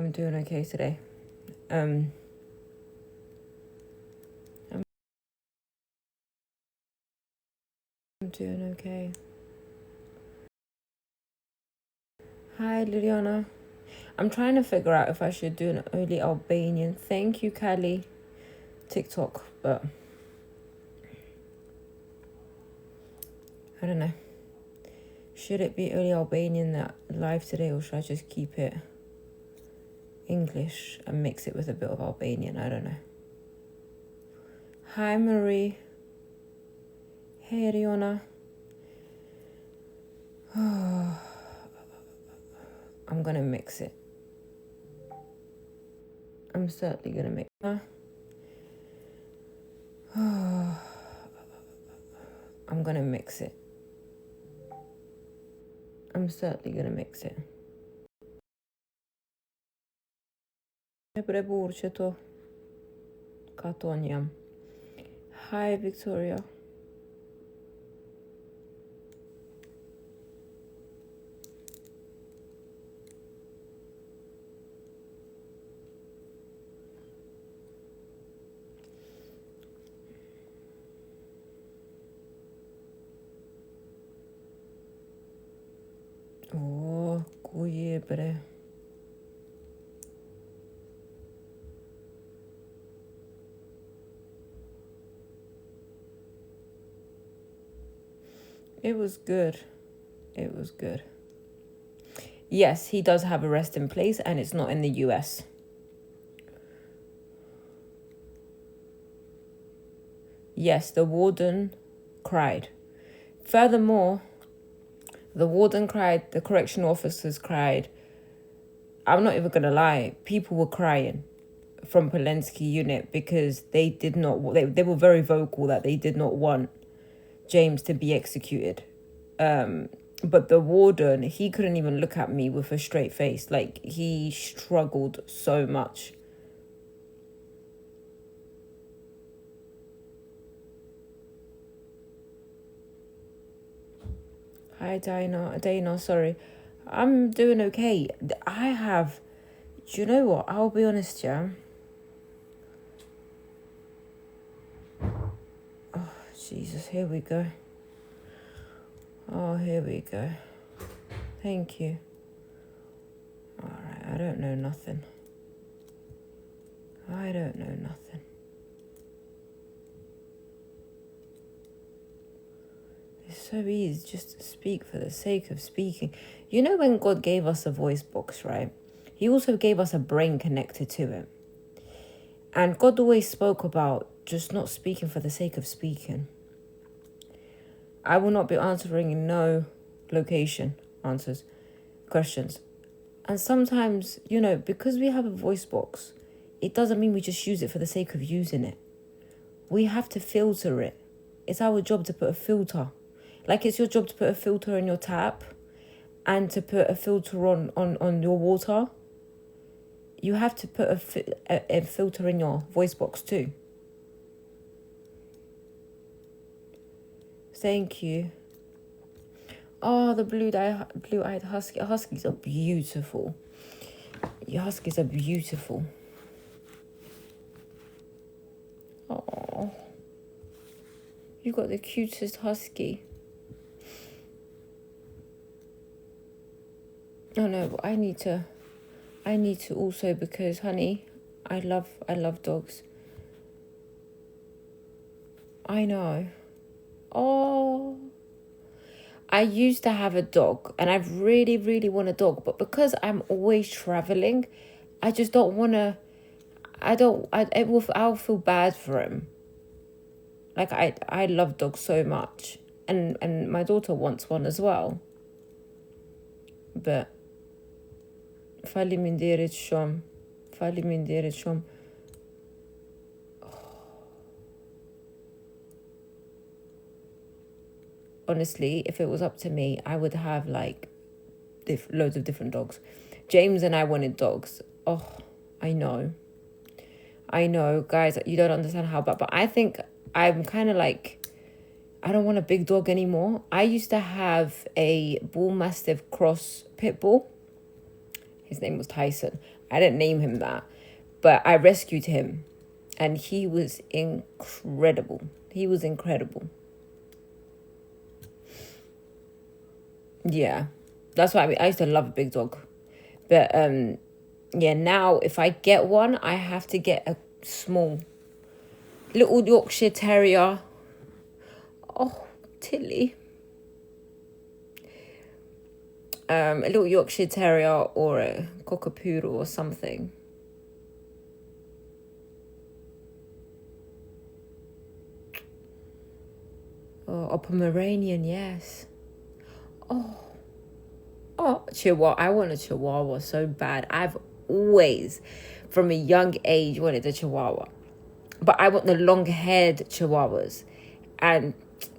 I'm doing okay today. I'm doing okay. Hi, Liliana. I'm trying to figure out if I should do an only Albanian. Thank you, Callie. TikTok, but I don't know. Should it be only Albanian that live today, or should I just keep it English and mix it with a bit of Albanian? I don't know. Hi, Marie. Hey, Riona. I'm gonna mix it. I'm certainly gonna mix it. I'm gonna mix it. I'm certainly gonna mix it. Hi, Victoria. Oh, kujebre. It was good. It was good. Yes, he does have a resting place, and it's not in the US. Yes, the warden cried. Furthermore, the warden cried, the correctional officers cried. I'm not even gonna lie, people were crying from Polensky unit because they did not, they were very vocal that they did not want James to be executed. But the warden, he couldn't even look at me with a straight face. Like, he struggled so much. Hi, Dana, sorry. I'm doing okay. I have, do you know what? I'll be honest, yeah. Oh, Jesus, here we go. Oh, here we go. Thank you. All right, I don't know nothing. I don't know nothing. It's so easy just to speak for the sake of speaking. You know, when God gave us a voice box, right? He also gave us a brain connected to it. And God always spoke about just not speaking for the sake of speaking. I will not be answering in no location questions. And sometimes, you know, because we have a voice box, it doesn't mean we just use it for the sake of using it. We have to filter it. It's our job to put a filter. Like, it's your job to put a filter in your tap and to put a filter on your water. You have to put a filter in your voice box too. Thank you. Oh, the blue-eyed husky. Huskies are beautiful. Your huskies are beautiful. Oh, you got the cutest husky. Oh no, but I need to also, because honey, I love dogs. I know. Oh, I used to have a dog, and I really, really want a dog, but because I'm always traveling, I just don't want to. I'll feel bad for him. Like, I love dogs so much, and my daughter wants one as well. But faliminderit shom. Honestly, if it was up to me, I would have like loads of different dogs. James and I wanted dogs. Oh, I know, guys, you don't understand how bad, but I think I'm kind of like, I don't want a big dog anymore. I used to have a bull mastiff cross pit bull. His name was Tyson. I didn't name him that, but I rescued him, and he was incredible. He was incredible. Yeah, that's why I used to love a big dog, but yeah. Now if I get one, I have to get a small little Yorkshire Terrier. Oh, Tilly. A little Yorkshire Terrier or a Cockapoodle or something. Oh, a Pomeranian, yes. Oh, Chihuahua. I want a Chihuahua so bad. I've always, from a young age, wanted a Chihuahua. But I want the long-haired Chihuahuas. And,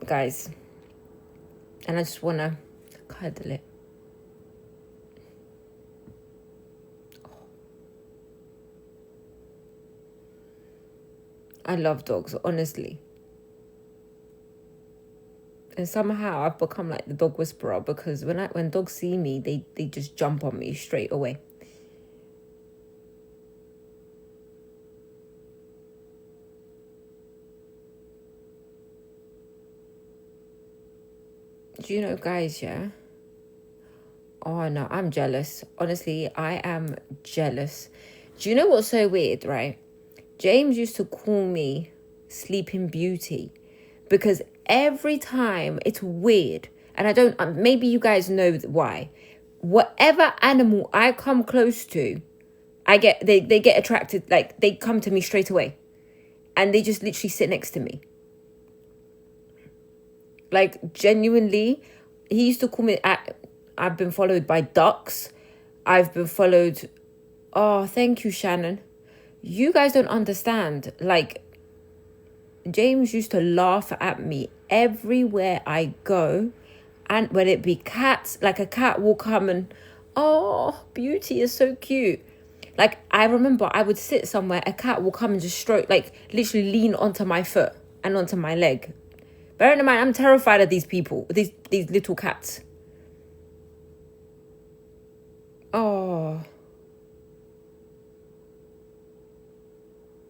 guys, and I just want to cuddle it. I love dogs, honestly. And somehow I've become like the dog whisperer, because when dogs see me, they just jump on me straight away. Do you know, guys, yeah? Oh, no, I'm jealous. Honestly, I am jealous. Do you know what's so weird, right? James used to call me Sleeping Beauty, because every time, it's weird, and I don't, maybe you guys know why. Whatever animal I come close to, they get attracted, like they come to me straight away, and they just literally sit next to me. Like, genuinely, he used to call me, I've been followed by ducks. I've been followed, oh, thank you, Shannon. You guys don't understand. Like, James used to laugh at me everywhere I go. And when it be cats, like a cat will come and, oh, Beauty is so cute. Like, I remember I would sit somewhere, a cat will come and just stroke, like literally lean onto my foot and onto my leg. Bearing in mind, I'm terrified of these people, these little cats. Oh.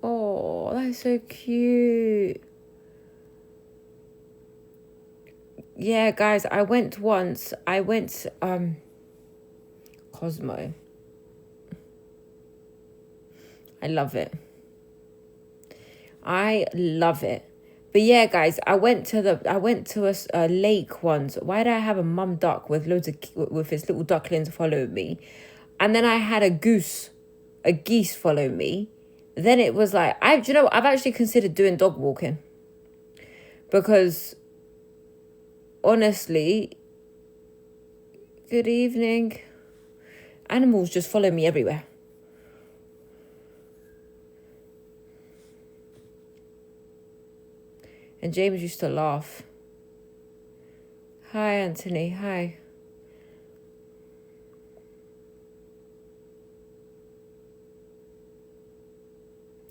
Oh, that's so cute. Yeah, guys, I went Cosmo. I love it. I love it. But yeah, guys, I went to a lake once. Why did I have a mum duck with with his little ducklings follow me? And then I had a geese follow me. Then it was like, I've actually considered doing dog walking. Because honestly, good evening. Animals just follow me everywhere. And James used to laugh. Hi, Anthony. Hi.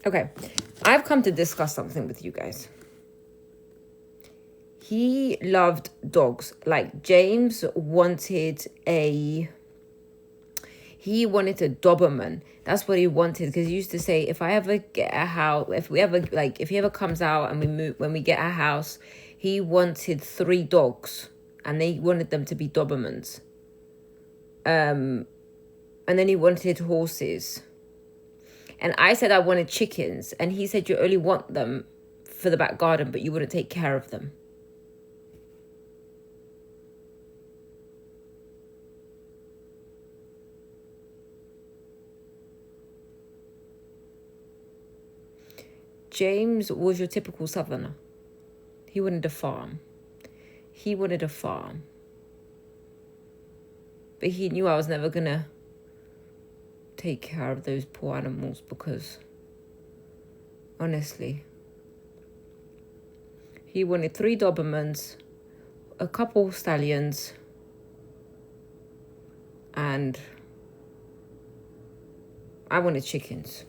Okay, I've come to discuss something with you guys. He loved dogs. Like, James wanted a Doberman. That's what he wanted, because he used to say, if I ever get a house, if he ever comes out and we move, when we get a house, he wanted 3 dogs, and they wanted them to be Dobermans. And then he wanted horses. And I said I wanted chickens, and he said you only want them for the back garden, but you wouldn't take care of them. James was your typical southerner. He wanted a farm. But he knew I was never going to take care of those poor animals, because, honestly, he wanted 3 Dobermans, a couple stallions, and I wanted chickens.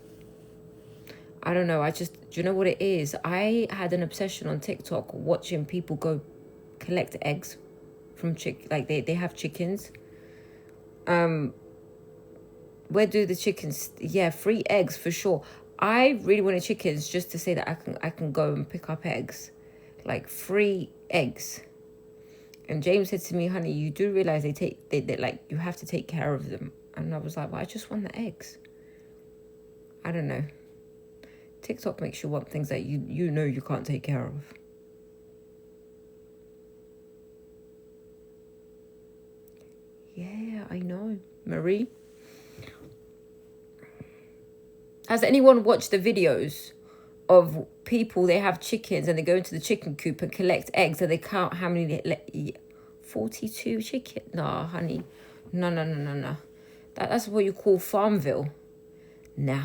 I don't know. Do you know what it is? I had an obsession on TikTok watching people go collect eggs from they have chickens. Where do the chickens? Yeah, free eggs for sure. I really wanted chickens just to say that I can go and pick up eggs, like free eggs. And James said to me, honey, you do realize they like, you have to take care of them. And I was like, well, I just want the eggs. I don't know. TikTok makes you want things that you know you can't take care of. Yeah, I know. Marie. Has anyone watched the videos of people, they have chickens and they go into the chicken coop and collect eggs and they count how many, 42 chicken? Nah, honey. No. That's what you call Farmville. Nah.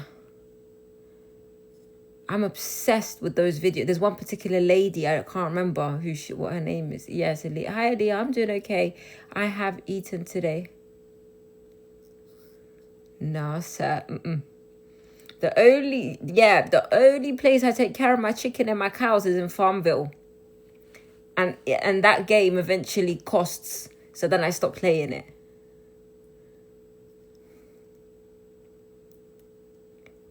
I'm obsessed with those videos. There's one particular lady, I can't remember what her name is. Yes, hi, Leah, I'm doing okay. I have eaten today. No, sir. The only place I take care of my chicken and my cows is in Farmville. And that game eventually costs. So then I stopped playing it.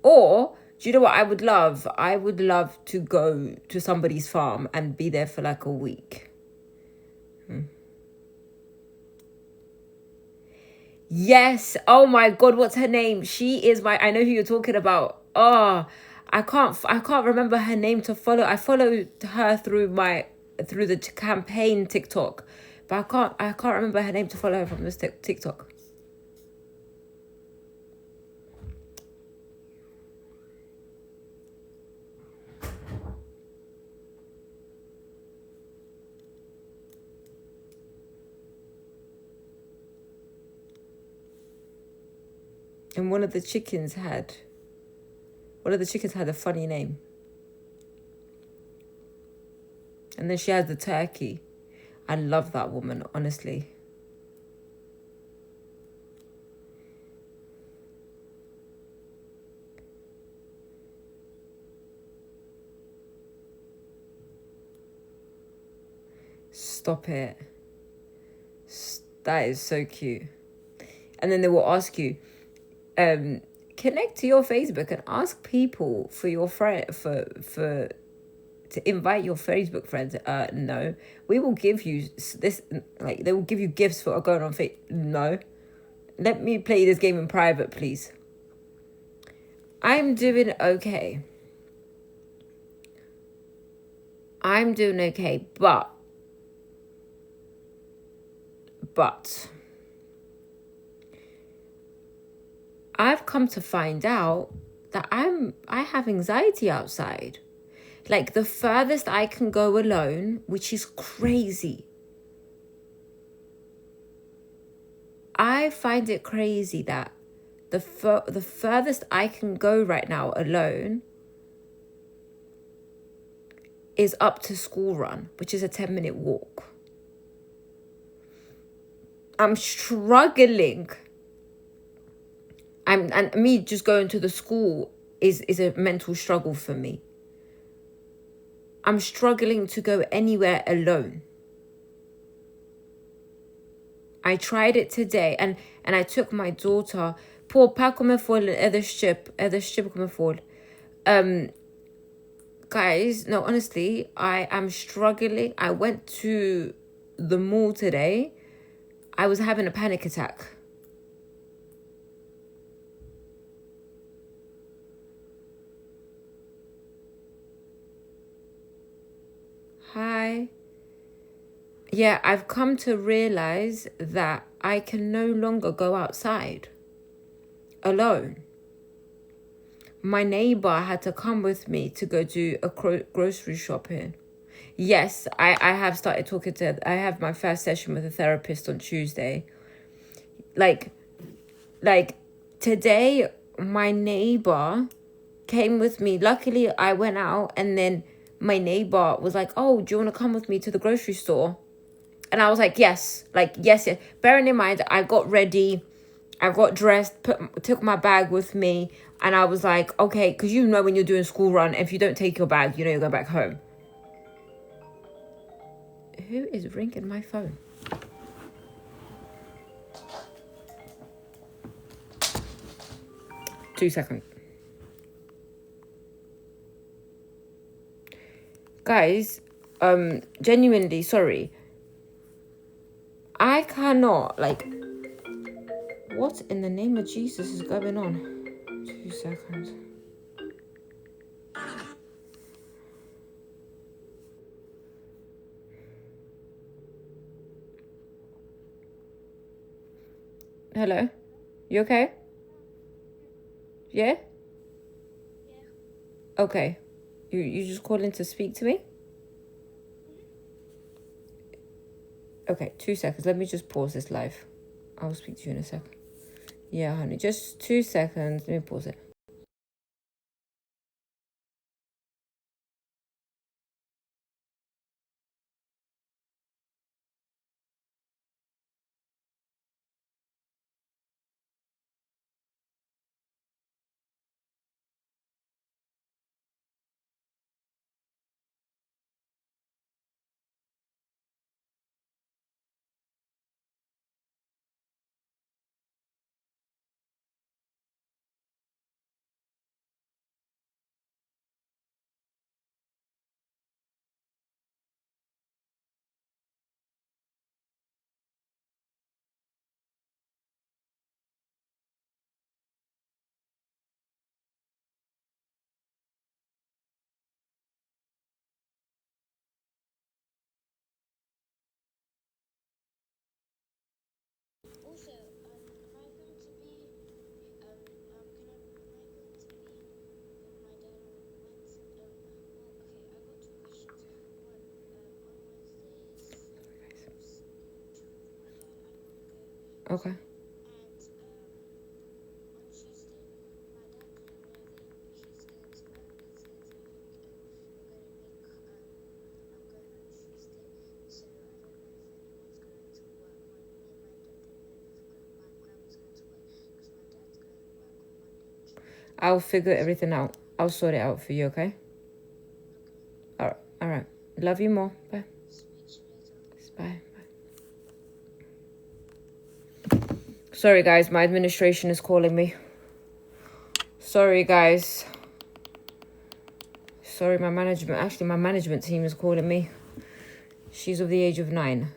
Or, do you know what I would love? I would love to go to somebody's farm and be there for like a week. Yes. Oh my God, what's her name? She is I know who you're talking about. Oh, I can't remember her name to follow. I followed her through the campaign TikTok, but I can't remember her name to follow her from this TikTok. And one of the chickens had a funny name. And then she has the turkey. I love that woman, honestly. Stop it. That is so cute. And then they will ask you, connect to your Facebook and ask people for your friend to invite your Facebook friends. No, we will give you this. Like, they will give you gifts for going on Facebook. No, let me play this game in private, please. I'm doing okay. But I've come to find out that I have anxiety outside. Like, the furthest I can go alone, which is crazy. I find it crazy that the furthest I can go right now alone is up to school run, which is a 10-minute walk. I'm struggling. And me just going to the school is a mental struggle for me. I'm struggling to go anywhere alone. I tried it today and I took my daughter. På kommer få ship kommer få. Guys, no, honestly, I am struggling. I went to the mall today. I was having a panic attack. Hi. Yeah, I've come to realize that I can no longer go outside alone. My neighbor had to come with me to go do a grocery shopping. Yes, I have started talking I have my first session with a therapist on Tuesday. Like today, my neighbor came with me. Luckily, I went out and then my neighbor was like, oh, do you want to come with me to the grocery store? And I was like, yes. Yes. Bearing in mind, I got ready. I got dressed, took my bag with me. And I was like, okay, because you know when you're doing school run, if you don't take your bag, you know you're going back home. Who is ringing my phone? 2 seconds. Guys, genuinely sorry. I cannot, like, what in the name of Jesus is going on? 2 seconds. Hello? You okay? Yeah? Okay. You just calling to speak to me? Okay, 2 seconds. Let me just pause this live. I'll speak to you in a second. Yeah, honey. Just 2 seconds. Let me pause it. Okay. I'll figure everything out. I'll sort it out for you, okay? All right. Love you more. Bye. Bye. Sorry, guys. My administration is calling me. Sorry, guys. Sorry, my management team is calling me. She's of the age of 9.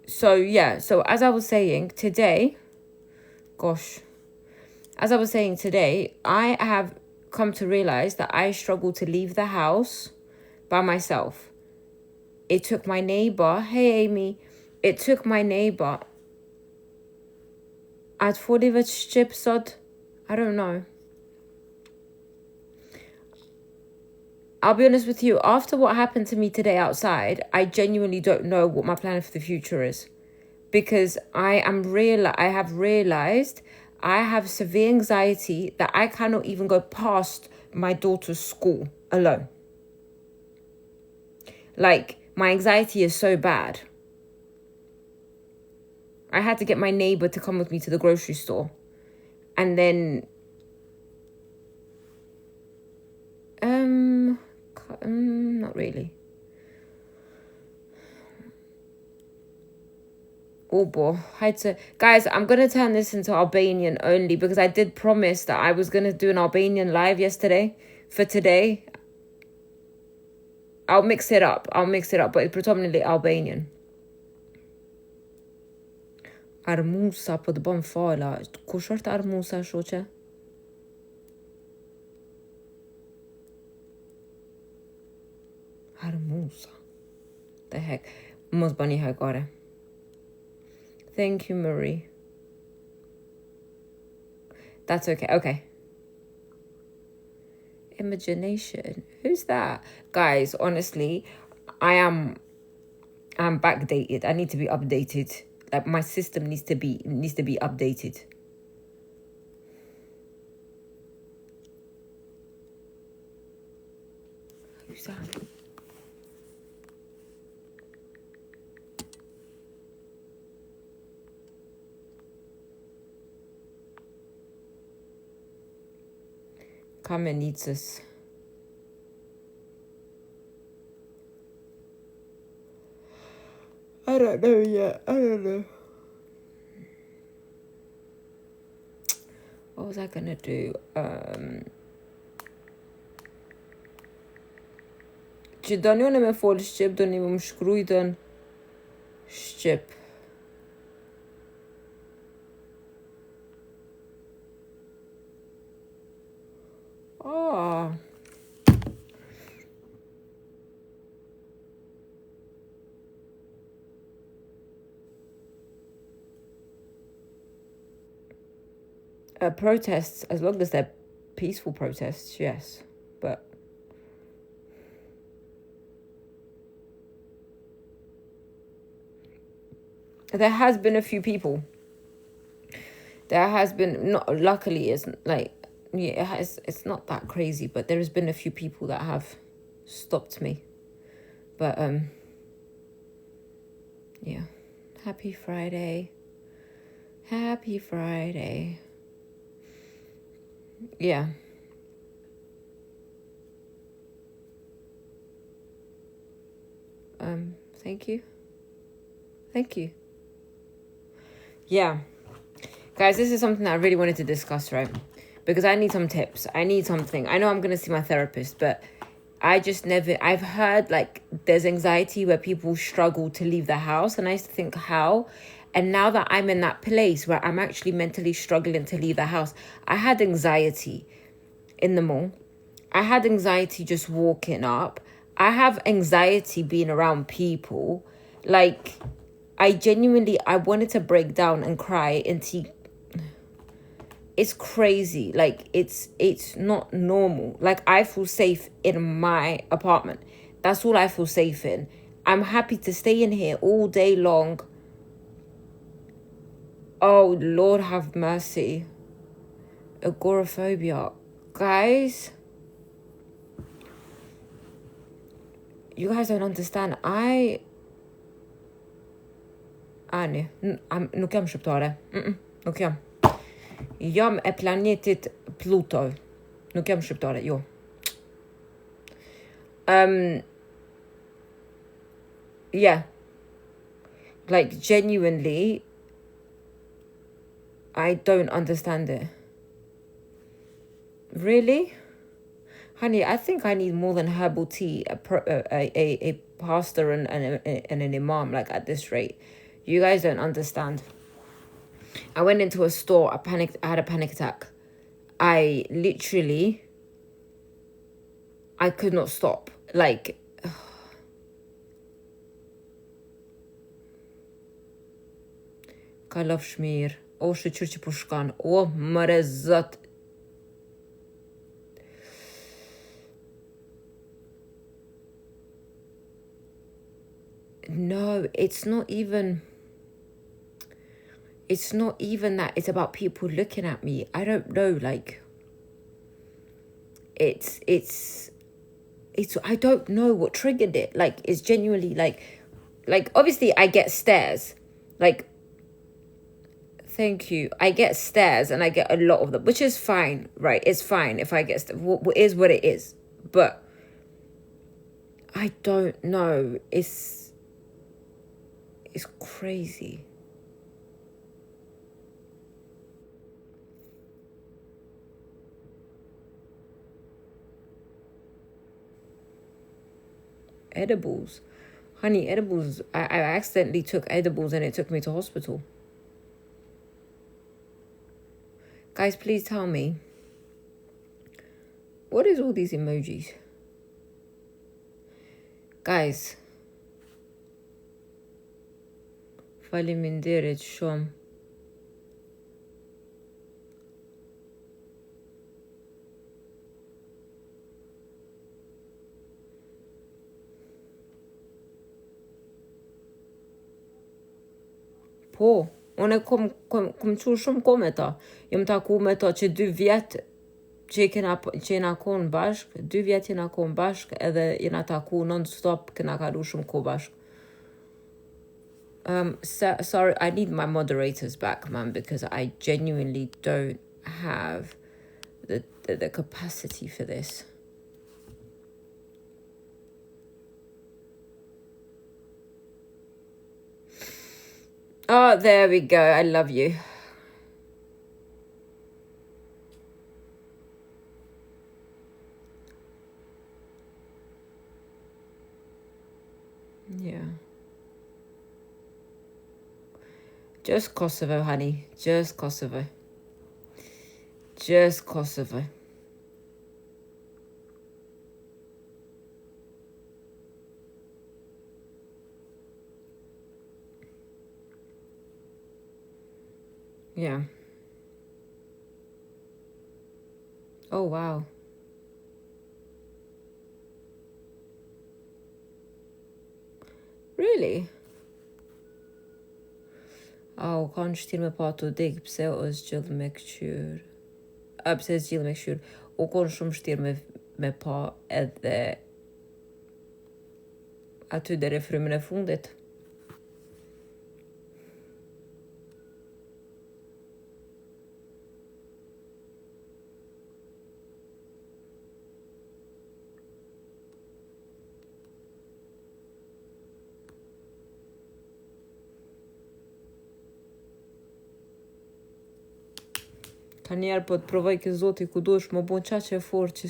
So, yeah. So, as I was saying, today... As I was saying today, I have come to realize that I struggle to leave the house by myself. It took my neighbor... Hey, Amy. It took my neighbor... At 40 chipsod. I don't know. I'll be honest with you. After what happened to me today outside, I genuinely don't know what my plan for the future is. Because I have realized I have severe anxiety that I cannot even go past my daughter's school alone. Like, my anxiety is so bad. I had to get my neighbor to come with me to the grocery store. And then... not really. Oh boy, guys, I'm gonna turn this into Albanian only because I did promise that I was gonna do an Albanian live yesterday. For today, I'll mix it up, but it's predominantly Albanian. Armusa po të bën fala. Kush është Armusa, shoqe? Armusa. The heck? Mos bani hajkare. Thank you, Marie. That's okay. Okay. Imagination. Who's that? Guys, honestly, I'm backdated. I need to be updated. Like, my system needs to be updated. Who's that? Carmen needs us. I don't know yet. I don't know. What was I gonna do? Që doni unë me folë Shqip, doni më shkrujtën Shqip. Oh. Protests, as long as they're peaceful protests, yes. But there has been a few people. There has been, not luckily, it's like, yeah, it's not that crazy, but there has been a few people that have stopped me. But yeah. Happy Friday. Happy Friday. Yeah. Thank you. Thank you. Yeah. Guys, this is something that I really wanted to discuss, right? Because I need some tips. I need something. I know I'm going to see my therapist, but I just never... I've heard, like, there's anxiety where people struggle to leave the house. And I used to think, how? And now that I'm in that place where I'm actually mentally struggling to leave the house, I had anxiety in the mall. I had anxiety just walking up. I have anxiety being around people. Like, I wanted to break down and cry until... It's crazy. Like, it's not normal. Like, I feel safe in my apartment. That's all I feel safe in. I'm happy to stay in here all day long. Oh, Lord have mercy. Agoraphobia. Guys, you guys don't understand. Nuk jam shqiptare. Nuk jam. Jam e planetit Pluto. Nuk jam shqiptare, jo. Yeah. Like, genuinely, I don't understand it. Really? Honey, I think I need more than herbal tea, a pastor and an imam, like, at this rate. You guys don't understand. I went into a store, I had a panic attack. I could not stop. Like, Kalaf Shmir, o Shchurchi Pushkan, o Marezat. No, it's not even that. It's about people looking at me. I don't know, like, it's I don't know what triggered it. Like, it's genuinely like obviously I get stares. Like, thank you. I get stares and I get a lot of them, which is fine, right? It's fine if I get what is what it is. But I don't know. It's crazy. Edibles. Honey, edibles. I accidentally took edibles and it took me to hospital. Guys, please tell me. What is all these emojis? Guys. Fali mindiret shom. Po, unë kom qu shumë ko me ta. Jëm taku me ta që 2 vjet që jena konë bashk, 2 vjet jena konë bashk, edhe jena taku non-stop, këna kalu shumë ko bashk. Sorry, I need my moderators back, man, because I genuinely don't have the capacity for this. Oh, there we go. I love you. Yeah. Just Kosovo, honey. Just Kosovo. Just Kosovo. Yeah. Oh, wow. Really? Au, kanë shtirë me pa të dik, pse është gjithë me këqyr. Pse është gjithë me këqyr. U konë shumë shtirë me pa edhe aty deri frymën e fundit. Ka njerë po të provoj ke zoti ku dush më bon qa që e forë që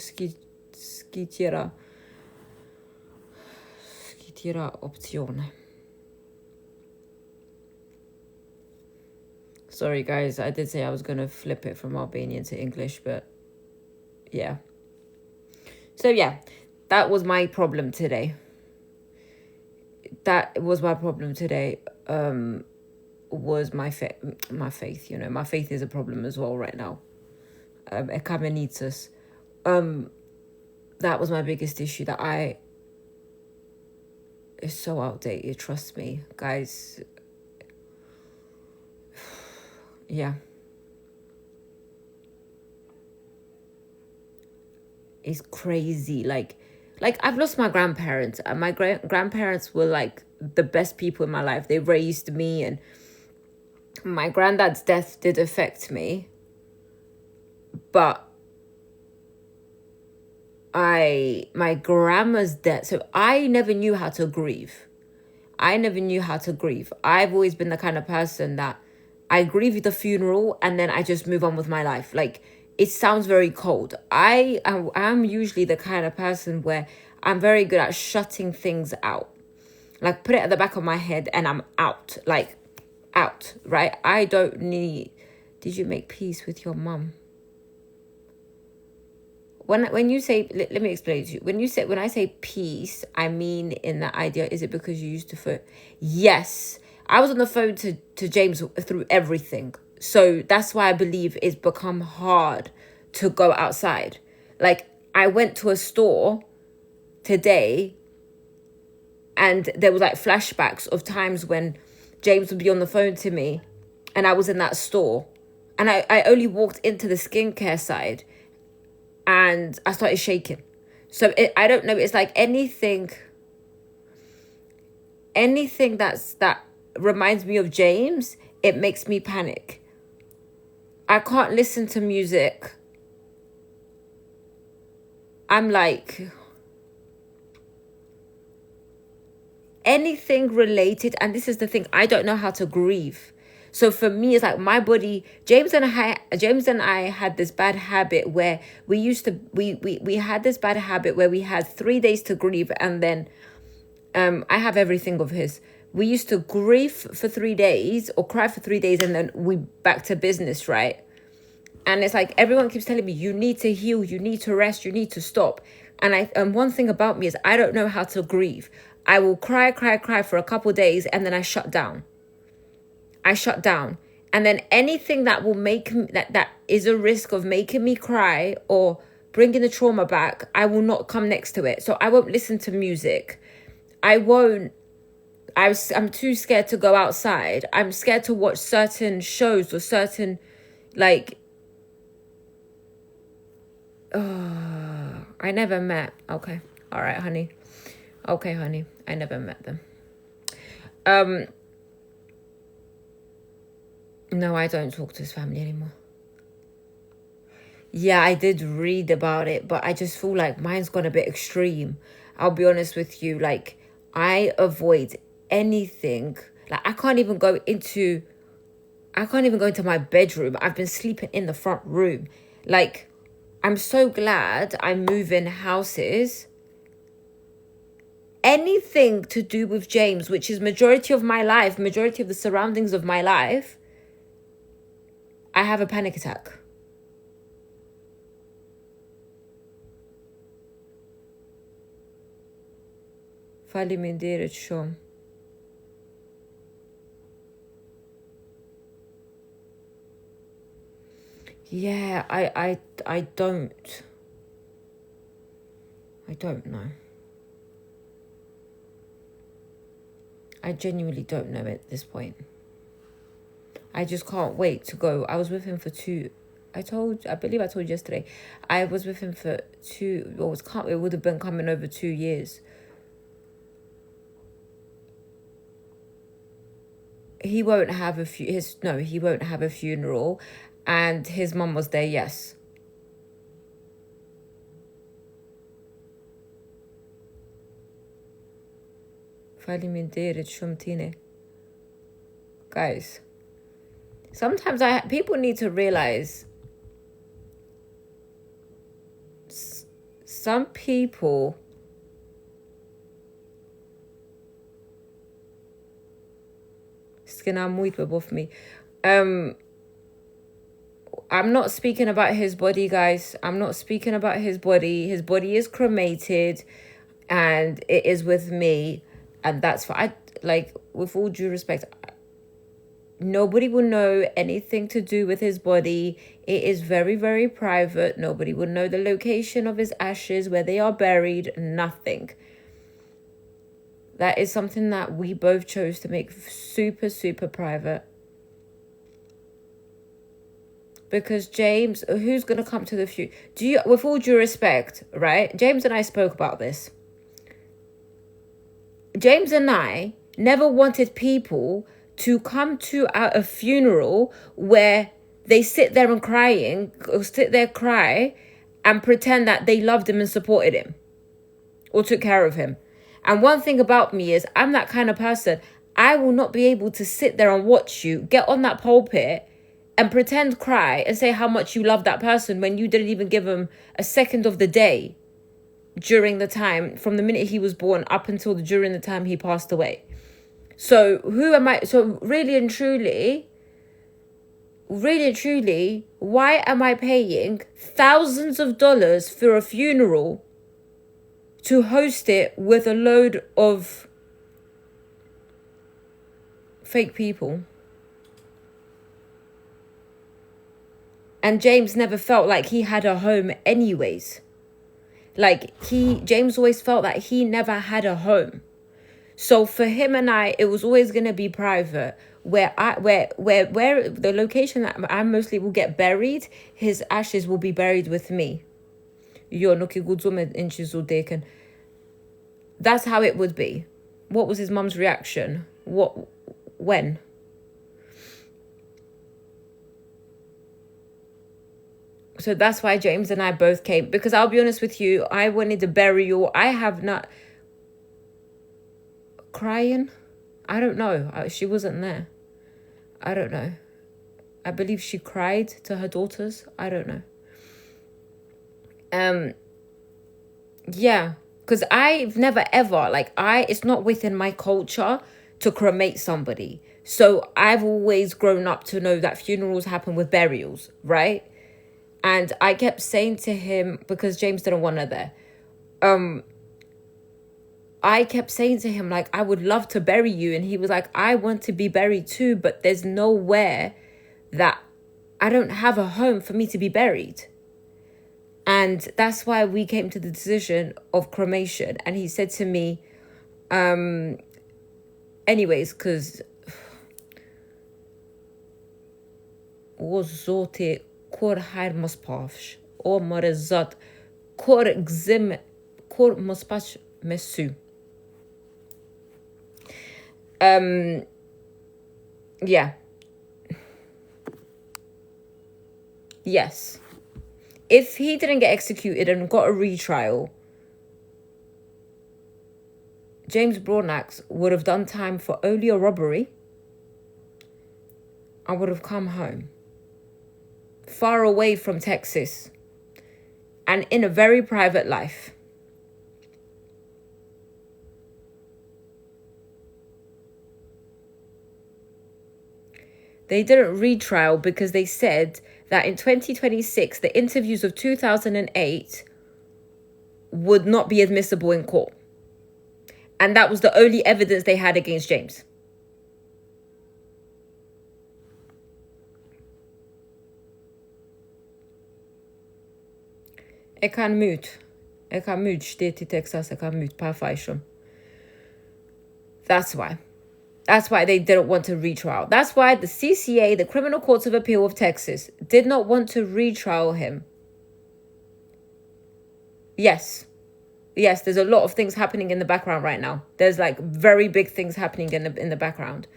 s'ki tjera opcione. Sorry guys, I did say I was gonna flip it from Albanian to English, but yeah. So yeah, that was my problem today. Was my faith, you know. My faith is a problem as well right now. That was my biggest issue, that it's so outdated, trust me, guys. Yeah. It's crazy. Like I've lost my grandparents, and my grandparents were like the best people in my life. They raised me, and my granddad's death did affect me, but my grandma's death, so I never knew how to grieve. I've always been the kind of person that I grieve the funeral and then I just move on with my life. Like, it sounds very cold. I'm usually the kind of person where I'm very good at shutting things out. Like, put it at the back of my head and I'm out. Like, out, right? I don't need... Did you make peace with your mum? When you say... Let me explain to you. When I say peace, I mean in that idea, is it because you used to phone? Yes. I was on the phone to James through everything. So that's why I believe it's become hard to go outside. Like, I went to a store today and there was like flashbacks of times when James would be on the phone to me and I was in that store. And I only walked into the skincare side and I started shaking. So I don't know. It's like anything that reminds me of James, it makes me panic. I can't listen to music. I'm like, anything related, and this is the thing, I don't know how to grieve. So for me, it's like my body. James and I had this bad habit where we had this bad habit where we had 3 days to grieve, and then I have everything of his. We used to grieve for 3 days or cry for 3 days, and then we back to business, right? And it's like everyone keeps telling me, you need to heal, you need to rest, you need to stop. And one thing about me is I don't know how to grieve. I will cry for a couple of days, and then I shut down. And then anything that will make me, that is a risk of making me cry or bringing the trauma back, I will not come next to it. So I won't listen to music. I'm too scared to go outside. I'm scared to watch certain shows or certain, like, I never met. Okay. All right, honey. Okay, honey. I never met them. No, I don't talk to his family anymore. Yeah, I did read about it, but I just feel like mine's gone a bit extreme. I'll be honest with you. Like, I avoid anything. Like, I can't even go into my bedroom. I've been sleeping in the front room. Like, I'm so glad I'm moving houses. anything to do with James, which is majority of my life, majority of the surroundings of my life, I have a panic attack. Falemindeira show. Yeah, I don't know. I genuinely don't know at this point. I just can't wait to go. I was with him for I believe I told you yesterday. I was with him for it would have been coming over 2 years. He won't have a funeral, and his mum was there, yes. Guys, sometimes people need to realize some people above me. I'm not speaking about his body, guys. I'm not speaking about his body. His body is cremated and it is with me. And that's fine. With all due respect, nobody will know anything to do with his body. It is very, very private. Nobody will know the location of his ashes, where they are buried, nothing. That is something that we both chose to make super, super private. Because James, who's going to come to the future? With all due respect, right? James and I spoke about this. James and I never wanted people to come to a funeral where they sit there and cry and pretend that they loved him and supported him or took care of him. And one thing about me is I'm that kind of person. I will not be able to sit there and watch you get on that pulpit and pretend cry and say how much you love that person when you didn't even give him a second of the day during the time, from the minute he was born up until during the time he passed away. So who am I? So really and truly, why am I paying thousands of dollars for a funeral to host it with a load of fake people? And James never felt like he had a home anyways. James always felt that he never had a home. So for him and I, it was always going to be private. Where the location that I mostly will get buried, his ashes will be buried with me. That's how it would be. What was his mum's reaction? When? So that's why James and I both came. Because I'll be honest with you, I wanted a burial. I have not... Crying? I don't know. She wasn't there. I don't know. I believe she cried to her daughters. I don't know. Yeah. Because I've never ever... it's not within my culture to cremate somebody. So I've always grown up to know that funerals happen with burials, right? And I kept saying to him, because James didn't want her there, I kept saying to him, I would love to bury you. And he was like, I want to be buried too, but there's nowhere that I don't have a home for me to be buried. And that's why we came to the decision of cremation. And he said to me, anyways, because... Kor haar mospavsh, o marezat, kor gzim, kor mospach mesu. Yeah. Yes. If he didn't get executed and got a retrial, James Broadnax would have done time for only a robbery and would have come home. Far away from Texas and in a very private life. They didn't retrial because they said that in 2026, the interviews of 2008 would not be admissible in court. And that was the only evidence they had against James. Jeg kan mute sted i Texas, jeg kan mute perfection. That's why. That's why they didn't want to retrial. That's why the CCA, the Criminal Courts of Appeal of Texas, did not want to retrial him. Yes, there's a lot of things happening in the background right now. There's like very big things happening in the background.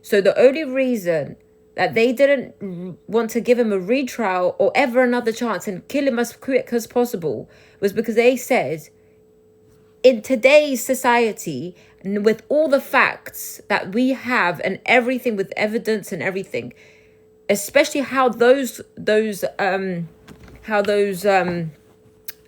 So the only reason that they didn't want to give him a retrial or ever another chance and kill him as quick as possible was because they said, in today's society, with all the facts that we have and everything with evidence and everything, especially how those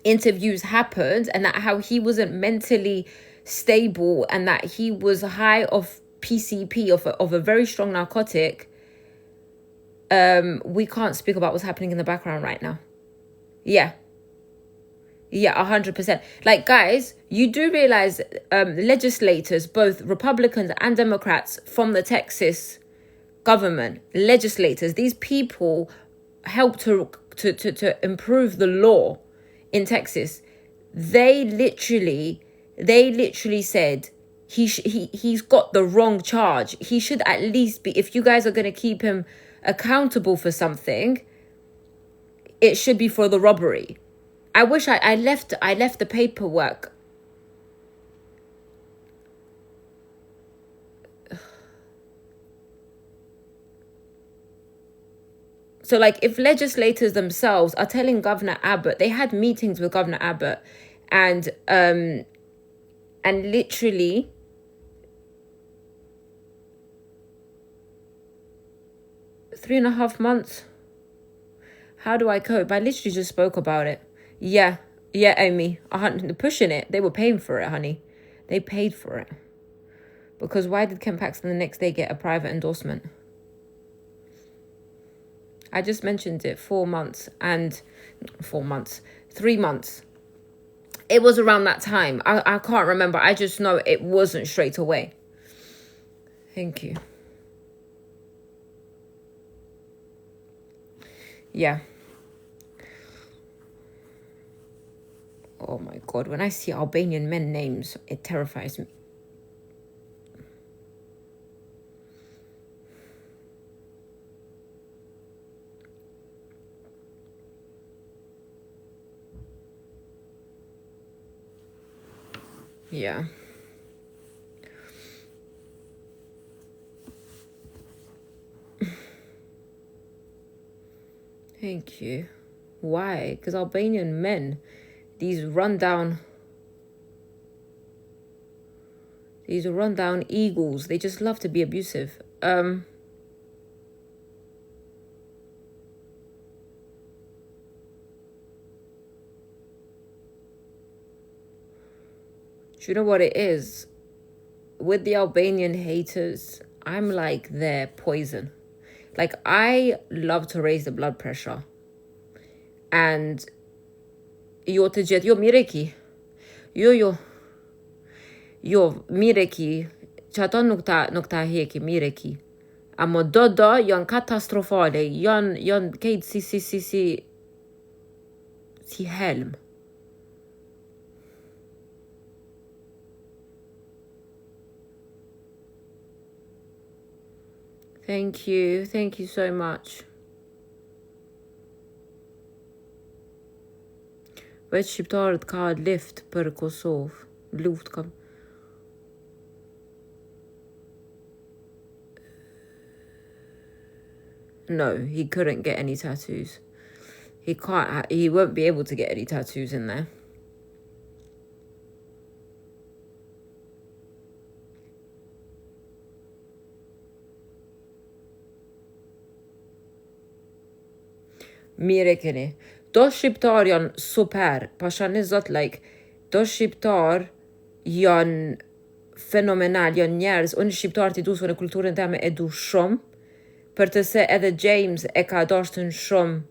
interviews happened, and that how he wasn't mentally stable and that he was high of PCP, of a very strong narcotic, we can't speak about what's happening in the background right now. Yeah, 100%. Like, guys, you do realize legislators, both Republicans and Democrats from the Texas government, legislators, these people help to improve the law in Texas. They literally said he's got the wrong charge. He should at least be, if you guys are going to keep him accountable for something, it should be for the robbery. I wish I left the paperwork. So, like, if legislators themselves are telling Governor Abbott, they had meetings with Governor Abbott, and literally three and a half months. How do I cope? I literally just spoke about it. Yeah, Amy, pushing it. They were paying for it, honey. They paid for it. Because why did Ken Paxton the next day get a private endorsement? I just mentioned it 3 months. It was around that time. I can't remember. I just know it wasn't straight away. Thank you. Yeah. Oh my God. When I see Albanian men names, it terrifies me. Yeah. Thank you. Why? Because Albanian men, these rundown eagles, they just love to be abusive. Do you know what it is? With the Albanian haters, I'm like their poison. Like, I love to raise the blood pressure. And yo mireki. Yo mireki. Qato nuk ta heki mireki. Amo do janë katastrofale. Janë kejt si helm. Thank you so much. Veç shqiptarët ka lift për Kosovë. Luft kam. No, he couldn't get any tattoos. He won't be able to get any tattoos in there. Mire keni. Do shqiptar janë super. Pashani zot, like, do shqiptar janë fenomenal, janë njerëz. Unë shqiptar t'i du së në kulturën teme e du shumë. për të se edhe James e ka dashtën shumë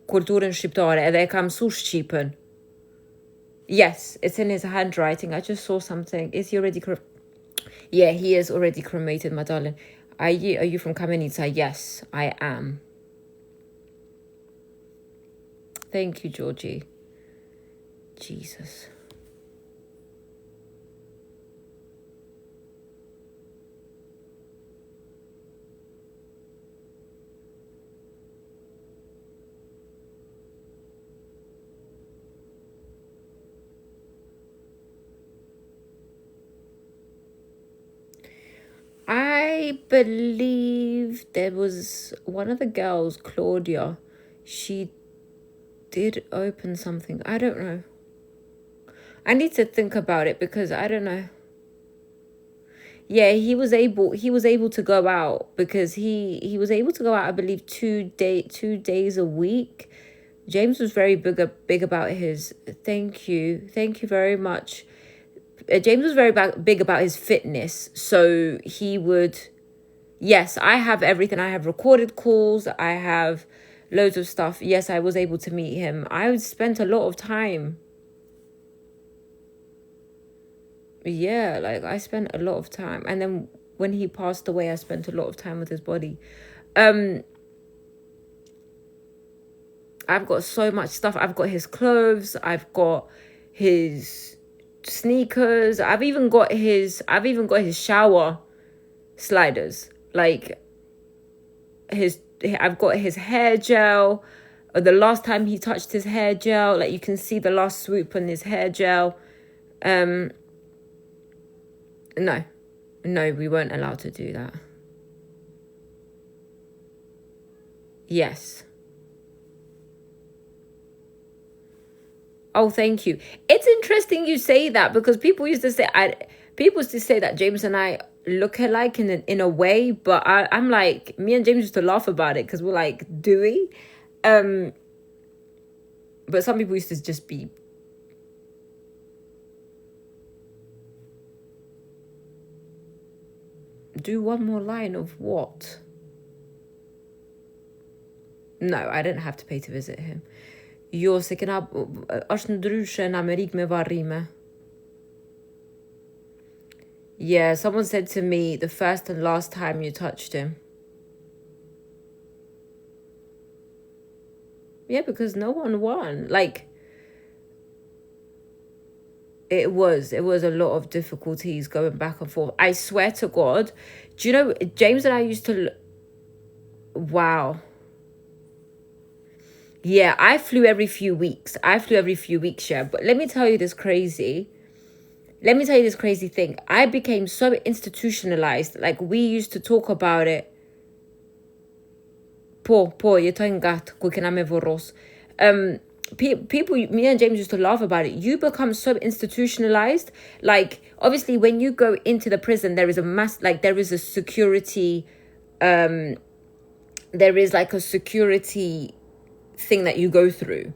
kulturën shqiptare edhe e ka mësu Shqipen. Yes, it's in his handwriting. I just saw something. Is he already Yeah, he is already cremated, my darling. Are you from Kamenica? Yes, I am. Thank you, Georgie. Jesus. I believe there was one of the girls, Claudia. She did open something. I don't know. I need to think about it because I don't know. Yeah, he was able to go out because he was able to go out, I believe, 2 days a week. James was very big about his. Thank you very much. James was very big about his fitness, so he would. Yes, I have everything. I have recorded calls. I have loads of stuff. Yes, I was able to meet him. I spent a lot of time. Yeah, like I spent a lot of time, and then when he passed away, I spent a lot of time with his body. I've got so much stuff. I've got his clothes. I've got his sneakers. I've even got his shower sliders. Like I've got his hair gel. The last time he touched his hair gel, like you can see the last swoop on his hair gel. No, we weren't allowed to do that. Yes. Oh, thank you. It's interesting you say that because people used to say that James and I look alike in a way, but I'm like, me and James used to laugh about it because we're like, do we? But some people used to just be. Do one more line of what? No, I didn't have to pay to visit him. Jo, se kena është ndryshe në Amerikë me varrime. Yeah, someone said to me the first and last time you touched him. Yeah, because no one won. Like, it was a lot of difficulties going back and forth. I swear to God. Do you know, James and I used to... Wow. Yeah, I flew every few weeks. Yeah. But let me tell you this crazy thing. I became so institutionalized. Like, we used to talk about it. You're talking people, me and James used to laugh about it. You become so institutionalized. Like, obviously, when you go into the prison, there is a security, there is like a security thing that you go through.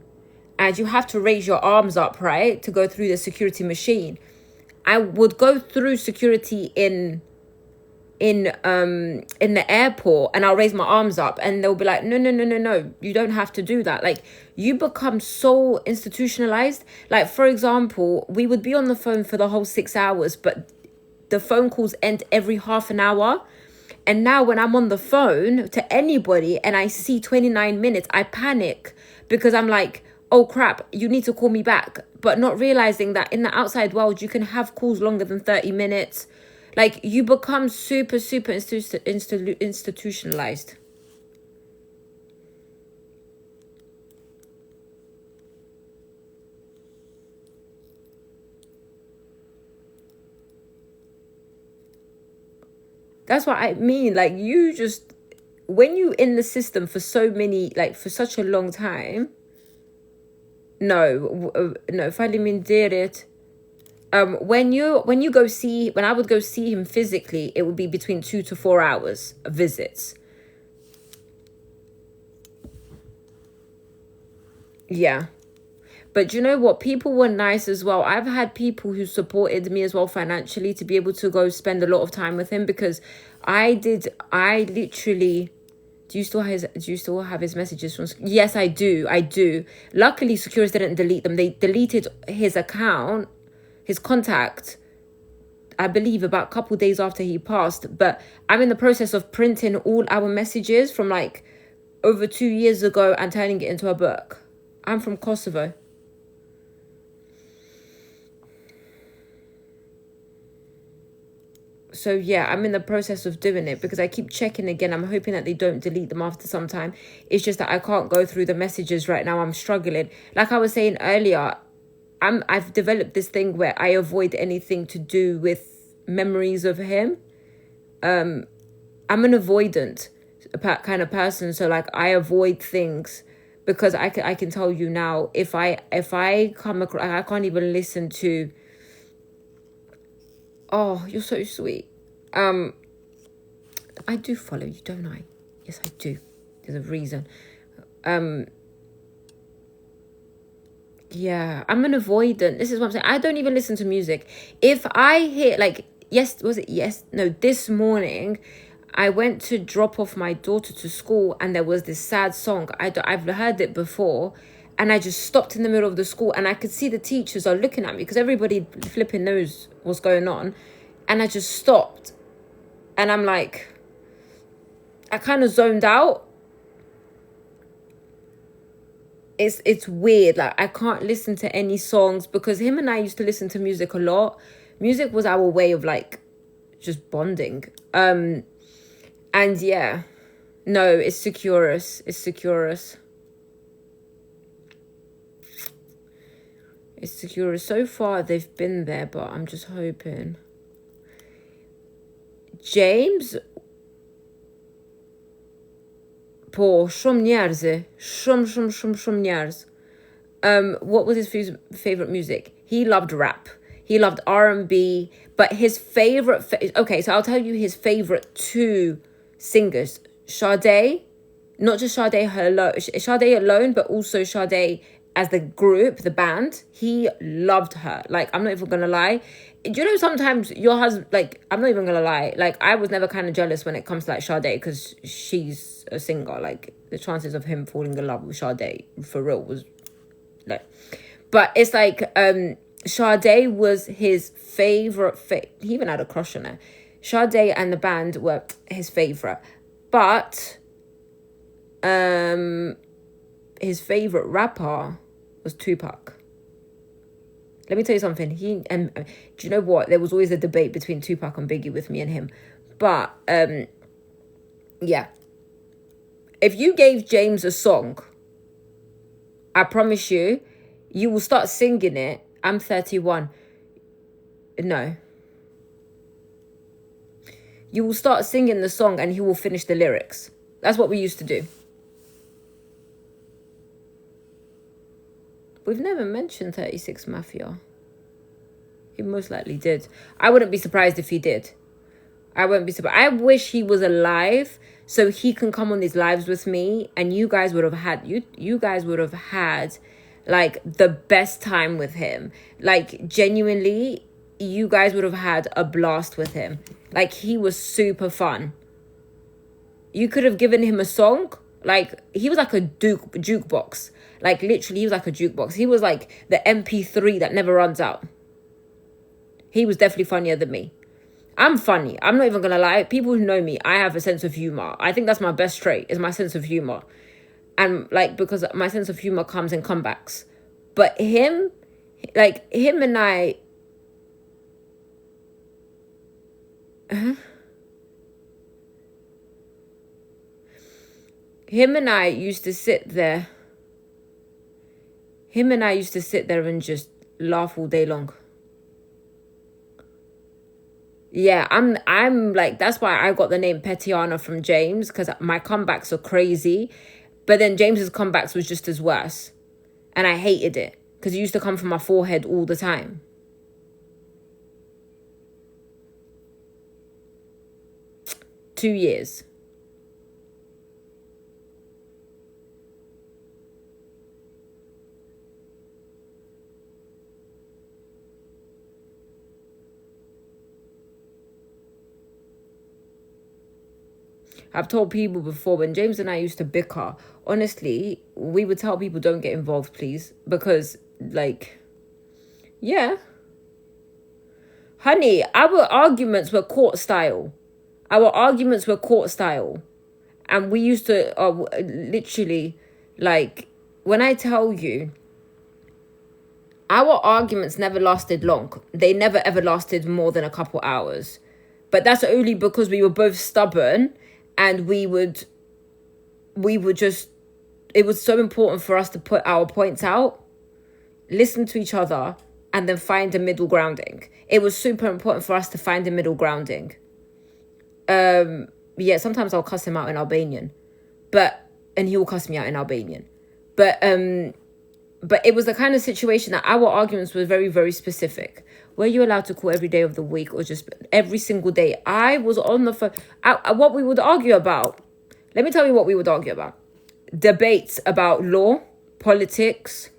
And you have to raise your arms up, right? To go through the security machine. I would go through security in the airport and I'll raise my arms up and they'll be like, no, you don't have to do that. Like, you become so institutionalized. Like, for example, we would be on the phone for the whole 6 hours, but the phone calls end every half an hour. And now when I'm on the phone to anybody and I see 29 minutes, I panic because I'm like, oh crap, you need to call me back. But not realizing that in the outside world, you can have calls longer than 30 minutes. Like, you become super institutionalized. That's what I mean. Like, you just, when you in the system for so many, like, for such a long time. No, finally mean did it. When I would go see him physically, it would be between 2 to 4 hours of visits. Yeah. But do you know what? People were nice as well. I've had people who supported me as well financially to be able to go spend a lot of time with him, because I literally, do you still have his messages from? Yes, I do. I do. Luckily, Securus didn't delete them. They deleted his account, his contact, I believe about a couple days after he passed. But I'm in the process of printing all our messages from like over 2 years ago and turning it into a book. I'm from Kosovo. So yeah, I'm in the process of doing it because I keep checking again. I'm hoping that they don't delete them after some time. It's just that I can't go through the messages right now. I'm struggling. Like I was saying earlier, I've developed this thing where I avoid anything to do with memories of him. I'm an avoidant kind of person. So like I avoid things because I can tell you now, if I come across, I can't even listen to. Oh, you're so sweet. I do follow you, don't I? Yes, I do. There's a reason. Yeah, I'm an avoidant. This is what I'm saying. I don't even listen to music. If I hear, like, this morning, I went to drop off my daughter to school and there was this sad song. I've heard it before. And I just stopped in the middle of the school and I could see the teachers are looking at me because everybody flipping knows what's going on. And I just stopped. And I'm like, I kind of zoned out. It's weird. Like, I can't listen to any songs because him and I used to listen to music a lot. Music was our way of like just bonding. And yeah, no, it's Securus. It's Securus. It's Securus. So far they've been there, but I'm just hoping. James po shumë njerëzi, shumë njerëz. What was his favorite music? He loved rap. He loved R&B, but his favorite. Okay, so I'll tell you his favorite 2 singers: Sade, not just Sade alone, but also Sade as the group, the band. He loved her. Like, I'm not even gonna lie. Do you know sometimes your husband, like, I'm not even gonna lie, like, I was never kind of jealous when it comes to like Sade because she's a singer. Like, the chances of him falling in love with Sade for real was like, but it's like Sade was his favorite. He even had a crush on her. Sade and the band were his favorite, but his favorite rapper was Tupac. Let me tell you something. Do you know what? There was always a debate between Tupac and Biggie with me and him. But yeah. If you gave James a song, I promise you, you will start singing it. I'm 31. No. You will start singing the song and he will finish the lyrics. That's what we used to do. We've never mentioned 36 Mafia. He most likely did. I wouldn't be surprised if he did. I wouldn't be surprised. I wish he was alive so he can come on these lives with me and you guys would have had like the best time with him. Like, genuinely, you guys would have had a blast with him. Like, he was super fun. You could have given him a song. Like, he was like a jukebox. Like, literally, he was like a jukebox. He was like the MP3 that never runs out. He was definitely funnier than me. I'm funny. I'm not even going to lie. People who know me, I have a sense of humor. I think that's my best trait, is my sense of humor. And, like, because my sense of humor comes in comebacks. But him and I... Him and I used to sit there and just laugh all day long. Yeah, I'm like, that's why I got the name Tiana from James, because my comebacks are crazy. But then James's comebacks was just as worse. And I hated it because it used to come from my forehead all the time. Two years. I've told people before, when James and I used to bicker, honestly, we would tell people, don't get involved, please. Because, like, yeah. Honey, our arguments were court style. Our arguments were court style. And we used to, literally, like, when I tell you, our arguments never lasted long. They never ever lasted more than a couple hours. But that's only because we were both stubborn, and we would just, it was so important for us to put our points out, listen to each other, and then find a middle grounding. It was super important for us to find a middle grounding. Yeah, sometimes I'll cuss him out in Albanian, and he will cuss me out in Albanian. But it was the kind of situation that our arguments were very, very specific. Were you allowed to call every day of the week or just every single day? I was on the phone. What we would argue about. Let me tell you what we would argue about. Debates about law, politics.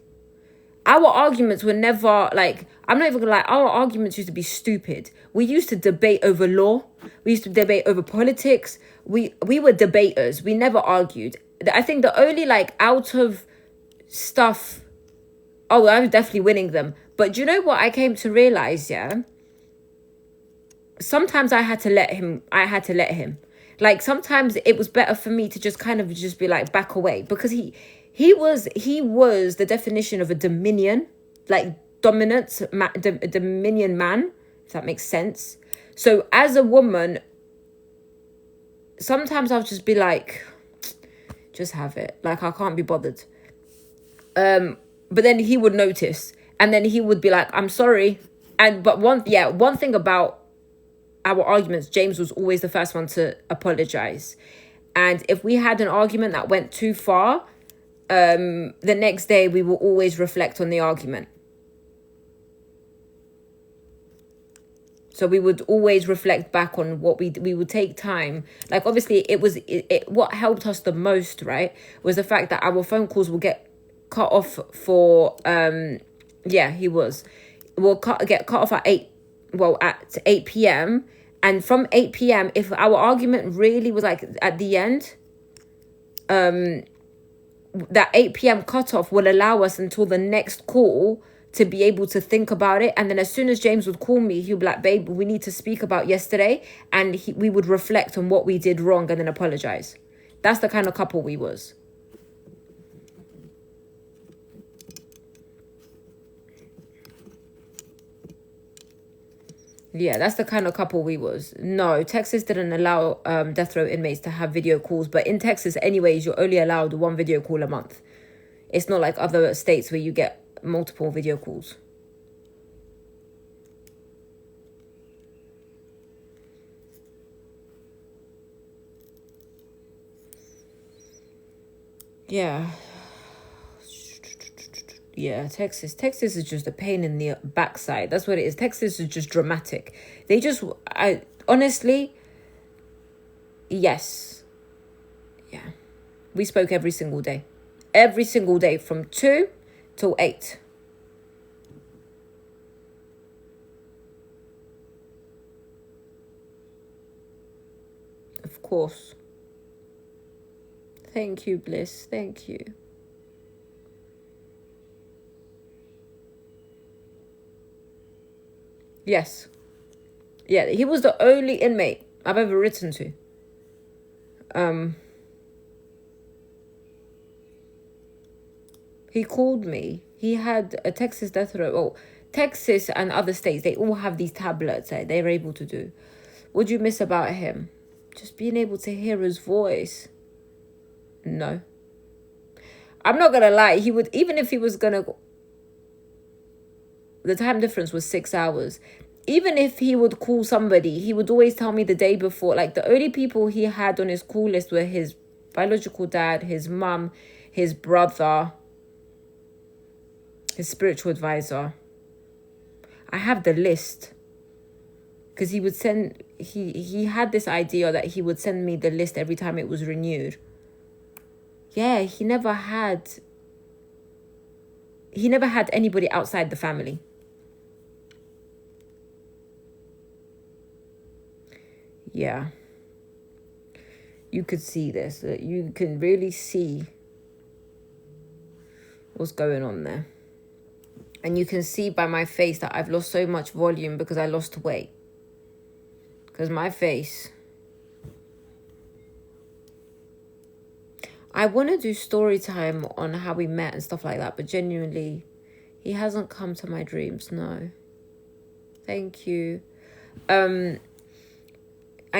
Our arguments were never like, I'm not even gonna lie, our arguments used to be stupid. We used to debate over law. We used to debate over politics. We were debaters. We never argued. I think the only like out of stuff, oh, I was definitely winning them. But do you know what I came to realize, yeah? Sometimes I had to let him. Like, sometimes it was better for me to just kind of just be like, back away. Because he was the definition of a dominion. Like, dominance, dominion man, if that makes sense. So, as a woman, sometimes I'll just be like, just have it. Like, I can't be bothered. But then he would notice, and then he would be like, I'm sorry. But one thing about our arguments, James was always the first one to apologize. And if we had an argument that went too far, the next day we will always reflect on the argument. So we would always reflect back on what we would take time. Like, obviously, it what helped us the most, right, was the fact that our phone calls will get cut off for we'll get cut off at 8 p.m. And from 8 p.m, if our argument really was like at the end, that 8 p.m. cutoff will allow us until the next call to be able to think about it. And then as soon as James would call me, he'd be like, babe, we need to speak about yesterday. And we would reflect on what we did wrong and then apologize. That's the kind of couple we was. Yeah, that's the kind of couple we was. No, Texas didn't allow death row inmates to have video calls. But in Texas, anyways, you're only allowed one video call a month. It's not like other states where you get multiple video calls. Yeah. Yeah, Texas is just a pain in the backside. That's what it is. Texas is just dramatic. Honestly, yes. Yeah. We spoke every single day. Every single day from 2 till 8. Of course. Thank you, Bliss. Thank you. Yes. Yeah, he was the only inmate I've ever written to. He called me. He had a Texas death row. Oh, Texas and other states, they all have these tablets that they're able to do. What do you miss about him? Just being able to hear his voice. No. I'm not gonna lie. He would, even if he was gonna... The time difference was 6 hours. Even if he would call somebody, he would always tell me the day before. Like, the only people he had on his call list were his biological dad, his mum, his brother, his spiritual advisor. I have the list. Because he would send... He had this idea that he would send me the list every time it was renewed. Yeah, he never had anybody outside the family. Yeah. you could see this. That you can really see what's going on there. And you can see by my face that I've lost so much volume because I lost weight. Because my face... I want to do story time on how we met and stuff like that. But genuinely, he hasn't come to my dreams. No. Thank you. I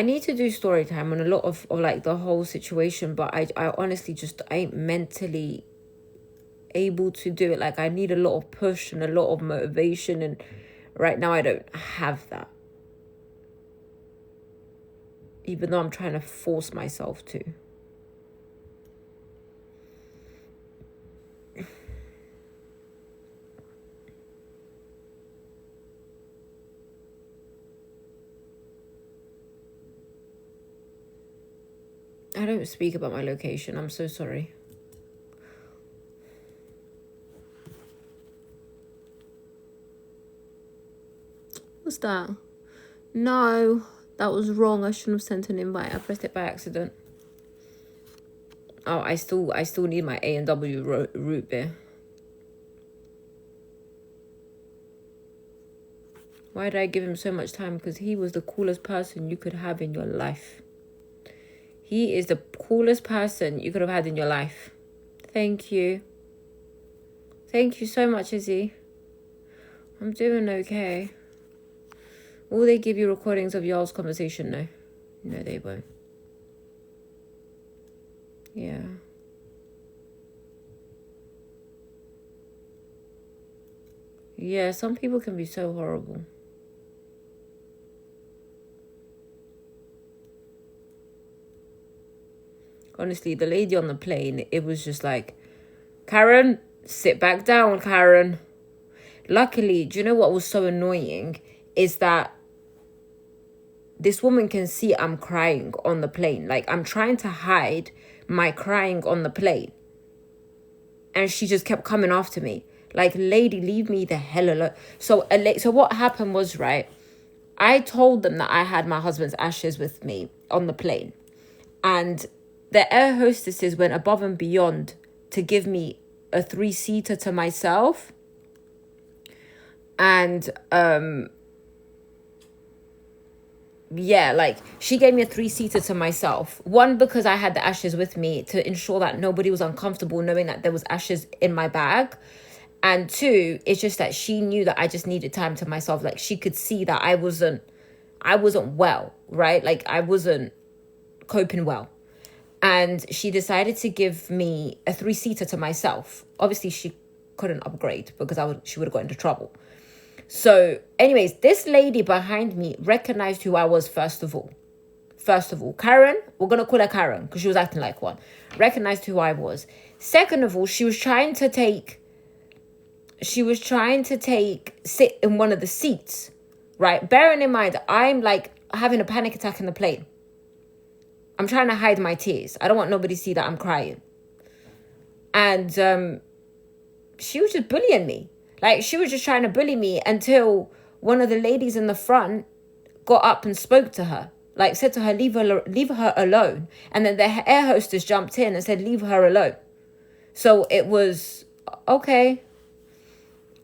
need to do story time on a lot of like the whole situation. But I honestly just ain't mentally able to do it. Like I need a lot of push and a lot of motivation, and right now I don't have that, even though I'm trying to force myself to. I don't speak about my location. I'm so sorry. What's that? No, that was wrong. I shouldn't have sent an invite. I pressed it by accident. Oh, I still need my A&W root beer. Why did I give him so much time? Because he was the coolest person you could have in your life. He is the coolest person you could have had in your life. Thank you. Thank you so much, Izzy. I'm doing okay. Will they give you recordings of y'all's conversation? No. No, they won't. Yeah. Yeah, some people can be so horrible. Honestly, the lady on the plane, it was just like, Karen, sit back down, Karen. Luckily, do you know what was so annoying? Is that this woman can see I'm crying on the plane. Like, I'm trying to hide my crying on the plane. And she just kept coming after me. Like, lady, leave me the hell alone. So what happened was, right, I told them that I had my husband's ashes with me on the plane. And the air hostesses went above and beyond to give me a 3-seater to myself. And, yeah, like, she gave me a 3-seater to myself. One, because I had the ashes with me to ensure that nobody was uncomfortable knowing that there was ashes in my bag. And 2, it's just that she knew that I just needed time to myself. Like, she could see that I wasn't well, right? Like, I wasn't coping well. And she decided to give me a 3-seater to myself. Obviously, she couldn't upgrade because she would have got into trouble. So, anyways, this lady behind me recognized who I was first of all. Karen, we're going to call her Karen because she was acting like one. Recognized who I was. Second of all, she was trying to sit in one of the seats, right? Bearing in mind, I'm like having a panic attack in the plane. I'm trying to hide my tears. I don't want nobody to see that I'm crying. And she was just bullying me. Like, she was just trying to bully me until one of the ladies in the front got up and spoke to her. Like, said to her, leave her alone. And then the air hostess jumped in and said, leave her alone. So it was, okay.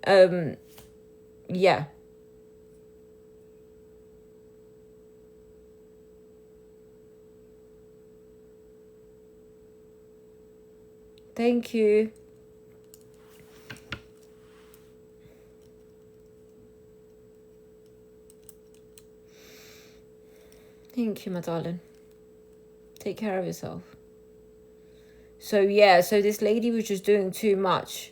Yeah. Thank you. Thank you, my darling. Take care of yourself. So, yeah, so this lady was just doing too much.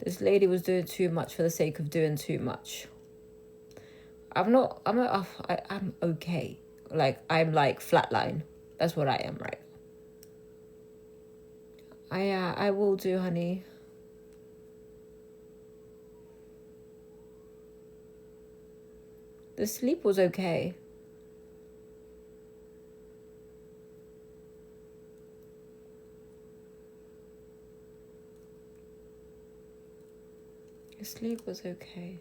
This lady was doing too much for the sake of doing too much. I'm okay. Like, I'm like flatline. That's what I am, right? I will do, honey. The sleep was okay. His sleep was okay.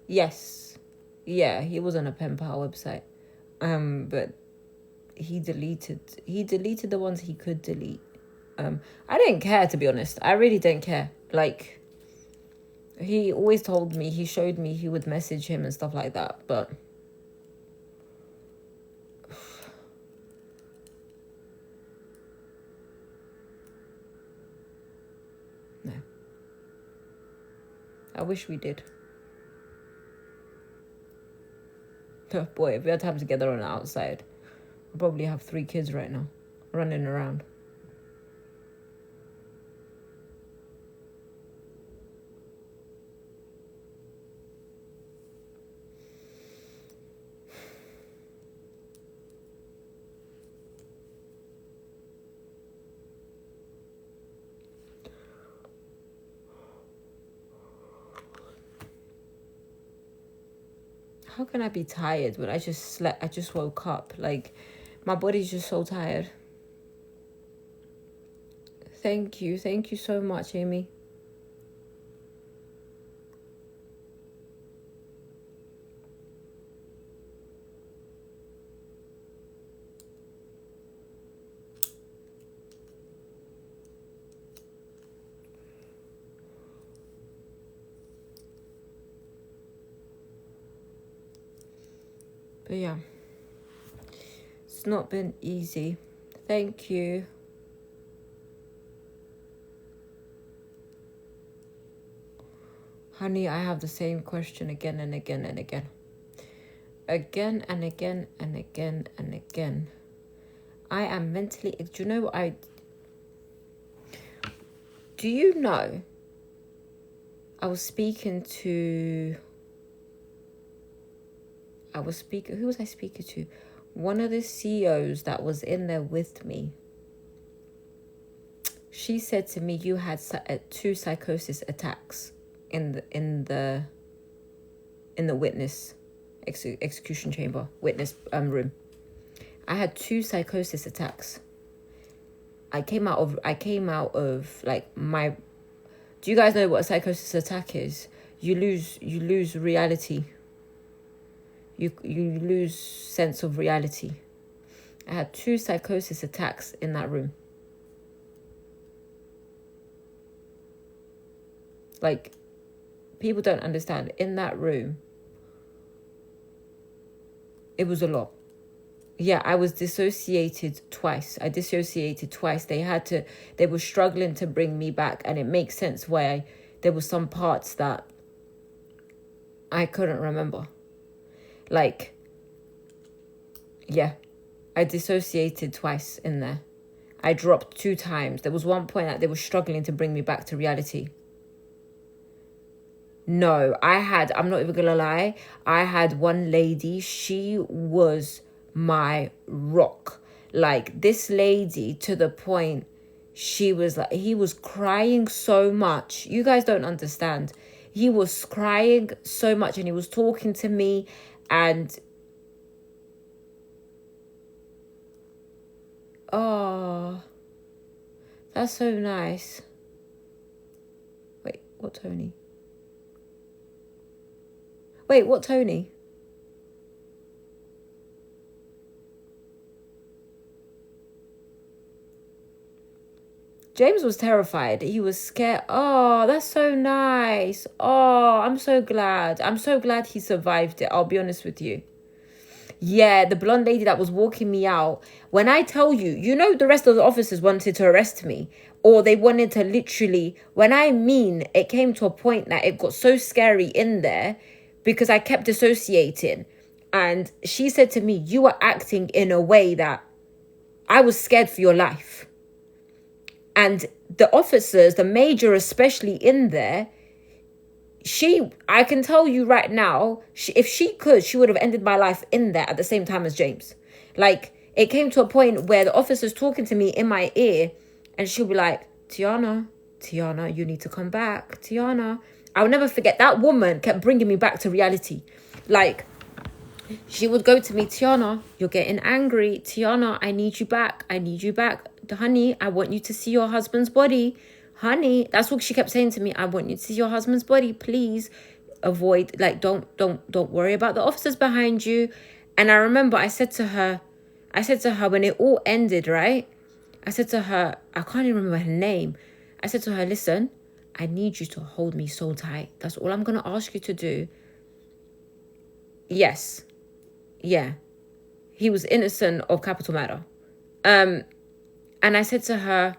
Yes. Yeah, he was on a pen pal website. But he deleted the ones he could delete. I didn't care, to be honest. I really didn't care. Like, he always told me, he showed me he would message him and stuff like that, but no. I wish we did. Oh boy, if we had time together on the outside, I'd probably have 3 kids right now, running around. How can I be tired when I just slept? I just woke up. Like, my body's just so tired. Thank you so much, Amy. But yeah, it's not been easy. Thank you. Honey, I have the same question again and again and again. Again and again and again and again. I am mentally... Do you know what I... Do you know... I was speaking to... Who was I speaking to? One of the CEOs that was in there with me. She said to me, you had 2 psychosis attacks in the witness execution chamber, witness room. I had 2 psychosis attacks. I came out of like my... Do you guys know what a psychosis attack is? You lose reality. You lose sense of reality. I had 2 psychosis attacks in that room. Like, people don't understand. In that room, it was a lot. Yeah, I was dissociated twice. They were struggling to bring me back, and it makes sense why there were some parts that I couldn't remember. Like, yeah, I dissociated twice in there. I dropped 2 times. There was one point that they were struggling to bring me back to reality. No, I'm not even gonna lie, I had one lady, she was my rock. Like, this lady, to the point, she was like, he was crying so much. You guys don't understand. He was crying so much, and he was talking to me, and oh, that's so nice. Wait, what Tony? Wait, what Tony? James was terrified. He was scared. Oh, that's so nice. Oh, I'm so glad. I'm so glad he survived it. I'll be honest with you. Yeah, the blonde lady that was walking me out. When I tell you, you know, the rest of the officers wanted to arrest me. Or they wanted to literally... When I mean, it came to a point that it got so scary in there because I kept dissociating. And she said to me, you were acting in a way that I was scared for your life. And the officers, the major especially in there, I can tell you right now, if she could, she would have ended my life in there at the same time as James. Like, it came to a point where the officer's talking to me in my ear, and she'll be like, Tiana, you need to come back. Tiana. I'll never forget, that woman kept bringing me back to reality. Like, She would go to me, Tiana, you're getting angry. Tiana, I need you back. I need you back. Honey, I want you to see your husband's body. Honey, that's what she kept saying to me. I want you to see your husband's body. Please avoid, like, don't worry about the officers behind you. And I remember I said to her when it all ended, right? I said to her, I can't even remember her name. I said to her, listen, I need you to hold me so tight. That's all I'm going to ask you to do. Yes. Yeah. He was innocent of capital murder. And I said to her,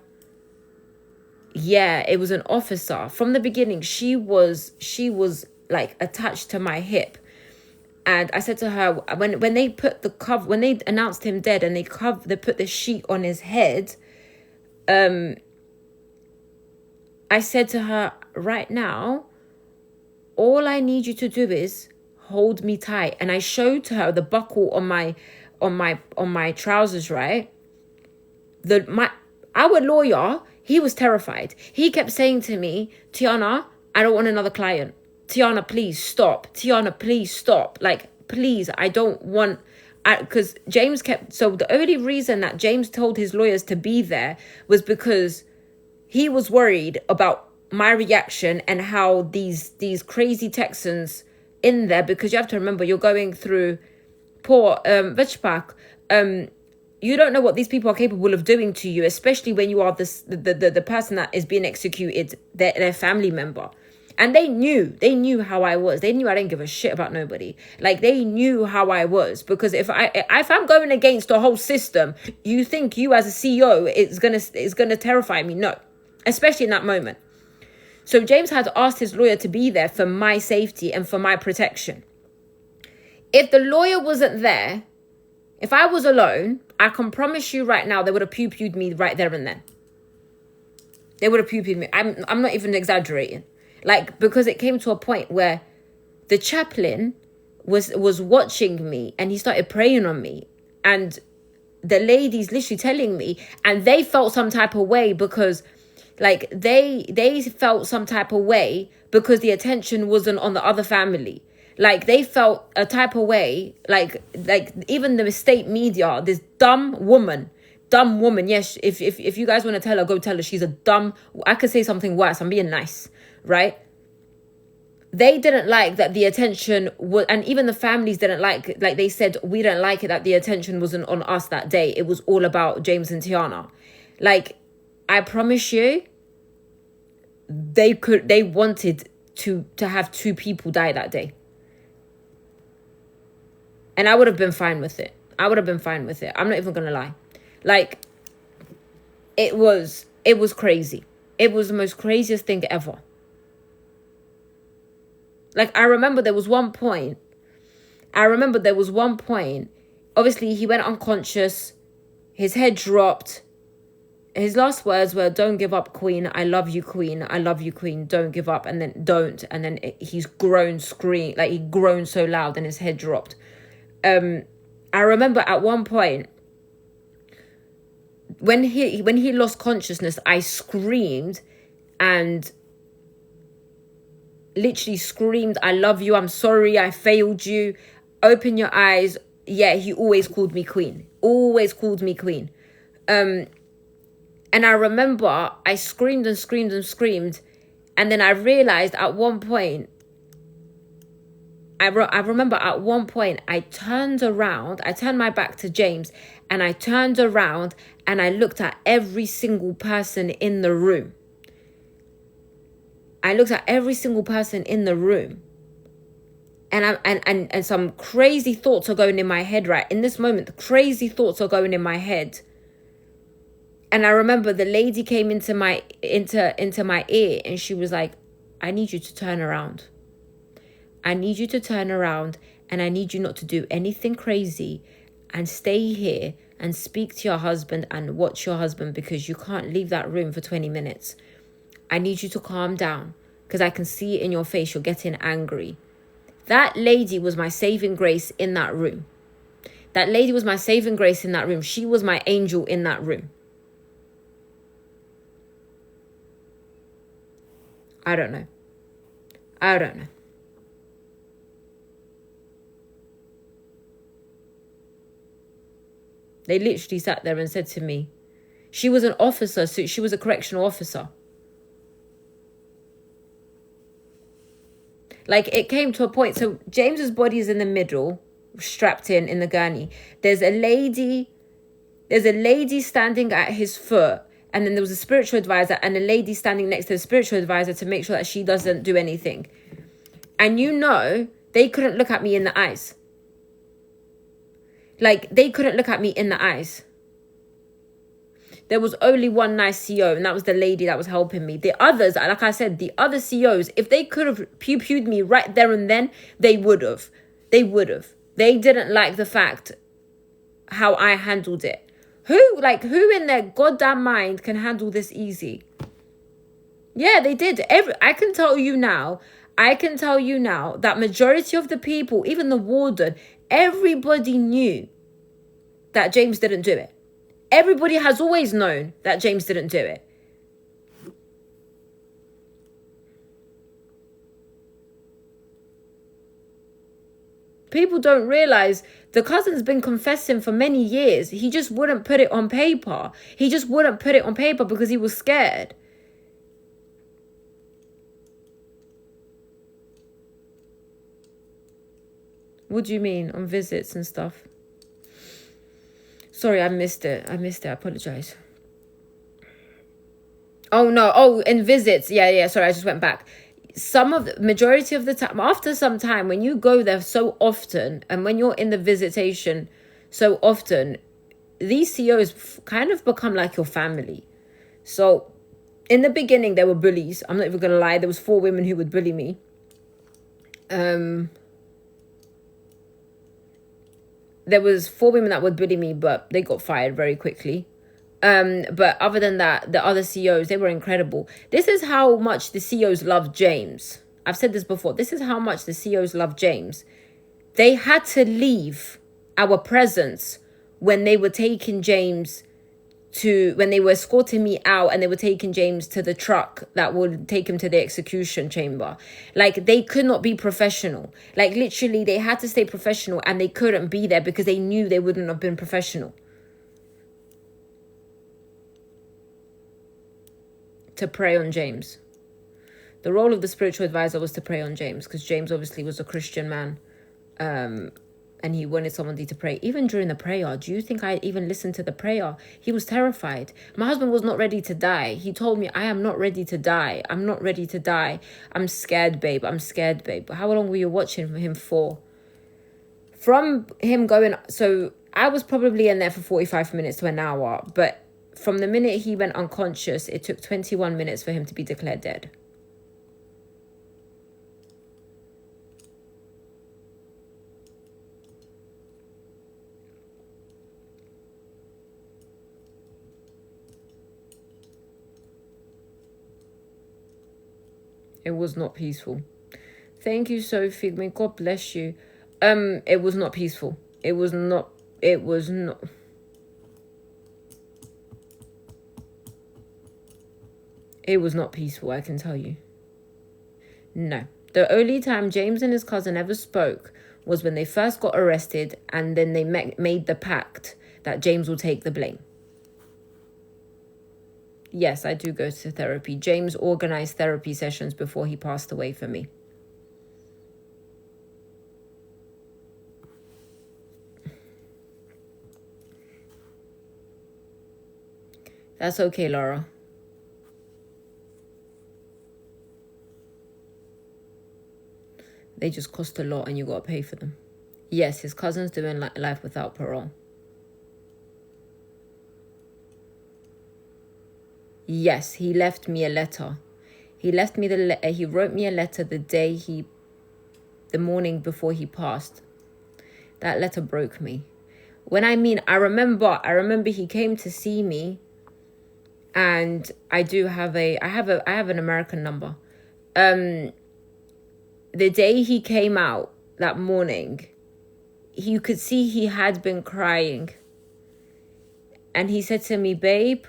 yeah, it was an officer. From the beginning, she was like attached to my hip. And I said to her, when they put the cover, when they announced him dead and they put the sheet on his head, I said to her, right now, all I need you to do is hold me tight. And I showed her the buckle on my trousers, right? Our lawyer, he was terrified. He kept saying to me, Tiana, I don't want another client. Tiana, please stop. Tiana, please stop. Like, please, I don't want... Because James kept... So the only reason that James told his lawyers to be there was because he was worried about my reaction and how these crazy Texans in there, because you have to remember, you're going through poor Vechpak. You don't know what these people are capable of doing to you, especially when you are the person that is being executed, their family member. And they knew how I was. They knew I didn't give a shit about nobody. Like, they knew how I was, because if I'm going against the whole system, you think you as a CEO is gonna terrify me? No, especially in that moment. So James had asked his lawyer to be there for my safety and for my protection. If the lawyer wasn't there, if I was alone, I can promise you right now, they would have pew-pewed me right there and then. They would have pew-pewed me. I'm not even exaggerating. Like, because it came to a point where the chaplain was watching me and he started praying on me. And the ladies literally telling me, and they felt some type of way because, like, they felt some type of way because the attention wasn't on the other family. Like, they felt a type of way, like even the state media, this dumb woman. Yes, if you guys want to tell her, go tell her she's a dumb... I could say something worse. I'm being nice, right? They didn't like that the attention was... And even the families didn't like they said, we don't like it that the attention wasn't on us that day. It was all about James and Tiana. Like, I promise you, they wanted to have 2 people die that day. And I would have been fine with it. I'm not even going to lie. Like, it was crazy. It was the most craziest thing ever. Like, I remember there was one point. Obviously, he went unconscious. His head dropped. His last words were, "Don't give up, Queen. I love you, Queen. I love you, Queen. Don't give up." And then don't. And then he's groaned, screamed. Like, he groaned so loud and his head dropped. I remember at one point, when he lost consciousness, I screamed and literally screamed, "I love you. I'm sorry. I failed you. Open your eyes." Yeah, he always called me Queen. Always called me Queen. And I remember I screamed and screamed and screamed. And then I realized at one point, I remember at one point, I turned my back to James, and I turned around and I looked at every single person in the room. And some crazy thoughts are going in my head right in this moment. The crazy thoughts are going in my head. And I remember the lady came into my ear and she was like, "I need you to turn around. I need you to turn around, and I need you not to do anything crazy, and stay here and speak to your husband and watch your husband, because you can't leave that room for 20 minutes. I need you to calm down, because I can see it in your face. You're getting angry." That lady was my saving grace in that room. She was my angel in that room. I don't know. They literally sat there and said to me, she was an officer, so she was a correctional officer. Like, it came to a point. So James's body is in the middle, strapped in the gurney. There's a lady standing at his foot. And then there was a spiritual advisor and a lady standing next to the spiritual advisor to make sure that she doesn't do anything. And they couldn't look at me in the eyes. Like, they couldn't look at me in the eyes. There was only one nice CO, and that was the lady that was helping me. The others, like I said, the other COs, if they could have pew-pewed me right there and then, they would have. They would have. They didn't like the fact how I handled it. Who in their goddamn mind can handle this easy? Yeah, they did. I can tell you now that majority of the people, even the warden, everybody knew that James didn't do it. Everybody has always known that James didn't do it. People don't realize the cousin's been confessing for many years. He just wouldn't put it on paper. He just wouldn't put it on paper because he was scared. What do you mean? On visits and stuff? Sorry, I missed it. I apologize. Oh, no. Oh, in visits. Yeah. Sorry, I just went back. Majority of the time, after some time, when you go there so often, and when you're in the visitation so often, these COs kind of become like your family. So, in the beginning, there were bullies. I'm not even going to lie. There was 4 women who would bully me. There was 4 women that would bully me, but they got fired very quickly. But other than that, the other COs, they were incredible. This is how much the COs love James. I've said this before. This is how much the COs love James. They had to leave our presence when they were taking James when they were escorting me out and they were taking James to the truck that would take him to the execution chamber. Like, they could not be professional. Like, literally, they had to stay professional and they couldn't be there because they knew they wouldn't have been professional. To pray on James. The role of the spiritual advisor was to pray on James because James obviously was a Christian man. And he wanted somebody to pray. Even during the prayer, do you think I even listened to the prayer? He was terrified. My husband was not ready to die. He told me, I am not ready to die. I'm not ready to die. I'm scared, babe. I'm scared, babe. How long were you watching him for? From him going... So I was probably in there for 45 minutes to an hour. But from the minute he went unconscious, it took 21 minutes for him to be declared dead. It was not peaceful. Thank you, Sophie. May God bless you. It was not peaceful. It was not. It was not peaceful, I can tell you. No. The only time James and his cousin ever spoke was when they first got arrested, and then they made the pact that James will take the blame. Yes, I do go to therapy. James organized therapy sessions before he passed away for me. That's okay, Laura. They just cost a lot and you got to pay for them. Yes, his cousin's doing life without parole. Yes, he left me a letter. He wrote me a letter the morning before he passed. That letter broke me. I remember he came to see me, and I have an American number. The day he came out that morning, you could see he had been crying. And he said to me, babe,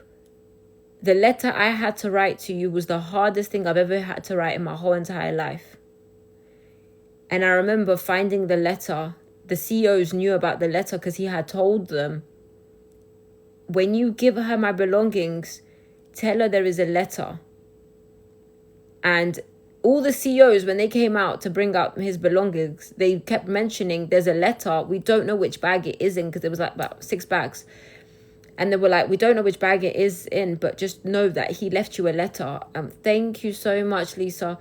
the letter I had to write to you was the hardest thing I've ever had to write in my whole entire life. And I remember finding the letter. The CEOs knew about the letter because he had told them when you give her my belongings, tell her there is a letter. And all the CEOs, when they came out to bring up his belongings, they kept mentioning there's a letter. We don't know which bag it is in, because it was like about 6 bags. And they were like, we don't know which bag it is in, but just know that he left you a letter. Thank you so much, Lisa.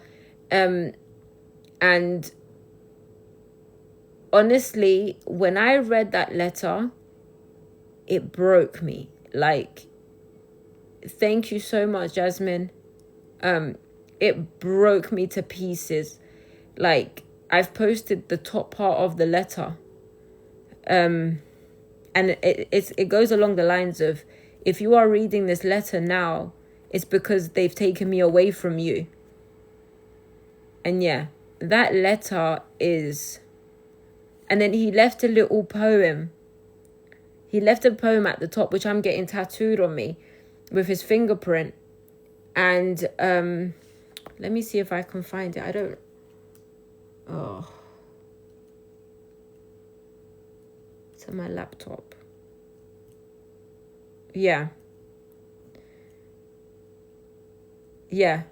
And honestly, when I read that letter, it broke me. Like, thank you so much, Jasmine. It broke me to pieces. Like, I've posted the top part of the letter. And it goes along the lines of, if you are reading this letter now, it's because they've taken me away from you. And yeah, that letter is... And then he left a little poem. He left a poem at the top, which I'm getting tattooed on me with his fingerprint. And let me see if I can find it. I don't... Oh. It's on my laptop. Yeah. Yeah.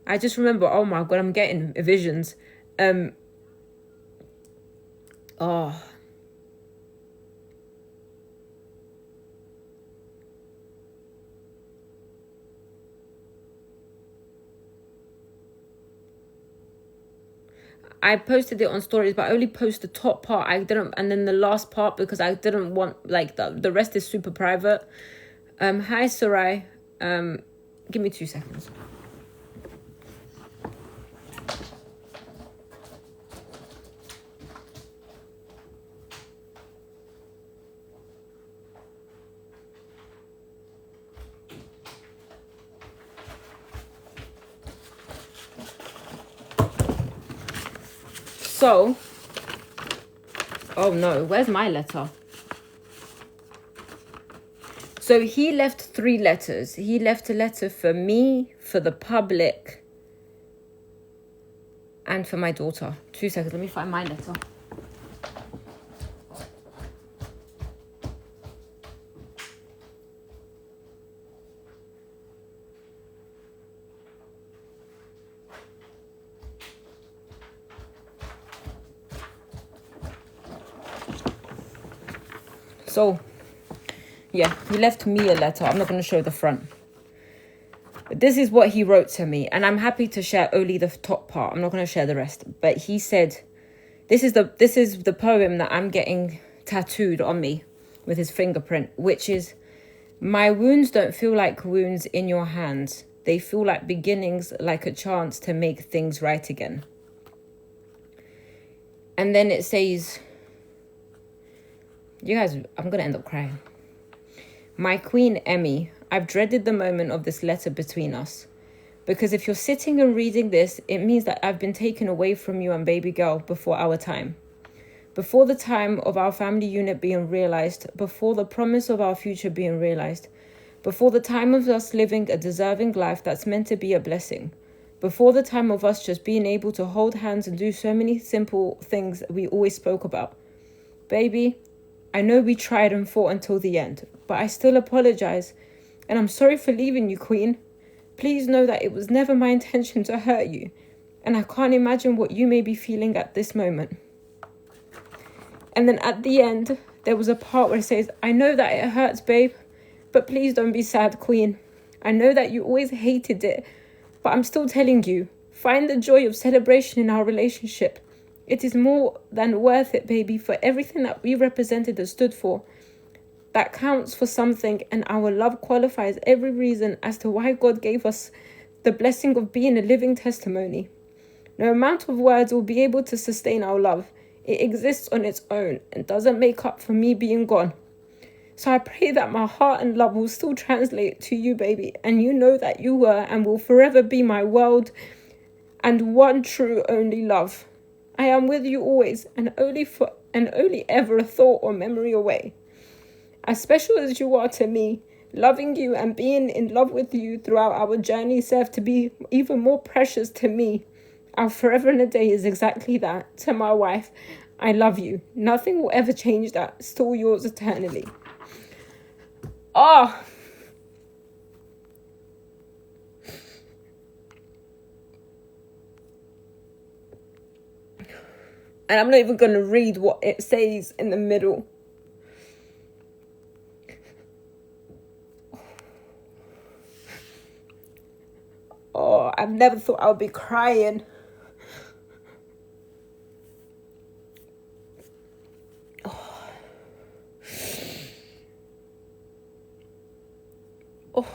I just remember, oh my God, I'm getting visions. Oh. I posted it on stories, but I only post the top part. I didn't, and then the last part, because I didn't want, like, the rest is super private. Hi, Sarai. Give me 2 seconds. So, oh no, where's my letter? So he left 3 letters. He left a letter for me, for the public, and for my daughter. 2 seconds, let me find my letter. So, yeah, he left me a letter. I'm not going to show the front. But this is what he wrote to me. And I'm happy to share only the top part. I'm not going to share the rest. But he said, this is the poem that I'm getting tattooed on me with his fingerprint, which is, my wounds don't feel like wounds in your hands. They feel like beginnings, like a chance to make things right again. And then it says... You guys, I'm going to end up crying. My Queen Emmy, I've dreaded the moment of this letter between us. Because if you're sitting and reading this, it means that I've been taken away from you and baby girl before our time. Before the time of our family unit being realized, before the promise of our future being realized, before the time of us living a deserving life that's meant to be a blessing, before the time of us just being able to hold hands and do so many simple things that we always spoke about. Baby, I know we tried and fought until the end, but I still apologize, and I'm sorry for leaving you, Queen. Please know that it was never my intention to hurt you, and I can't imagine what you may be feeling at this moment. And then at the end, there was a part where it says, I know that it hurts, babe, but please don't be sad, Queen. I know that you always hated it, but I'm still telling you, find the joy of celebration in our relationship. It is more than worth it, baby, for everything that we represented and stood for. That counts for something, and our love qualifies every reason as to why God gave us the blessing of being a living testimony. No amount of words will be able to sustain our love. It exists on its own and doesn't make up for me being gone. So I pray that my heart and love will still translate to you, baby, and you know that you were and will forever be my world and one true only love. I am with you always and only ever a thought or memory away. As special as you are to me, loving you and being in love with you throughout our journey serve to be even more precious to me. Our forever and a day is exactly that. To my wife, I love you. Nothing will ever change that. Still yours eternally. Oh. And I'm not even going to read what it says in the middle. Oh, I've never thought I would be crying. Oh. Oh.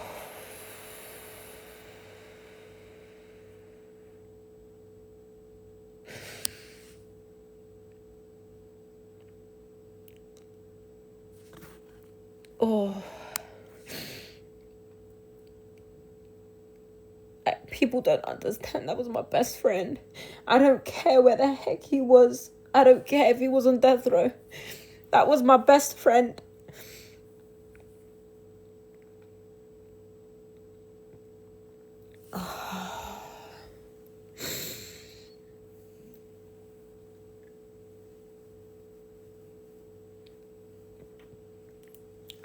Oh. People don't understand. That was my best friend. I don't care where the heck he was. I don't care if he was on death row. That was my best friend. Oh.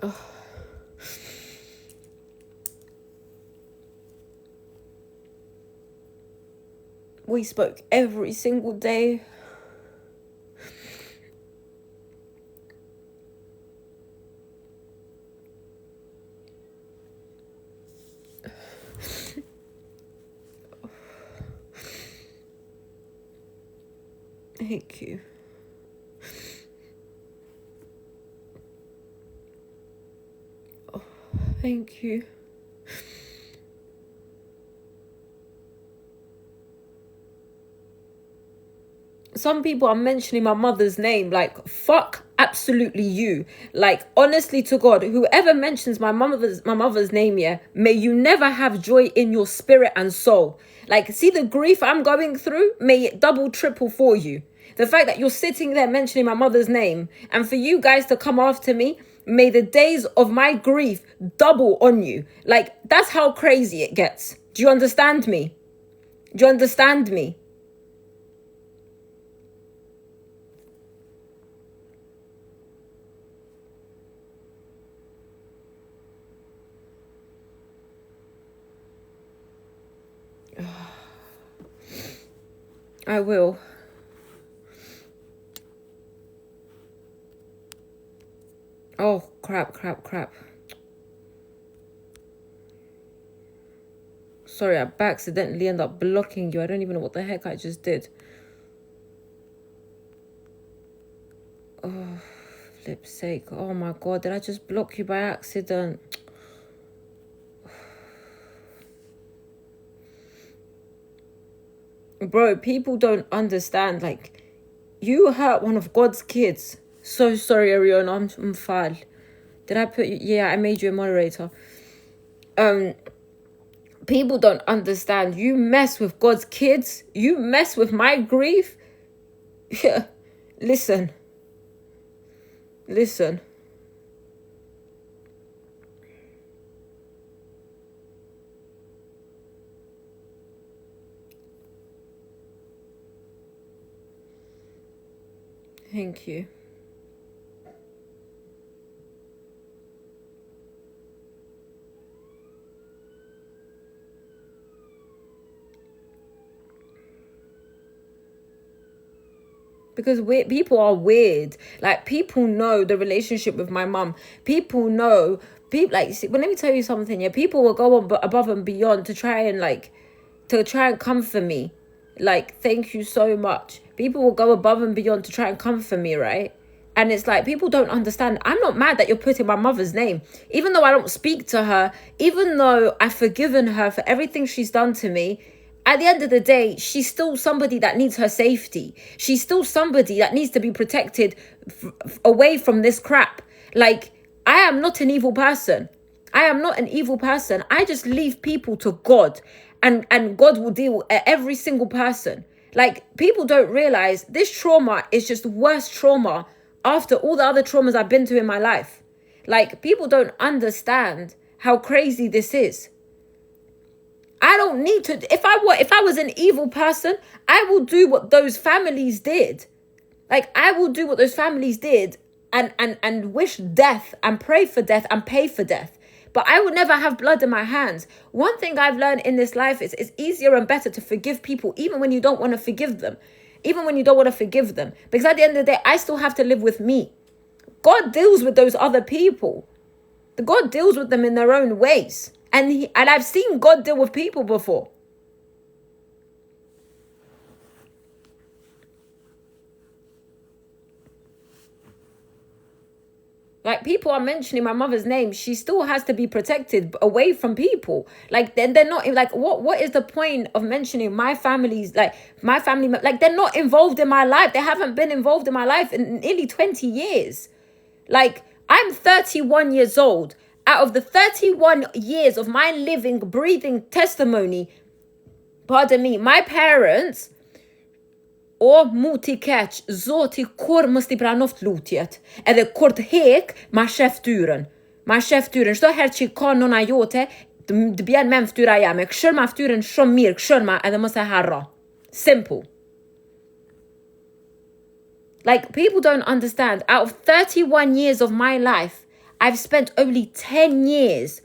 Oh. We spoke every single day. Thank you. Oh, thank you. Some people are mentioning my mother's name, like, fuck absolutely you. Like, honestly to God, whoever mentions my mother's name, yeah, may you never have joy in your spirit and soul. Like, see the grief I'm going through? May it double, triple for you. The fact that you're sitting there mentioning my mother's name, and for you guys to come after me, may the days of my grief double on you. Like, that's how crazy it gets. Do you understand me? Do you understand me? I will. Oh, crap. Sorry, I accidentally end up blocking you. I don't even know what the heck I just did. Oh, flip's sake. Oh my God, did I just block you by accident? Bro, people don't understand. Like, you hurt one of God's kids. So sorry, Ariana. I'm foul. Did I put you? Yeah, I made you a moderator. People don't understand. You mess with God's kids. You mess with my grief. Yeah. Listen. Thank you. Because people are weird. Like, people know the relationship with my mum. People know. Like, see, well, let me tell you something. Yeah, people will go on above and beyond to try and comfort me. Like, thank you so much. People will go above and beyond to try and comfort me, right? And it's like, people don't understand. I'm not mad that you're putting my mother's name. Even though I don't speak to her, even though I've forgiven her for everything she's done to me, at the end of the day, she's still somebody that needs her safety. She's still somebody that needs to be protected away from this crap. Like, I am not an evil person. I am not an evil person. I just leave people to God, and God will deal with every single person. Like, people don't realize this trauma is just worse trauma after all the other traumas I've been to in my life. Like, people don't understand how crazy this is. I don't need to. If I was an evil person, I will do what those families did. Like, I will do what those families did. and wish death and pray for death and pay for death. But I would never have blood in my hands. One thing I've learned in this life is it's easier and better to forgive people, even when you don't want to forgive them. Even when you don't want to forgive them. Because at the end of the day, I still have to live with me. God deals with those other people. God deals with them in their own ways. And I've seen God deal with people before. Like, people are mentioning my mother's name. She still has to be protected away from people. Like, they're not, like, what is the point of mentioning my family's, like, my family, like, they're not involved in my life. They haven't been involved in my life in nearly 20 years. Like, I'm 31 years old. Out of the 31 years of my living, breathing testimony, pardon me, my parents, o muti catch zoti kur musti pranoft lutjet. Edhe kort hek ma sheftyren. Ma sheftyren. Shto her që ka nona jote, të bjen me ftyra jame. Kshër ma ftyren shumë mirë, kshër ma edhe mos e harra. Simple. Like, people don't understand. Out of 31 years of my life, I've spent only 10 years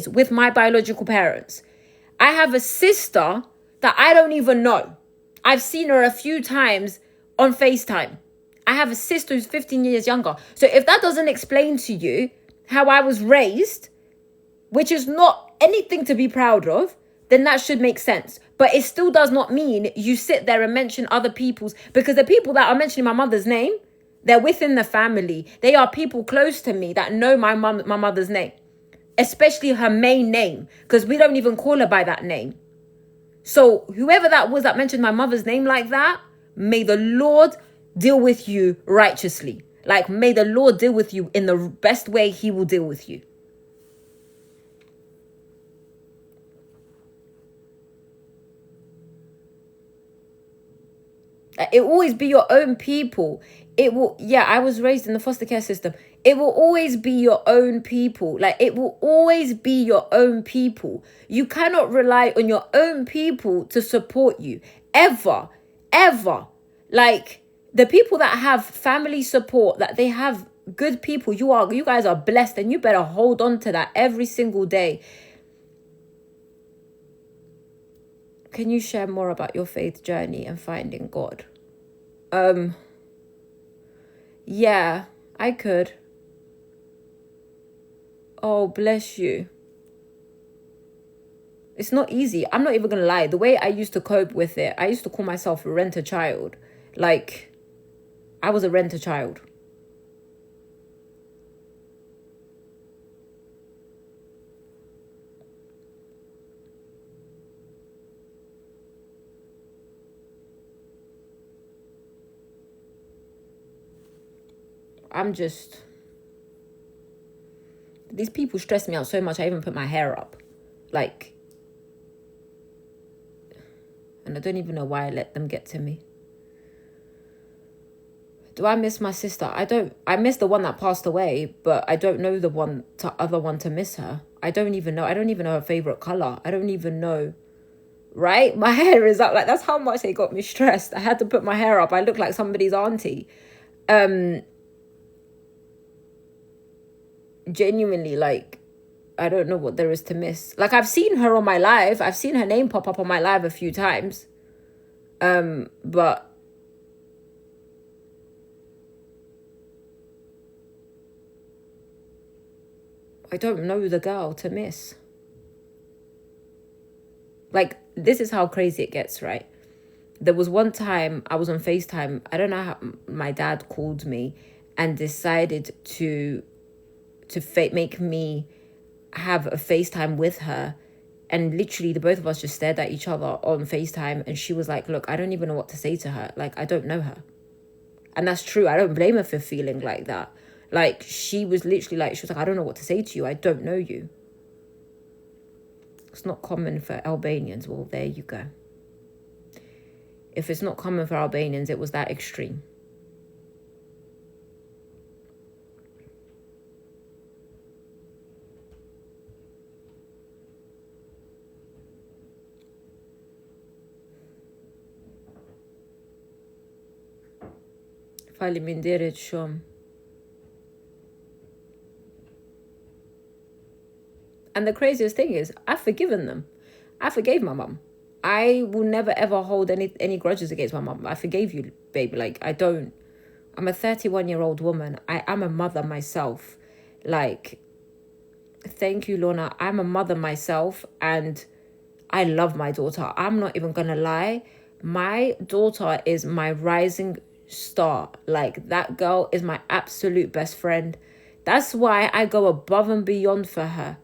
with my biological parents. I have a sister that I don't even know. I've seen her a few times on FaceTime. I have a sister who's 15 years younger. So if that doesn't explain to you how I was raised, which is not anything to be proud of, then that should make sense. But it still does not mean you sit there and mention other people's, because the people that are mentioning my mother's name, they're within the family. They are people close to me that know my mother's name, especially her main name, because we don't even call her by that name. So whoever that was that mentioned my mother's name like that, may the Lord deal with you righteously. Like, may the Lord deal with you in the best way he will deal with you. It will always be your own people. It will, yeah, I was raised in the foster care system. It will always be your own people. Like, it will always be your own people. You cannot rely on your own people to support you. Ever, ever. Like, the people that have family support, that they have good people, you guys are blessed, and you better hold on to that every single day. Can you share more about your faith journey and finding God? Yeah, I could. Oh, bless you. It's not easy. I'm not even gonna lie. The way I used to cope with it, I used to call myself a rent-a-child. Like, I was a rent-a-child. These people stress me out so much, I even put my hair up. Like, and I don't even know why I let them get to me. Do I miss my sister? I miss the one that passed away, but I don't know the other one to miss her. I don't even know her favorite color. I don't even know. Right? My hair is up. Like, that's how much they got me stressed. I had to put my hair up. I look like somebody's auntie. Genuinely, like, I don't know what there is to miss. Like, I've seen her on my live. I've seen her name pop up on my live a few times. But I don't know the girl to miss. Like, this is how crazy it gets, right? There was one time I was on FaceTime. I don't know how my dad called me and decided to make me have a FaceTime with her. And literally the both of us just stared at each other on FaceTime. And she was like, look, I don't even know what to say to her. Like, I don't know her. And that's true. I don't blame her for feeling like that. Like, she was literally like, I don't know what to say to you. I don't know you. It's not common for Albanians. Well, there you go. If it's not common for Albanians, it was that extreme. Faleminderit shumë. And the craziest thing is, I've forgiven them. I forgave my mum. I will never ever hold any grudges against my mum. I forgave you, baby. Like, I don't. I'm a 31-year-old woman. I am a mother myself. Like, thank you, Lorna. I'm a mother myself, and I love my daughter. I'm not even gonna lie. My daughter is my rising star. Like, that girl is my absolute best friend. That's why I go above and beyond for her.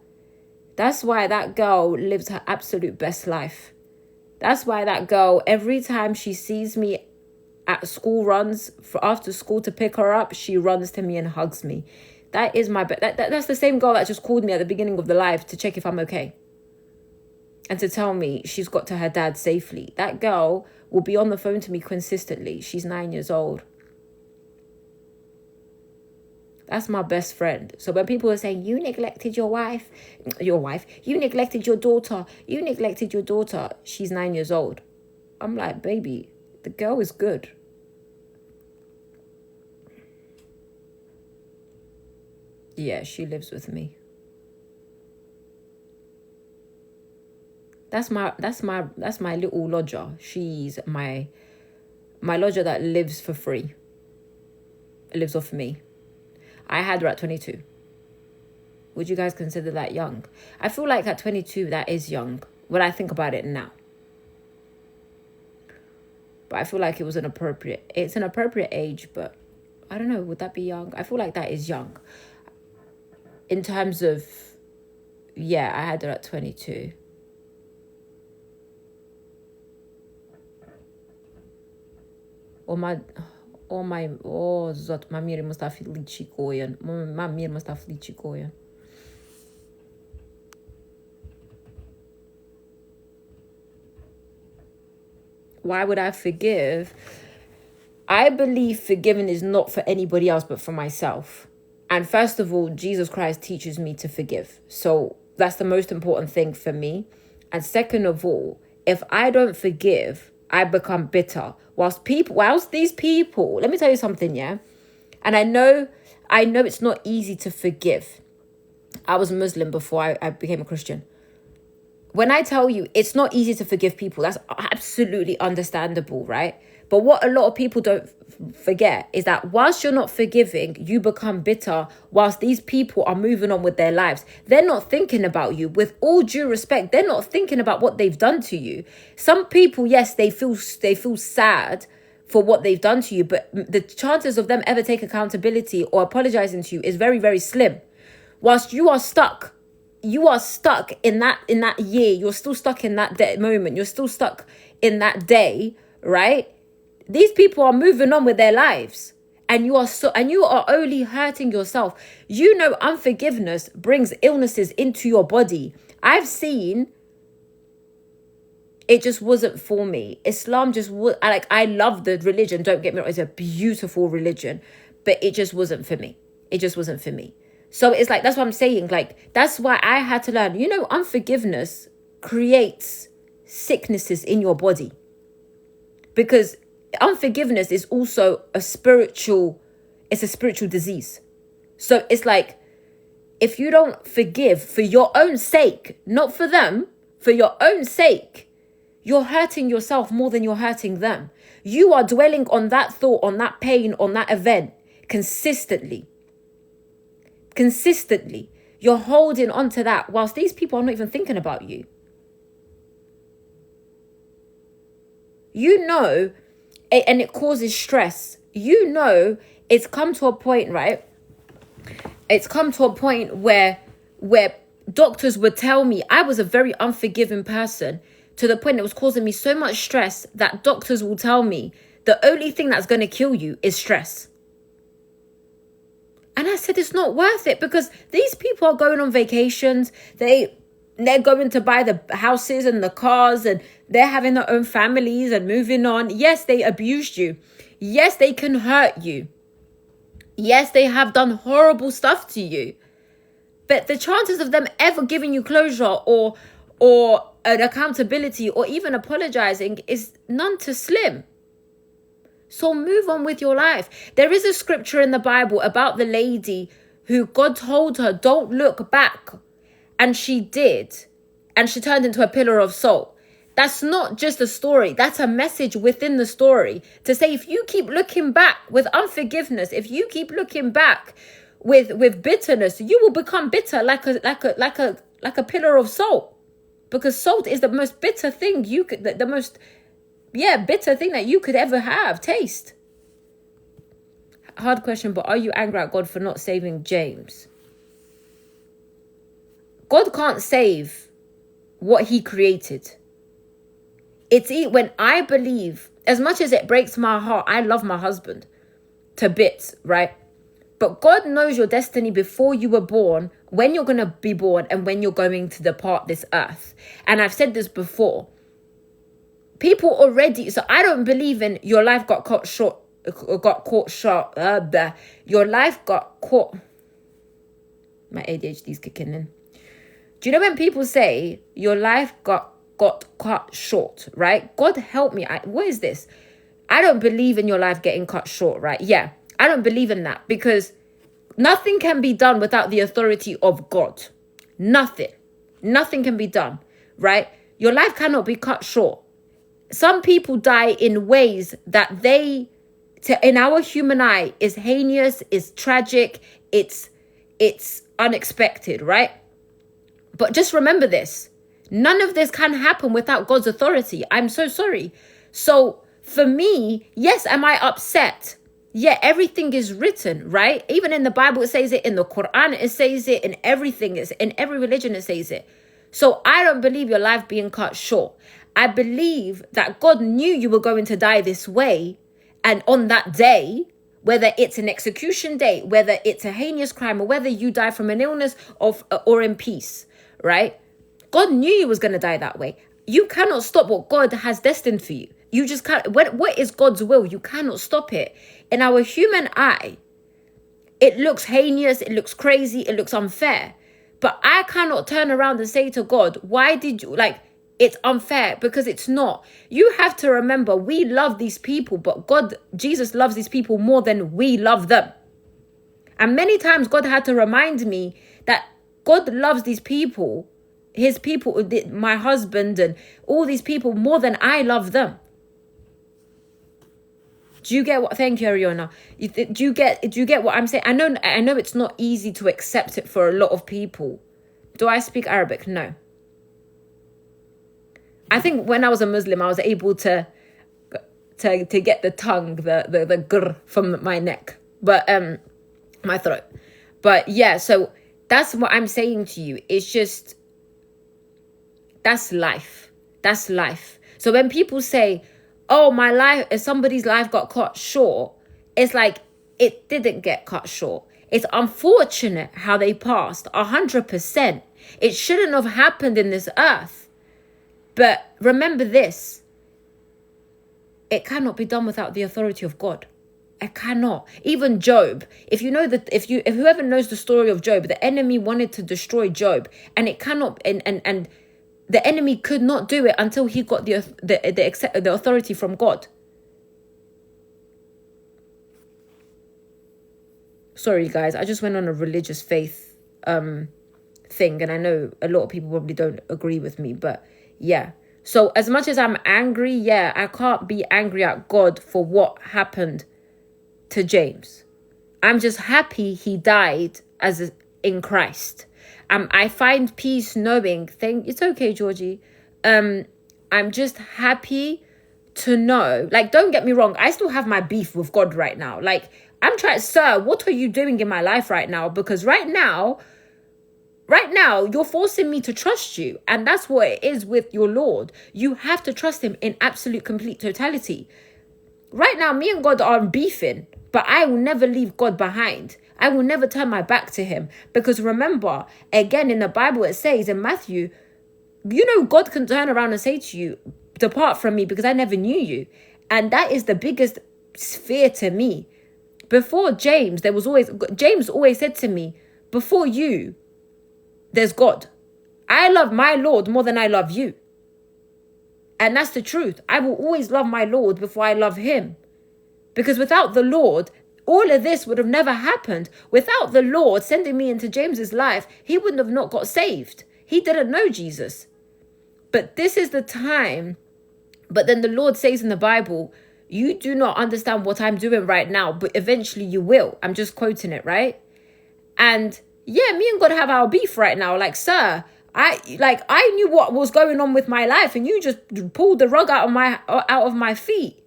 That's why that girl lives her absolute best life. That's why that girl, every time she sees me at school runs for after school to pick her up, she runs to me and hugs me. That is my that's the same girl that just called me at the beginning of the live to check if I'm okay, and to tell me she's got to her dad safely. That girl will be on the phone to me consistently. She's 9 years old. That's my best friend. So when people are saying, you neglected your wife, you neglected your daughter, she's 9 years old. I'm like, baby, the girl is good. Yeah, she lives with me. That's my little lodger. She's my lodger that lives for free. It lives off me. I had her at 22. Would you guys consider that young? I feel like at 22, that is young when I think about it now. But I feel like it's an appropriate age, but I don't know, would that be young? I feel like that is young. In terms of, yeah, I had her at 22. Zot, mamiri must have lichikoyan. Mamiri must have lichikoyan. Why would I forgive? I believe forgiving is not for anybody else but for myself. And first of all, Jesus Christ teaches me to forgive. So that's the most important thing for me. And second of all, if I don't forgive, I become bitter. Whilst these people, let me tell you something, yeah? And I know it's not easy to forgive. I was Muslim before I became a Christian. When I tell you it's not easy to forgive people, that's absolutely understandable, right? But what a lot of people don't forget is that whilst you're not forgiving, you become bitter. Whilst these people are moving on with their lives, they're not thinking about you. With all due respect, they're not thinking about what they've done to you. Some people, yes, they feel sad for what they've done to you, but the chances of them ever take accountability or apologizing to you is very, very slim. Whilst you are stuck in that year, you're still stuck in that moment, you're still stuck in that day, right? These people are moving on with their lives, and you are only hurting yourself. You know, unforgiveness brings illnesses into your body. I've seen it just wasn't for me. Islam just was I love the religion, don't get me wrong, it's a beautiful religion, but it just wasn't for me. So it's like, that's what I'm saying. Like, that's why I had to learn, unforgiveness creates sicknesses in your body, because unforgiveness is also a spiritual disease. So it's like, if you don't forgive for your own sake, not for them, for your own sake, you're hurting yourself more than you're hurting them. You are dwelling on that thought, on that pain, on that event consistently. You're holding on to that whilst these people are not even thinking about you. And it causes stress. It's come to a point, right? It's come to a point where doctors would tell me I was a very unforgiving person, to the point it was causing me so much stress that doctors will tell me the only thing that's going to kill you is stress. And I said, it's not worth it, because these people are going on vacations. They're going to buy the houses and the cars, and they're having their own families and moving on. Yes, they abused you. Yes, they can hurt you. Yes, they have done horrible stuff to you. But the chances of them ever giving you closure or an accountability or even apologizing is none too slim. So move on with your life. There is a scripture in the Bible about the lady who God told her, don't look back. and she did, and she turned into a pillar of salt. That's not just a story. That's a message within the story to say, if you keep looking back with unforgiveness, if you keep looking back with bitterness, you will become bitter like a pillar of salt. Because salt is the most bitter thing you could, the most, bitter thing that you could ever have, taste. Hard question, but are you angry at God for not saving James? God can't save what he created. It's when I believe, as much as it breaks my heart, I love my husband to bits, right? But God knows your destiny before you were born, when you're going to be born, and when you're going to depart this earth. And I've said this before. People already, so I don't believe in your life got caught short. Your life got caught. My ADHD's kicking in. Do you know when people say your life got cut short, right? God help me. What is this? I don't believe in your life getting cut short, right? Yeah, I don't believe in that, because nothing can be done without the authority of God. Nothing can be done, right? Your life cannot be cut short. Some people die in ways that in our human eye, is heinous, is tragic, it's unexpected, right? But just remember this. None of this can happen without God's authority. I'm so sorry. So for me, yes, am I upset? Yeah, everything is written, right? Even in the Bible, it says it. In the Quran, it says it. In everything, in every religion, it says it. So I don't believe your life being cut short. I believe that God knew you were going to die this way. And on that day, whether it's an execution day, whether it's a heinous crime, or whether you die from an illness or in peace, right? God knew you was going to die that way. You cannot stop what God has destined for you. You just can't. What is God's will? You cannot stop it. In our human eye, it looks heinous, it looks crazy, it looks unfair. But I cannot turn around and say to God, why did you, it's unfair, because it's not. You have to remember, we love these people, but Jesus loves these people more than we love them. And many times God had to remind me that God loves these people, his people, my husband and all these people, more than I love them. Do you get what? Thank you, Ariana. Do you get what I'm saying? I know it's not easy to accept it for a lot of people. Do I speak Arabic? No. I think when I was a Muslim, I was able to get the tongue, the grr from my neck, but my throat. But yeah, so that's what I'm saying to you. It's just, that's life. That's life. So when people say, oh, my life, somebody's life got cut short, it's like, it didn't get cut short. It's unfortunate how they passed, 100%. It shouldn't have happened in this earth. But remember this, it cannot be done without the authority of God. It cannot. Even Job, if whoever knows the story of Job, the enemy wanted to destroy Job, and it cannot, and the enemy could not do it until he got the authority from God. Sorry, guys, I just went on a religious faith thing, and I know a lot of people probably don't agree with me, but yeah. So as much as I'm angry, yeah, I can't be angry at God for what happened to James. I'm just happy he died in Christ. I find peace knowing, it's okay, Georgie. I'm just happy to know, don't get me wrong, I still have my beef with God right now. I'm trying, sir, what are you doing in my life right now? Because right now, you're forcing me to trust you. And that's what it is with your Lord. You have to trust him in absolute, complete totality. Right now, me and God are beefing, but I will never leave God behind. I will never turn my back to him. Because remember, again, in the Bible, it says in Matthew, God can turn around and say to you, depart from me because I never knew you. And that is the biggest fear to me. Before James, James always said to me, before you, there's God. I love my Lord more than I love you. And that's the truth. I will always love my Lord before I love him. Because without the Lord, all of this would have never happened. Without the Lord sending me into James's life, he wouldn't have not got saved. He didn't know Jesus. But this is the time. But then the Lord says in the Bible, you do not understand what I'm doing right now, but eventually you will. I'm just quoting it, right? And yeah, me and God have our beef right now. Like, sir, I knew what was going on with my life, and you just pulled the rug out of my feet.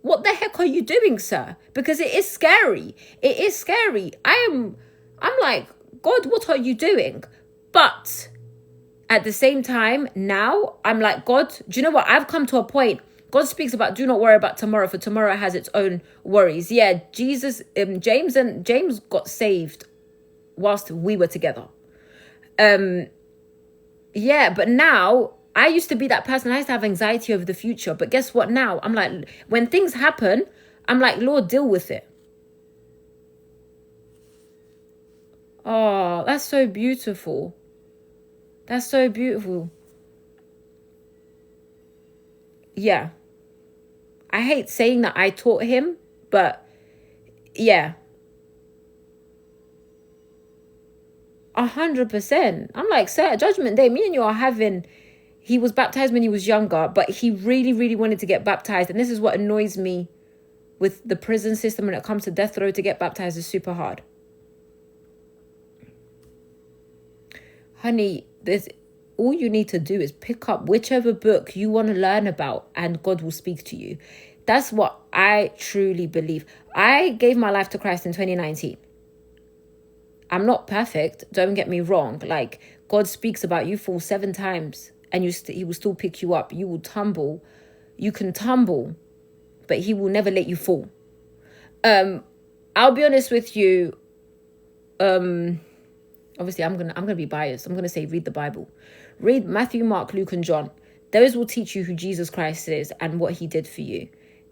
What the heck are you doing, sir? Because it is scary. It is scary. I'm like, God, what are you doing? But at the same time, now I'm like, God, do you know what? I've come to a point. God speaks about do not worry about tomorrow, for tomorrow has its own worries. Yeah, James got saved whilst we were together. Yeah, but now I used to be that person. I used to have anxiety over the future. But guess what? Now I'm like, when things happen, I'm like, Lord, deal with it. Oh, that's so beautiful. That's so beautiful. Yeah. I hate saying that I taught him, but yeah. 100%. I'm like, sir, Judgment Day, me and you are having... He was baptized when he was younger, but he really, really wanted to get baptized. And this is what annoys me with the prison system when it comes to death row. To get baptized is super hard. Honey, all you need to do is pick up whichever book you want to learn about, and God will speak to you. That's what I truly believe. I gave my life to Christ in 2019. I'm not perfect, don't get me wrong. Like, God speaks about you fall 7 times and he will still pick you up. You will tumble. You can tumble, but he will never let you fall. I'll be honest with you. Obviously, I'm gonna be biased. I'm gonna say read the Bible. Read Matthew, Mark, Luke, and John. Those will teach you who Jesus Christ is and what he did for you.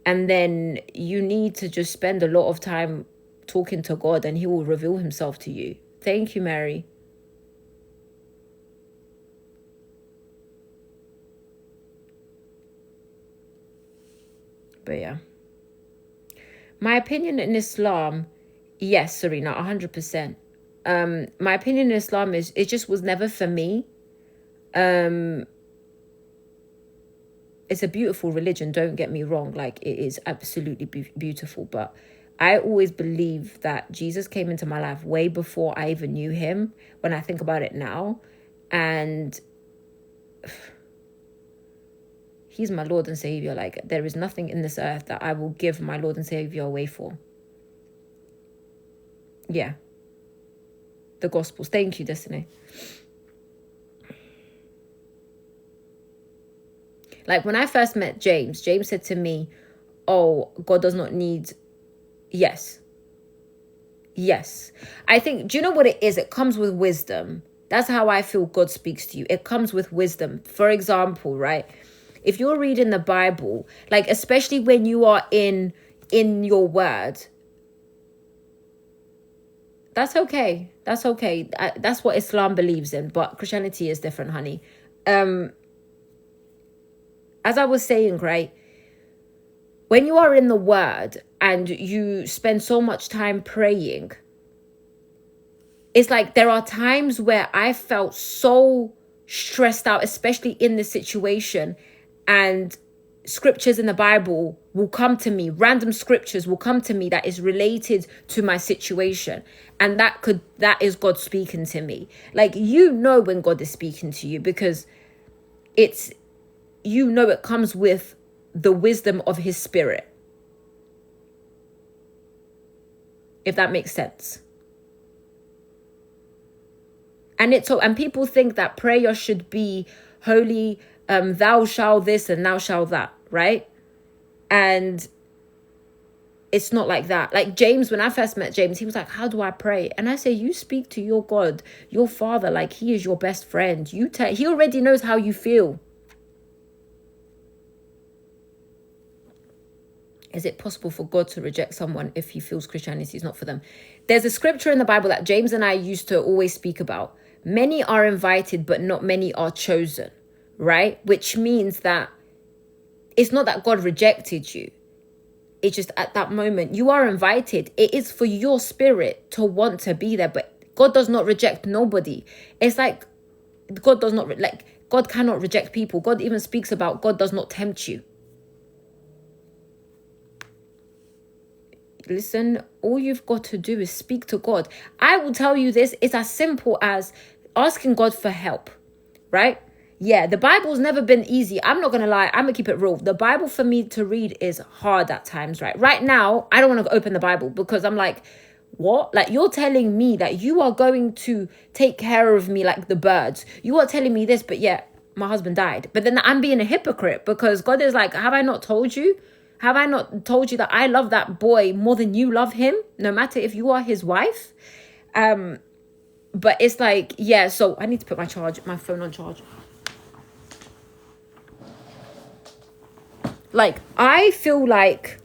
And then you need to just spend a lot of time talking to God, and he will reveal himself to you. Thank you, Mary. But yeah. My opinion in Islam, yes, Serena, 100%. My opinion in Islam is it just was never for me. It's a beautiful religion, don't get me wrong. Like, it is absolutely beautiful. But I always believe that Jesus came into my life way before I even knew him, when I think about it now. And he's my Lord and Savior. Like, there is nothing in this earth that I will give my Lord and Savior away for. Yeah. The Gospels. Thank you, Destiny. Like, when I first met James said to me, oh, God does not need... Yes. I think, do you know what it is? It comes with wisdom. That's how I feel God speaks to you. It comes with wisdom. For example, right? If you're reading the Bible, like, especially when you are in your word, that's okay. That's okay. That's what Islam believes in. But Christianity is different, honey. As I was saying, right? When you are in the word and you spend so much time praying, it's like there are times where I felt so stressed out, especially in this situation, and scriptures in the Bible will come to me, random scriptures will come to me that is related to my situation. And that is God speaking to me. Like, you know when God is speaking to you, because it comes with the wisdom of his spirit. If that makes sense. And people think that prayer should be holy, thou shalt this and thou shalt that, right? And it's not like that. Like James, when I first met James, he was like, how do I pray? And I say, you speak to your God, your Father, like he is your best friend. He already knows how you feel. Is it possible for God to reject someone if he feels Christianity is not for them? There's a scripture in the Bible that James and I used to always speak about. Many are invited, but not many are chosen, right? Which means that it's not that God rejected you. It's just at that moment, you are invited. It is for your spirit to want to be there. But God does not reject nobody. It's like God does not, God cannot reject people. God even speaks about God does not tempt you. Listen, all you've got to do is speak to God. I will tell you this, it's as simple as asking God for help, right? Yeah, the Bible's never been easy. I'm not going to lie. I'm going to keep it real. The Bible for me to read is hard at times, right? Right now, I don't want to open the Bible because I'm like, what? Like, you're telling me that you are going to take care of me like the birds. You are telling me this, but yet my husband died. But then I'm being a hypocrite because God is like, have I not told you? Have I not told you that I love that boy more than you love him? No matter if you are his wife. But it's like, yeah, so I need to put my phone on charge. Like, I feel like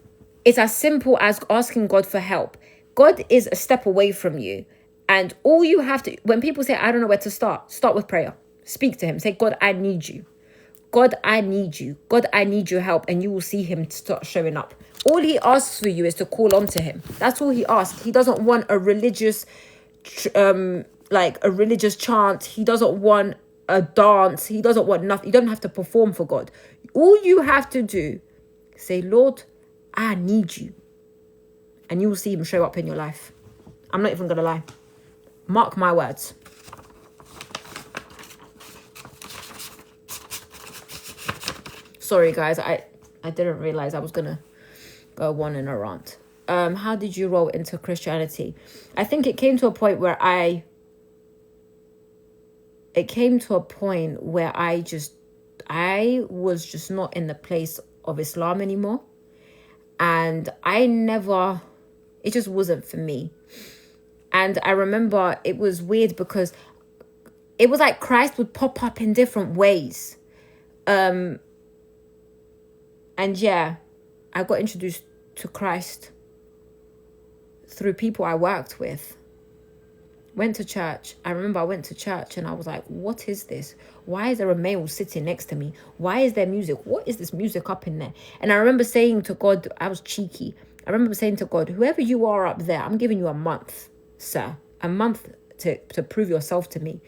it's as simple as asking God for help. God is a step away from you. And all you have to, when people say, I don't know where to start with prayer. Speak to him. Say, God, I need you. God, I need you. God, I need your help. And you will see him start showing up. All he asks for you is to call on to him. That's all he asks. He doesn't want a religious, chant. He doesn't want a dance. He doesn't want nothing. You don't have to perform for God. All you have to do, say, Lord, I need you. And you will see him show up in your life. I'm not even going to lie. Mark my words. Sorry, guys. I didn't realize I was going to go on in a rant. How did you roll into Christianity? I think it came to a point where I was just not in the place of Islam anymore. And it just wasn't for me. And I remember it was weird because it was like Christ would pop up in different ways. And yeah, I got introduced to Christ through people I worked with. Went to church. I remember I went to church and I was like, what is this? Why is there a male sitting next to me? Why is there music? What is this music up in there? And I remember saying to God, I was cheeky. I remember saying to God, whoever you are up there, I'm giving you a month, sir. A month to prove yourself to me.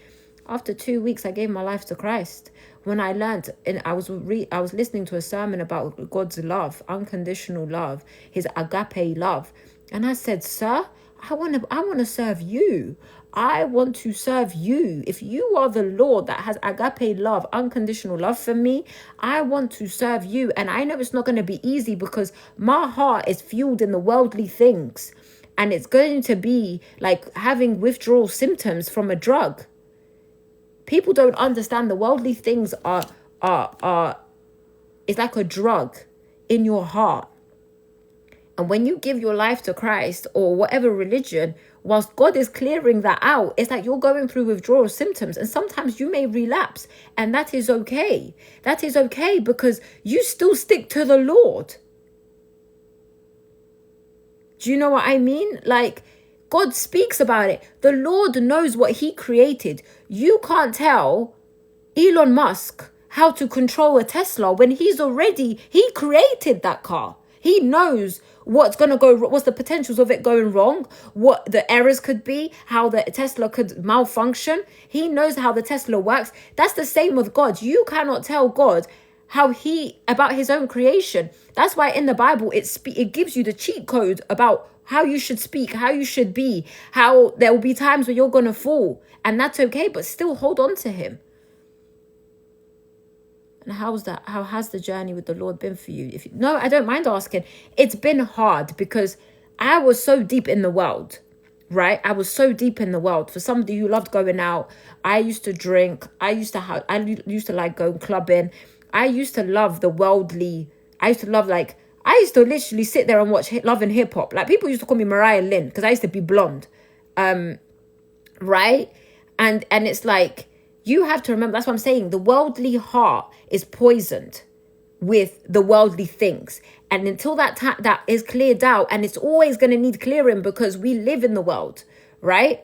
After 2 weeks, I gave my life to Christ. When I learned, and I was listening to a sermon about God's love, unconditional love, his agape love. And I said, sir, I want to serve you. I want to serve you. If you are the Lord that has agape love, unconditional love for me, I want to serve you. And I know it's not going to be easy because my heart is fueled in the worldly things. And it's going to be like having withdrawal symptoms from a drug. People don't understand the worldly things are it's like a drug in your heart. And when you give your life to Christ or whatever religion, whilst God is clearing that out, it's like you're going through withdrawal symptoms and sometimes you may relapse, and that is okay. That is okay because you still stick to the Lord. Do you know what I mean? Like, God speaks about it. The Lord knows what he created. You can't tell Elon Musk how to control a Tesla when he created that car. He knows what's the potentials of it going wrong, what the errors could be, how the Tesla could malfunction. He knows how the Tesla works. That's the same with God. You cannot tell God about his own creation. That's why in the Bible, it gives you the cheat code about how you should speak, how you should be, how there will be times where you're going to fall. And that's okay, but still hold on to him. And how has the journey with the Lord been for you? No, I don't mind asking. It's been hard because I was so deep in the world, right? I was so deep in the world. For somebody who loved going out, I used to drink. I used to like going clubbing. I used to love the worldly. I used to literally sit there and watch Love and Hip Hop. Like, people used to call me Mariah Lynn because I used to be blonde. Right? And it's like, you have to remember, that's what I'm saying. The worldly heart is poisoned with the worldly things. And until that is cleared out, and it's always going to need clearing because we live in the world, right?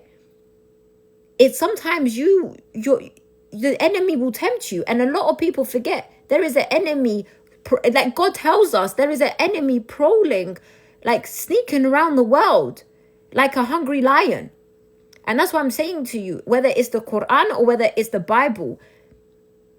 It's sometimes the enemy will tempt you. And a lot of people forget there is an enemy like God tells us, there is an enemy prowling, like sneaking around the world like a hungry lion. And that's what I'm saying to you, whether it's the Quran or whether it's the Bible,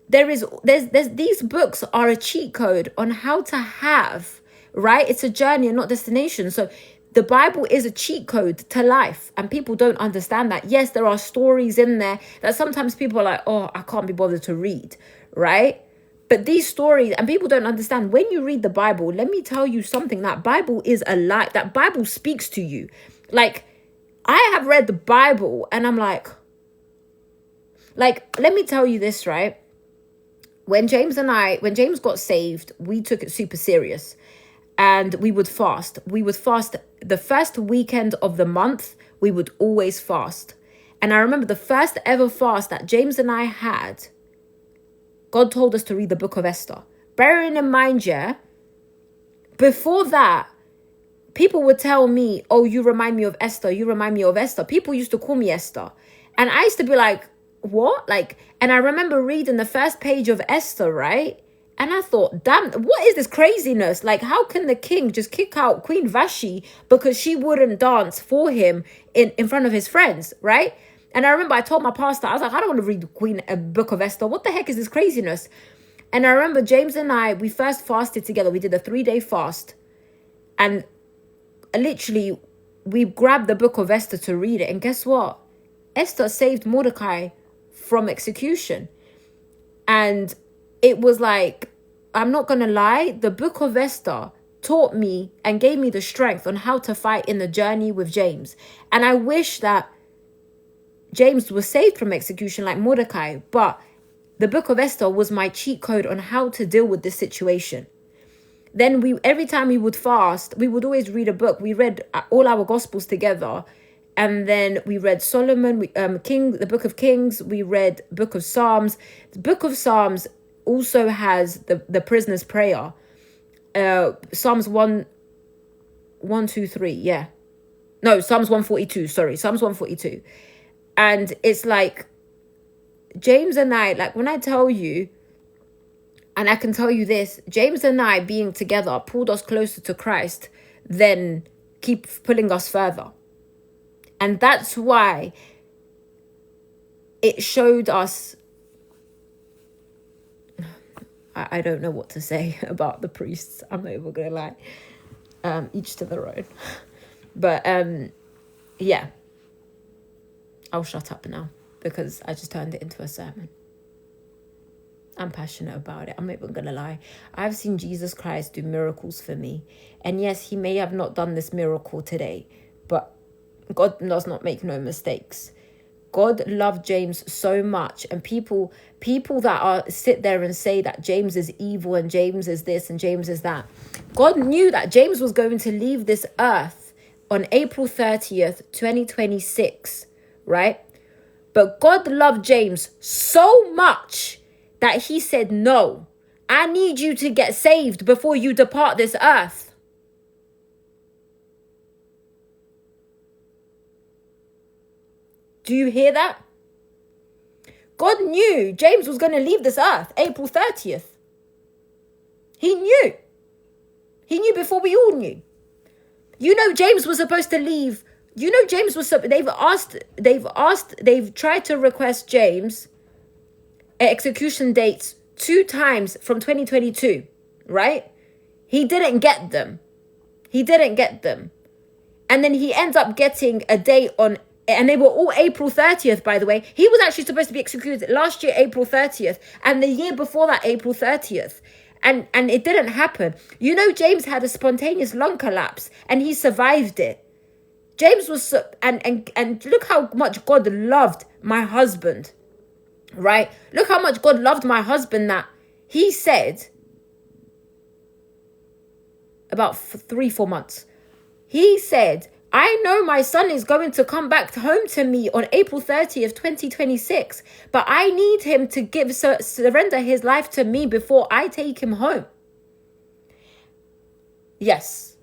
there's these books are a cheat code on how to have, right? It's a journey and not destination. So the Bible is a cheat code to life, and people don't understand that. Yes, there are stories in there that sometimes people are like, oh, I can't be bothered to read, right? But these stories, and people don't understand, when you read the Bible, let me tell you something, that Bible is a lie. That Bible speaks to you. Like, I have read the Bible and I'm like, let me tell you this, right? When James got saved, we took it super serious, and we would fast. We would fast the first weekend of the month. We would always fast. And I remember the first ever fast that James and I had, God told us to read the book of Esther. Bearing in mind, yeah, before that, people would tell me, oh, you remind me of Esther. You remind me of Esther. People used to call me Esther. And I used to be like, what? And I remember reading the first page of Esther, right? And I thought, damn, what is this craziness? Like, how can the king just kick out Queen Vashti because she wouldn't dance for him in front of his friends, right? And I remember I told my pastor, I was like, I don't want to read the book of Esther. What the heck is this craziness? And I remember James and I, we first fasted together. We did a 3-day fast. And literally, we grabbed the book of Esther to read it. And guess what? Esther saved Mordecai from execution. And it was like, I'm not going to lie, the book of Esther taught me and gave me the strength on how to fight in the journey with James. And I wish that James was saved from execution like Mordecai, but the book of Esther was my cheat code on how to deal with this situation. Then every time we would fast, we would always read a book. We read all our gospels together. And then we read Solomon, the book of Kings. We read book of Psalms. The book of Psalms also has the prisoner's prayer. Psalms 1, 2, 3. Yeah. No, Psalms 142. Sorry, Psalms 142. And it's like, James and I, like when I tell you, and I can tell you this, James and I being together pulled us closer to Christ than keep pulling us further. And that's why it showed us, I don't know what to say about the priests. I'm not even going to lie. Each to their own. But yeah, I'll shut up now because I just turned it into a sermon. I'm passionate about it. I'm not even going to lie. I've seen Jesus Christ do miracles for me. And yes, he may have not done this miracle today, but God does not make no mistakes. God loved James so much, and people that sit there and say that James is evil and James is this and James is that. God knew that James was going to leave this earth on April 30th, 2026, right? But God loved James so much that he said, no, I need you to get saved before you depart this earth. Do you hear that? God knew James was going to leave this earth April 30th. He knew. He knew before we all knew. You know, James was supposed to leave. You know, James was, they've tried to request James execution dates 2 times from 2022, right? He didn't get them. And then he ends up getting a date on, and they were all April 30th, by the way. He was actually supposed to be executed last year, April 30th, and the year before that, April 30th. And it didn't happen. You know, James had a spontaneous lung collapse, and he survived it. James was, and look how much God loved my husband, right? Look how much God loved my husband that he said about 3-4 months. He said, I know my son is going to come back home to me on April 30th, 2026, but I need him to surrender his life to me before I take him home. Yes.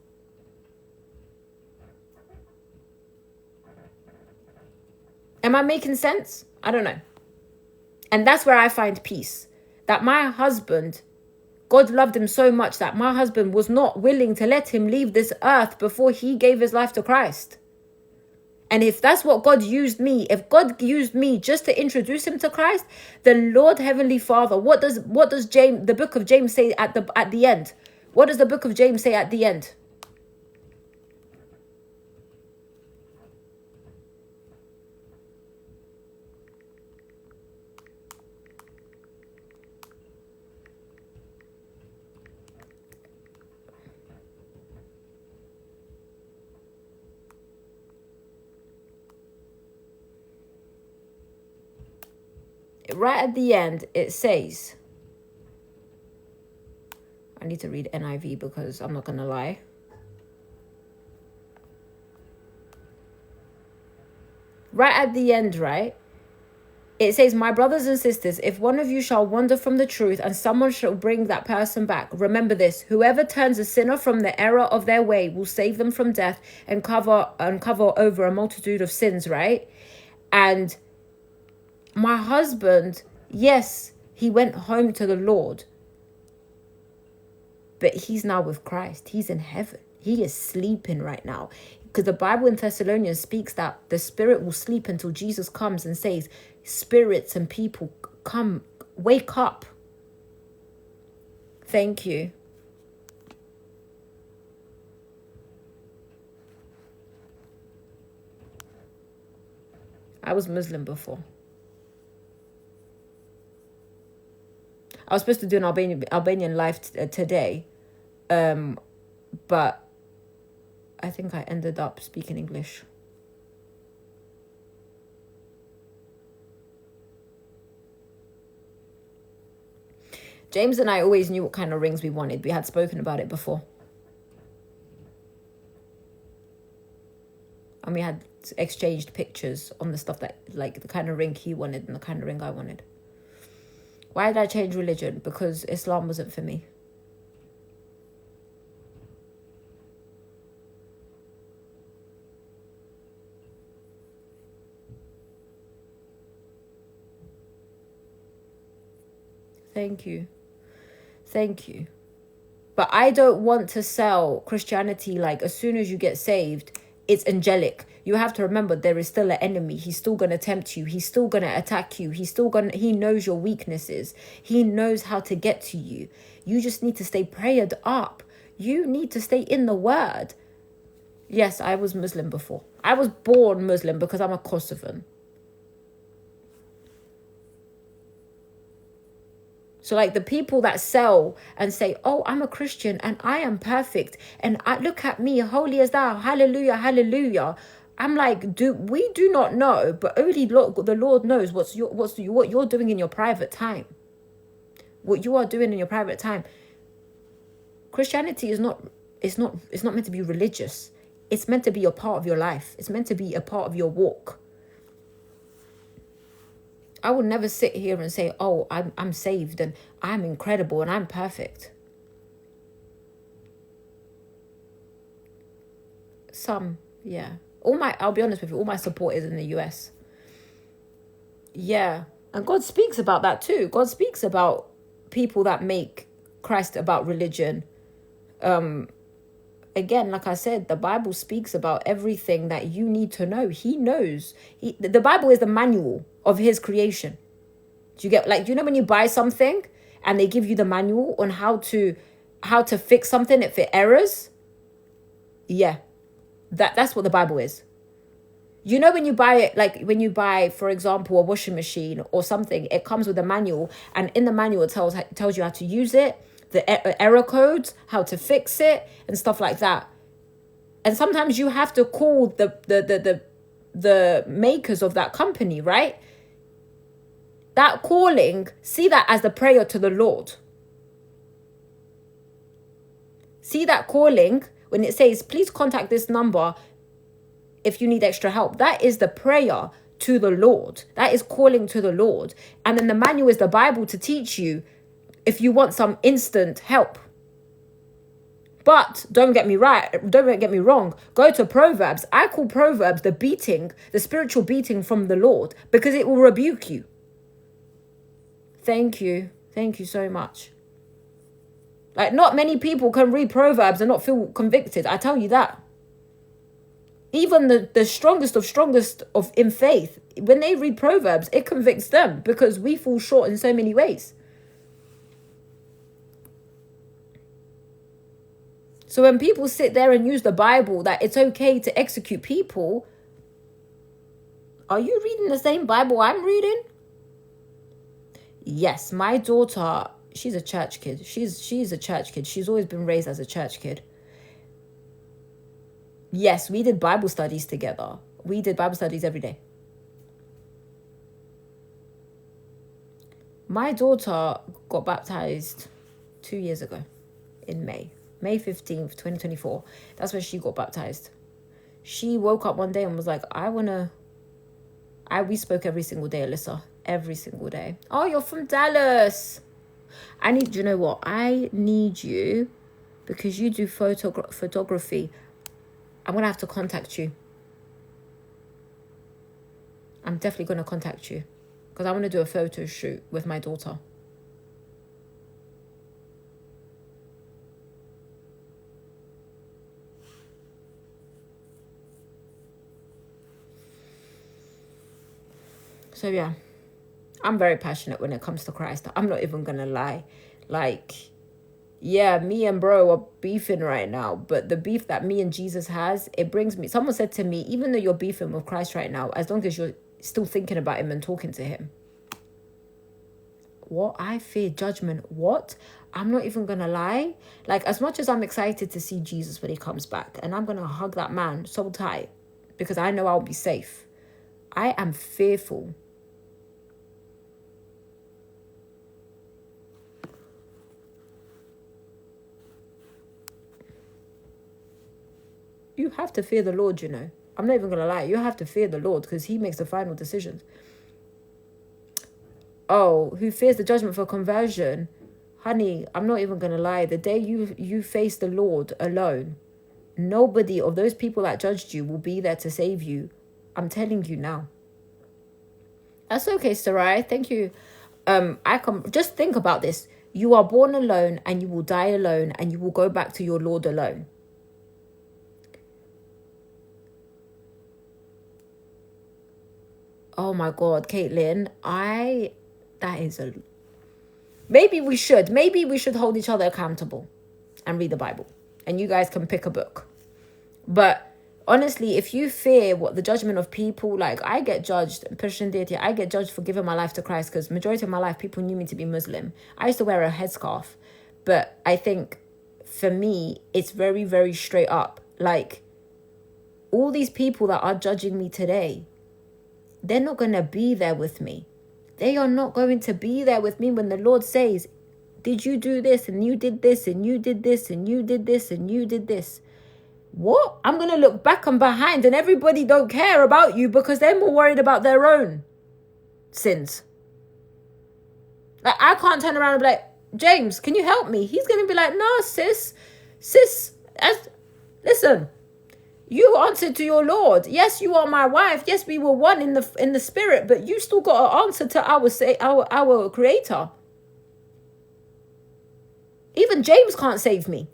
Am I making sense? I don't know. And that's where I find peace. That my husband God loved him so much that my husband was not willing to let him leave this earth before he gave his life to Christ. And if that's what God used me, if God used me just to introduce him to Christ, the Lord Heavenly Father, what does James, the book of James, say at the end? What does the book of James say at the end? Right at the end, it says, I need to read NIV because I'm not going to lie. Right at the end, right? It says, my brothers and sisters, if one of you shall wander from the truth and someone shall bring that person back, remember this, whoever turns a sinner from the error of their way will save them from death and cover over a multitude of sins, right? And my husband, yes, he went home to the Lord, but he's now with Christ. He's in heaven. He is sleeping right now. Because the Bible in Thessalonians speaks that the spirit will sleep until Jesus comes and says, spirits and people, come, wake up. Thank you. I was Muslim before. I was supposed to do an Albanian live today, but I think I ended up speaking English. James and I always knew what kind of rings we wanted. We had spoken about it before. And we had exchanged pictures on the stuff that, like, the kind of ring he wanted and the kind of ring I wanted. Why did I change religion? Because Islam wasn't for me. Thank you. Thank you. But I don't want to sell Christianity like as soon as you get saved, it's angelic. You have to remember there is still an enemy. He's still going to tempt you. He's still going to attack you. He knows your weaknesses. He knows how to get to you. You just need to stay prayed up. You need to stay in the word. Yes, I was Muslim before. I was born Muslim because I'm a Kosovan. So like the people that sell and say, oh, I'm a Christian and I am perfect. And I look at me, holy as thou, hallelujah, hallelujah. I'm like, we do not know, but only the Lord knows what you're doing in your private time. What you are doing in your private time. Christianity is not meant to be religious. It's meant to be a part of your life. It's meant to be a part of your walk. I will never sit here and say, oh, I'm saved and I'm incredible and I'm perfect. Some, yeah. I'll be honest with you, all my support is in the US. Yeah. And God speaks about that too. God speaks about people that make Christ about religion. Again, like I said, the Bible speaks about everything that you need to know. He knows. The Bible is the manual of his creation. Do you get, like, do you know when you buy something and they give you the manual on how to fix something if it errors? Yeah. That's what the Bible is. You know when you buy it, like when you buy, for example, a washing machine or something, it comes with a manual, and in the manual it tells you how to use it, the error codes, how to fix it, and stuff like that. And sometimes you have to call the makers of that company, right? That calling, see that as the prayer to the Lord. See that calling when it says, please contact this number if you need extra help. That is the prayer to the Lord. That is calling to the Lord. And then the manual is the Bible to teach you if you want some instant help. But don't get me wrong. Go to Proverbs. I call Proverbs the spiritual beating from the Lord, because it will rebuke you. Thank you. Thank you so much. Like, not many people can read Proverbs and not feel convicted. I tell you that. Even the strongest of in faith, when they read Proverbs, it convicts them because we fall short in so many ways. So when people sit there and use the Bible that it's okay to execute people, are you reading the same Bible I'm reading? Yes, my daughter, she's a church kid. She's a church kid. She's always been raised as a church kid. Yes, we did Bible studies together. We did Bible studies every day. My daughter got baptized 2 years ago in May 15th, 2024. That's when she got baptized. She woke up one day and was like, we spoke every single day, Alyssa. Every single day. Oh, you're from Dallas. You know what? I need you because you do photography. I'm going to have to contact you. I'm definitely going to contact you because I want to do a photo shoot with my daughter. So yeah, I'm very passionate when it comes to Christ. I'm not even going to lie. Like, yeah, me and bro are beefing right now, but the beef that me and Jesus has, it brings me... Someone said to me, even though you're beefing with Christ right now, as long as you're still thinking about him and talking to him. What? I fear judgment. What? I'm not even going to lie. Like, as much as I'm excited to see Jesus when he comes back, and I'm going to hug that man so tight because I know I'll be safe, I am fearful. You have to fear the Lord, you know. I'm not even going to lie. You have to fear the Lord because he makes the final decisions. Oh, who fears the judgment for conversion? Honey, I'm not even going to lie. The day you face the Lord alone, nobody of those people that judged you will be there to save you. I'm telling you now. That's okay, Sarai. Thank you. Just think about this. You are born alone and you will die alone and you will go back to your Lord alone. Oh my God, Caitlin, maybe we should hold each other accountable and read the Bible and you guys can pick a book. But honestly, if you fear what the judgment of people, like I get judged, I get judged for giving my life to Christ because majority of my life, people knew me to be Muslim. I used to wear a headscarf, but I think for me, it's very, very straight up. Like all these people that are judging me today, they're not going to be there with me. They are not going to be there with me when the Lord says, did you do this? And you did this, and you did this, and you did this, and you did this. What? I'm going to look back and behind and everybody don't care about you because they're more worried about their own sins. Like, I can't turn around and be like, James, can you help me? He's going to be like, no, sis, listen. You answered to your Lord. Yes, you are my wife. Yes, we were one in the spirit, but you still got to answer to our Creator. Even James can't save me.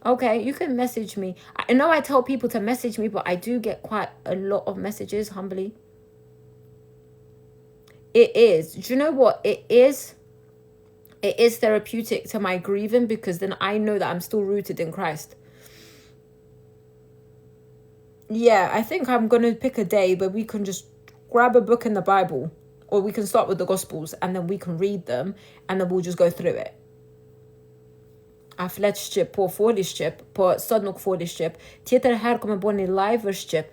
Okay, you can message me. I know I tell people to message me, but I do get quite a lot of messages, humbly. It is. Do you know what it is? It is therapeutic to my grieving because then I know that I'm still rooted in Christ. Yeah, I think I'm going to pick a day where we can just grab a book in the Bible or we can start with the Gospels and then we can read them and then we'll just go through it. Affletship på fårligship på stadnok fårligship. Tittar här kommer bonni livership.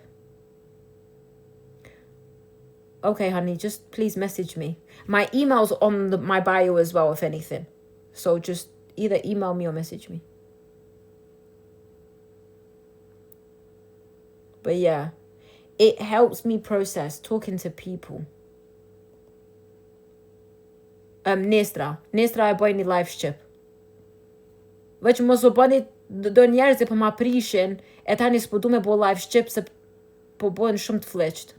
Okay, honey, just please message me. My email's on my bio as well, if anything. So just either email me or message me. But yeah, it helps me process talking to people. Nestra e bojni livership. Veç mos u bëni do njerëz po ma prishin e tani s'po du me bo live shqip se po bëhen shumë të fleqt.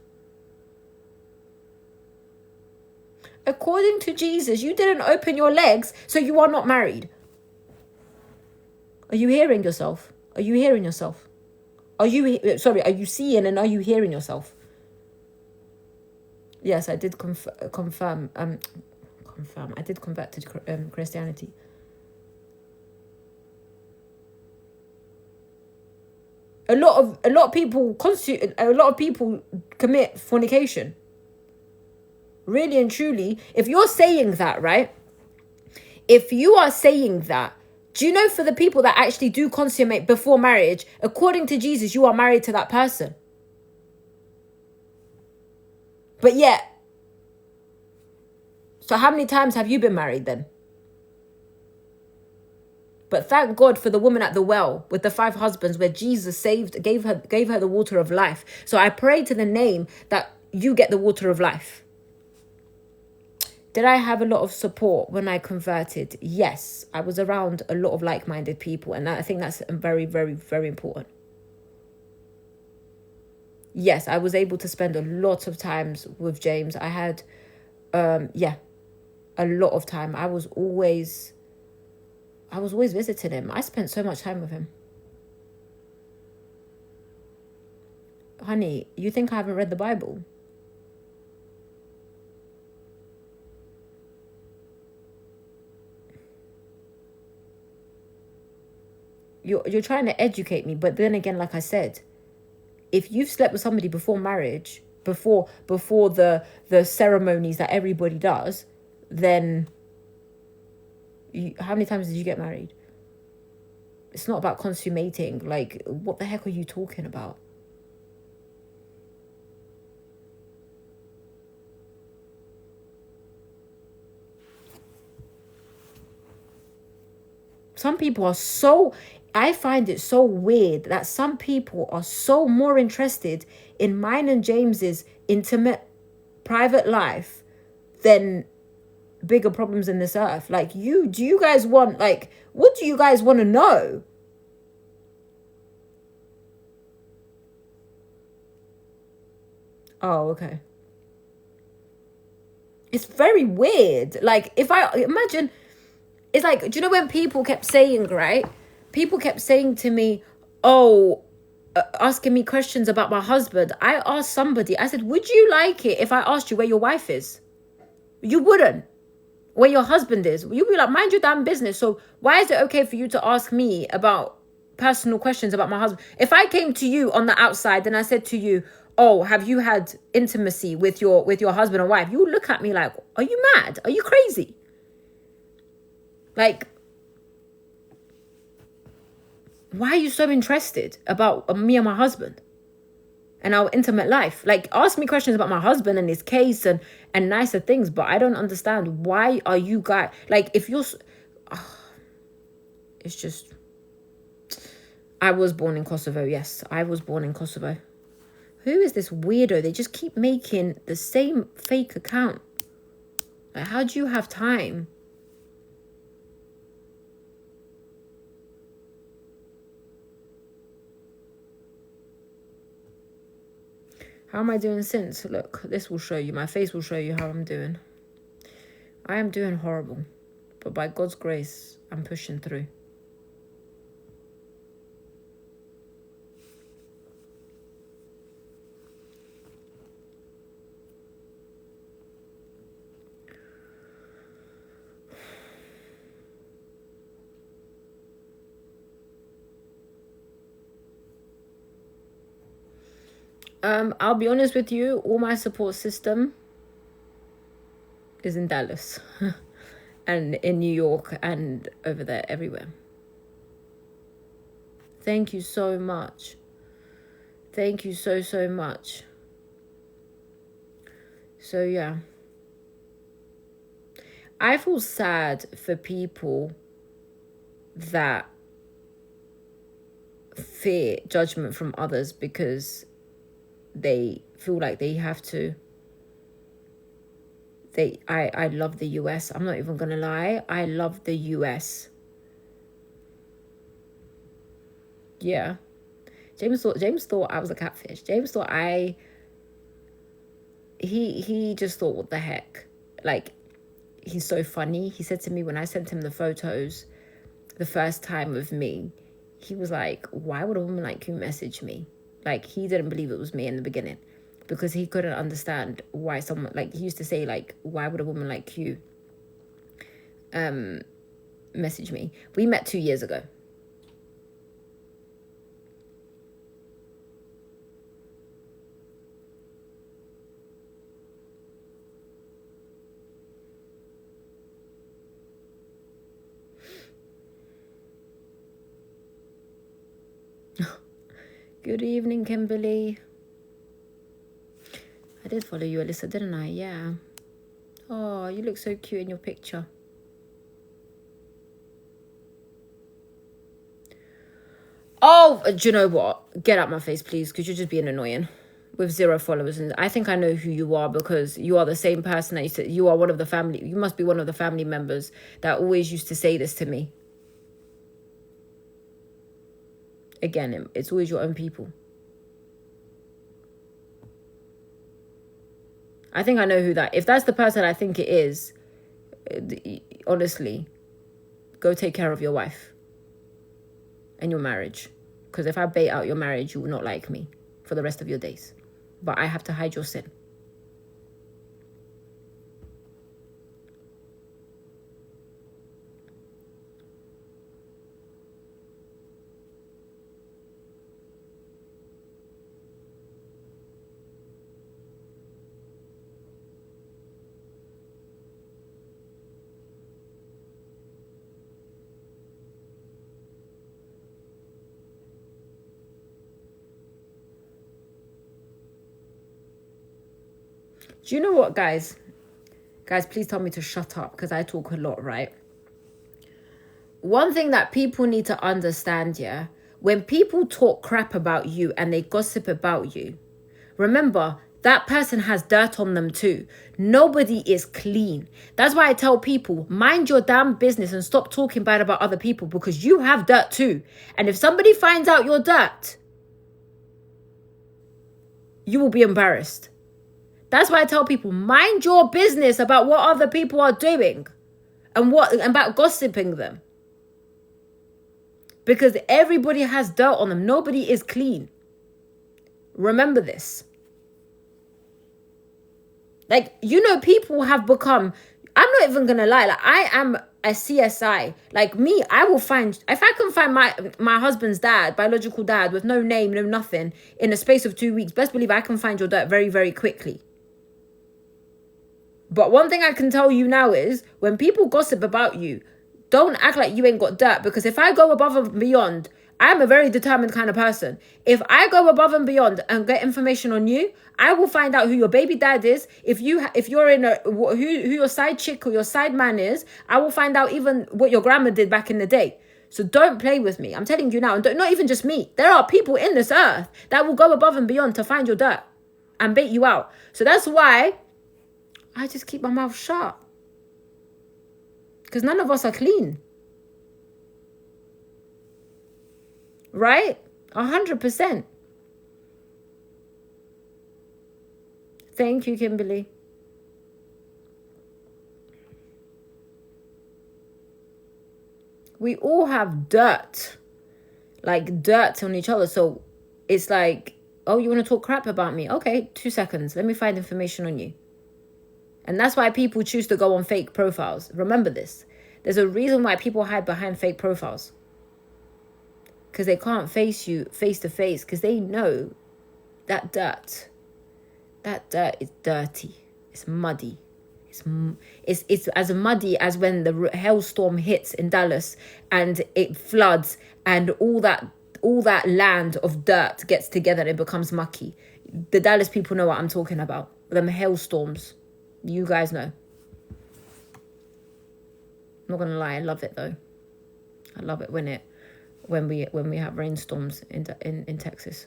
According to Jesus, you didn't open your legs, so you are not married. Are you hearing yourself? Are you hearing yourself? Are you seeing and are you hearing yourself? Yes, I did confirm. I did convert to Christianity. A lot of people commit fornication. Really and truly, if you're saying that, right? If you are saying that, do you know for the people that actually do consummate before marriage, according to Jesus, you are married to that person. But yet, so how many times have you been married then? But thank God for the woman at the well with the 5 husbands where Jesus gave her the water of life. So I pray to the name that you get the water of life. Did I have a lot of support when I converted? Yes, I was around a lot of like-minded people, and I think that's very, very, very important. Yes, I was able to spend a lot of times with James. I had, a lot of time. I was always visiting him. I spent so much time with him. Honey, you think I haven't read the Bible? You're trying to educate me, but then again, like I said, if you've slept with somebody before marriage, before the ceremonies that everybody does, then how many times did you get married? It's not about consummating. Like, what the heck are you talking about? Some people are so... I find it so weird that some people are so more interested in mine and James's intimate, private life than bigger problems in this earth. Like, do you guys want, like, what do you guys want to know? Oh, okay. It's very weird. Like, if I imagine, it's like, do you know when people kept saying, right? People kept saying to me, asking me questions about my husband. I asked somebody, I said, would you like it if I asked you where your wife is? You wouldn't. Where your husband is. You'd be like, mind your damn business. So why is it okay for you to ask me about personal questions about my husband? If I came to you on the outside and I said to you, oh, have you had intimacy with your husband or wife? You would look at me like, are you mad? Are you crazy? Like, why are you so interested about me and my husband and our intimate life? Like, ask me questions about my husband and his case and nicer things, but I don't understand, why are you guys, like, if you're, it's just, I was born in Kosovo. Yes, I was born in Kosovo. Who is this weirdo? They just keep making the same fake account. Like, how do you have time? How am I doing since? Look, this will show you. My face will show you how I'm doing. I am doing horrible. But by God's grace, I'm pushing through. I'll be honest with you, all my support system is in Dallas and in New York and over there, everywhere. Thank you so much. Thank you so, so much. So, yeah. I feel sad for people that fear judgment from others because they feel like they have to. I love the US. I'm not even gonna lie. I love the US. Yeah. James thought I was a catfish. James thought he just thought, what the heck? Like, he's so funny. He said to me when I sent him the photos the first time of me, he was like, why would a woman like you message me? Like, he didn't believe it was me in the beginning because he couldn't understand why someone, like, he used to say, like, why would a woman like you message me? We met 2 years ago. Good evening, Kimberly. I did follow you, Alyssa, didn't I? Yeah. Oh, you look so cute in your picture. Oh, do you know what? Get out my face, please, because you're just being annoying with 0 followers. And I think I know who you are because you are the same person that you are one of the family. You must be one of the family members that always used to say this to me. Again, it's always your own people. I think I know who that. If that's the person I think it is, honestly, go take care of your wife and your marriage. Because if I bait out your marriage, you will not like me for the rest of your days. But I have to hide your sin. Do you know what, guys? Guys, please tell me to shut up because I talk a lot, right? One thing that people need to understand, yeah? When people talk crap about you and they gossip about you, remember, that person has dirt on them too. Nobody is clean. That's why I tell people, mind your damn business and stop talking bad about other people because you have dirt too. And if somebody finds out your dirt, you will be embarrassed. That's why I tell people, mind your business about what other people are doing and about gossiping them. Because everybody has dirt on them. Nobody is clean. Remember this. Like, you know, people have become, I'm not even going to lie, like, I am a CSI. Like, me, I will find, if I can find my husband's dad, biological dad, with no name, no nothing, in a space of 2 weeks, best believe I can find your dirt very, very quickly. But one thing I can tell you now is, when people gossip about you, don't act like you ain't got dirt. Because if I go above and beyond, I'm a very determined kind of person. If I go above and beyond and get information on you, I will find out who your baby dad is. If you're in who your side chick or your side man is, I will find out even what your grandma did back in the day. So don't play with me. I'm telling you now, and not even just me. There are people in this earth that will go above and beyond to find your dirt and bait you out. So that's why I just keep my mouth shut. Because none of us are clean. Right? 100%. Thank you, Kimberly. We all have dirt. Like, dirt on each other. So it's like, oh, you want to talk crap about me? Okay, 2 seconds. Let me find information on you. And that's why people choose to go on fake profiles. Remember this. There's a reason why people hide behind fake profiles. Because they can't face you face to face. Because they know that dirt is dirty. It's muddy. It's as muddy as when the hailstorm hits in Dallas and it floods and all that land of dirt gets together and it becomes mucky. The Dallas people know what I'm talking about. Them hailstorms. You guys know. I'm not gonna lie, I love it though. I love it when we have rainstorms in Texas.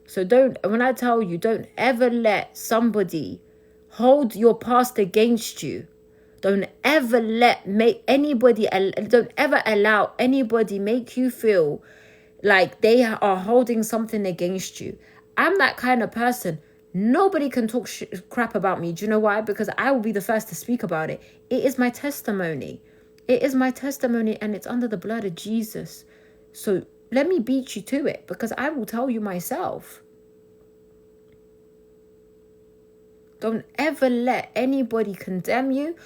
So when I tell you, don't ever let somebody hold your past against you. Don't ever don't ever allow anybody make you feel like they are holding something against you. I'm that kind of person. Nobody can talk crap about me. Do you know why? Because I will be the first to speak about it. It is my testimony. It is my testimony, and it's under the blood of Jesus. So let me beat you to it, because I will tell you myself. Don't ever let anybody condemn you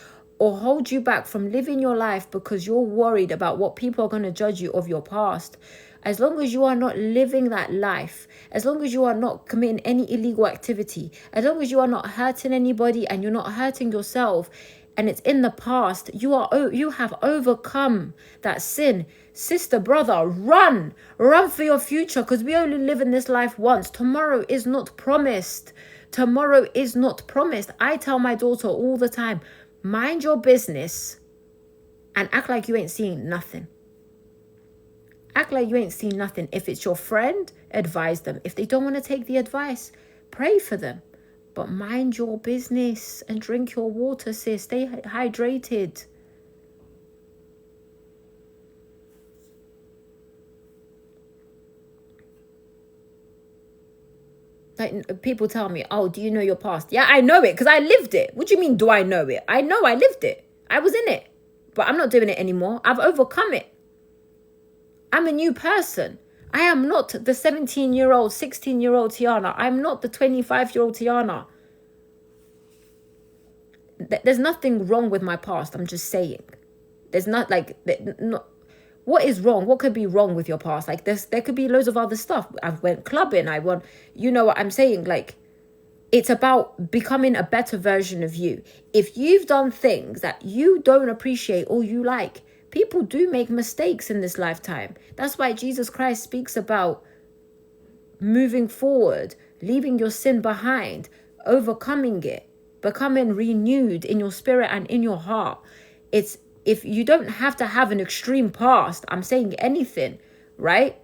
or hold you back from living your life because you're worried about what people are going to judge you of your past. As long as you are not living that life, as long as you are not committing any illegal activity, as long as you are not hurting anybody and you're not hurting yourself, and it's in the past, you have overcome that sin. Sister, brother, run for your future, because we only live in this life once. Tomorrow is not promised. Tomorrow is not promised. I tell my daughter all the time, mind your business and act like you ain't seeing nothing. Act like you ain't seen nothing. If it's your friend, advise them. If they don't want to take the advice, pray for them. But mind your business and drink your water, sis. Stay hydrated. Like, people tell me, oh, do you know your past? Yeah, I know it because I lived it. What do you mean, do I know it? I know I lived it. I was in it. But I'm not doing it anymore. I've overcome it. I'm a new person. I am not the 17-year-old, 16-year-old Tiana. I'm not the 25-year-old Tiana. There's nothing wrong with my past. I'm just saying. There's not what is wrong? What could be wrong with your past? Like, there could be loads of other stuff. I went clubbing. You know what I'm saying? Like, it's about becoming a better version of you. If you've done things that you don't appreciate or you like, people do make mistakes in this lifetime. That's why Jesus Christ speaks about moving forward, leaving your sin behind, overcoming it, becoming renewed in your spirit and in your heart. If you don't have to have an extreme past, I'm saying anything, right?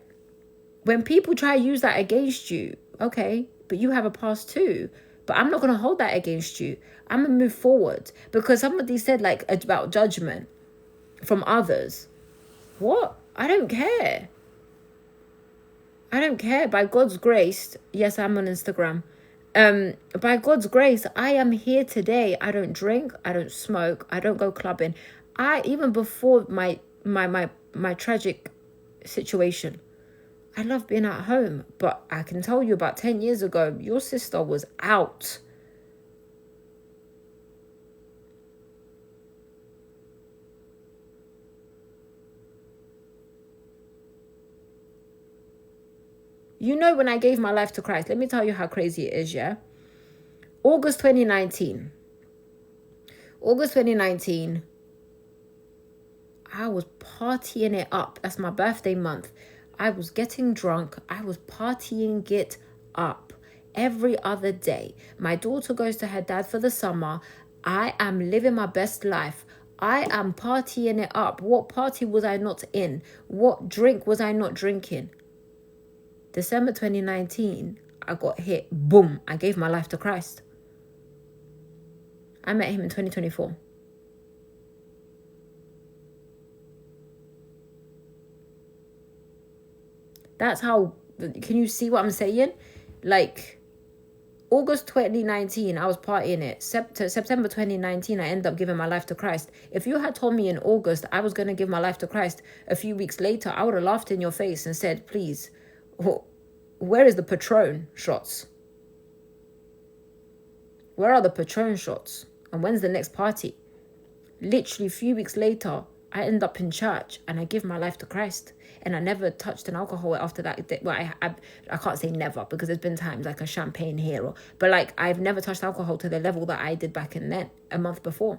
When people try to use that against you, okay, but you have a past too. But I'm not going to hold that against you. I'm going to move forward. Because somebody said, like, about judgment from others. What? I don't care. I don't care. By God's grace, yes, I'm on Instagram. By God's grace, I am here today. I don't drink. I don't smoke. I don't go clubbing. Even before my tragic situation, I love being at home. But I can tell you, about 10 years ago, your sister was out. You know, when I gave my life to Christ, let me tell you how crazy it is, yeah? August 2019, I was partying it up. That's my birthday month. I was getting drunk. I was partying it up every other day. My daughter goes to her dad for the summer. I am living my best life. I am partying it up. What party was I not in? What drink was I not drinking? December 2019, I got hit. Boom. I gave my life to Christ. I met him in 2024. That's how, can you see what I'm saying? Like, August 2019, I was partying it. September 2019, I ended up giving my life to Christ. If you had told me in August I was going to give my life to Christ, a few weeks later, I would have laughed in your face and said, please, where is the Patron shots? Where are the Patron shots? And when's the next party? Literally a few weeks later, I end up in church and I give my life to Christ. And I never touched an alcohol after that. Well, I can't say never, because there's been times like a champagne here. But like, I've never touched alcohol to the level that I did back in then, a month before.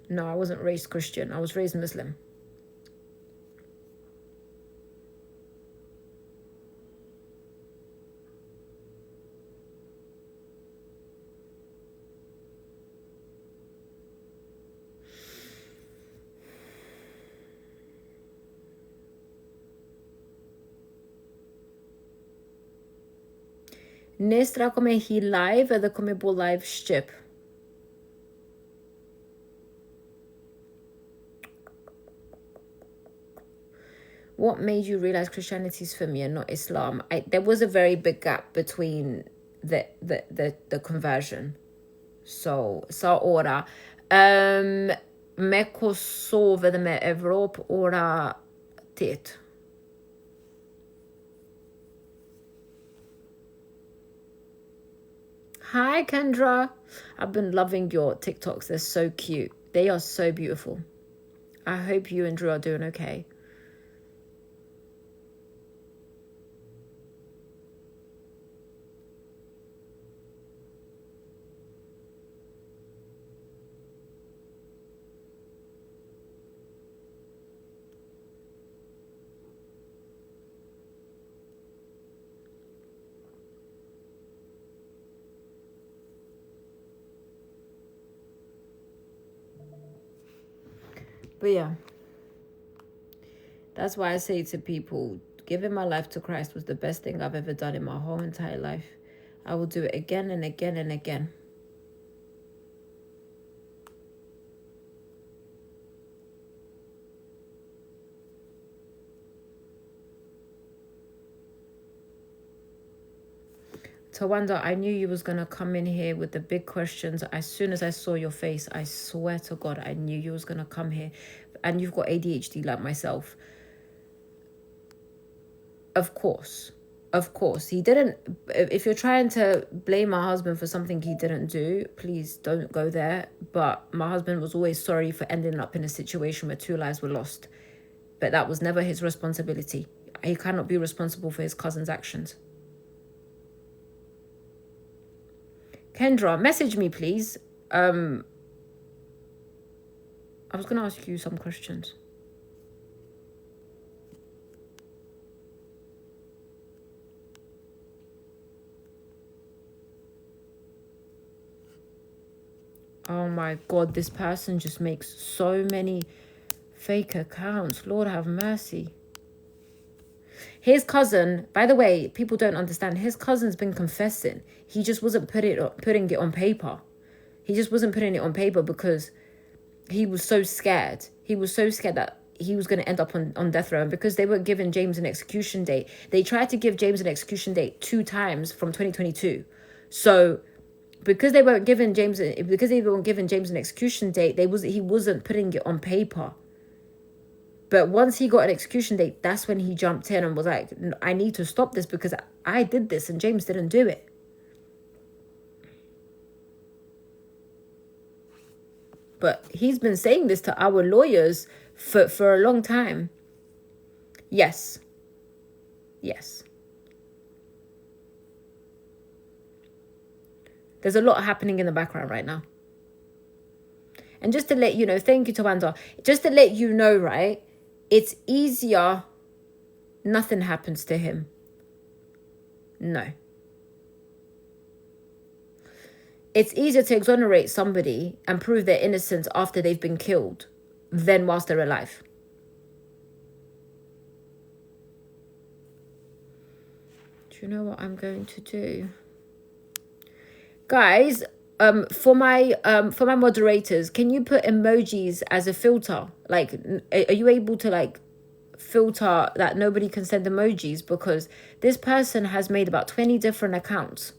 No, I wasn't raised Christian. I was raised Muslim. Nestra kommer hi live eller kommer bo live Shqip? What made you realize Christianity is for me and not Islam? There was a very big gap between the conversion. So, sa ora. Me Kosovo dhe me Evropë ora 8. Hi, Kendra. I've been loving your TikToks. They're so cute. They are so beautiful. I hope you and Drew are doing okay. But yeah, that's why I say to people, giving my life to Christ was the best thing I've ever done in my whole entire life. I will do it again and again and again. Tawanda, I knew you was going to come in here with the big questions. As soon as I saw your face, I swear to God, I knew you was going to come here. And you've got ADHD like myself. Of course. Of course. He didn't... If you're trying to blame my husband for something he didn't do, please don't go there. But my husband was always sorry for ending up in a situation where 2 lives were lost. But that was never his responsibility. He cannot be responsible for his cousin's actions. Kendra, message me, please. I was going to ask you some questions. Oh my God, this person just makes so many fake accounts. Lord have mercy. His cousin, by the way, people don't understand, his cousin's been confessing. He just wasn't putting it on paper. He just wasn't putting it on paper because he was so scared. He was so scared that he was going to end up on death row. And because they weren't giving James an execution date, they tried to give James an execution date 2 times from 2022. So because they weren't giving James an execution date, he wasn't putting it on paper. But once he got an execution date, that's when he jumped in and was like, I need to stop this because I did this and James didn't do it. But he's been saying this to our lawyers for a long time. Yes. Yes. There's a lot happening in the background right now. And just to let you know, thank you, Tawanda. Just to let you know, right? It's easier. Nothing happens to him. No. It's easier to exonerate somebody and prove their innocence after they've been killed than whilst they're alive. Do you know what I'm going to do? Guys, for my moderators, can you put emojis as a filter? Like, are you able to like filter that nobody can send emojis? Because this person has made about 20 different accounts.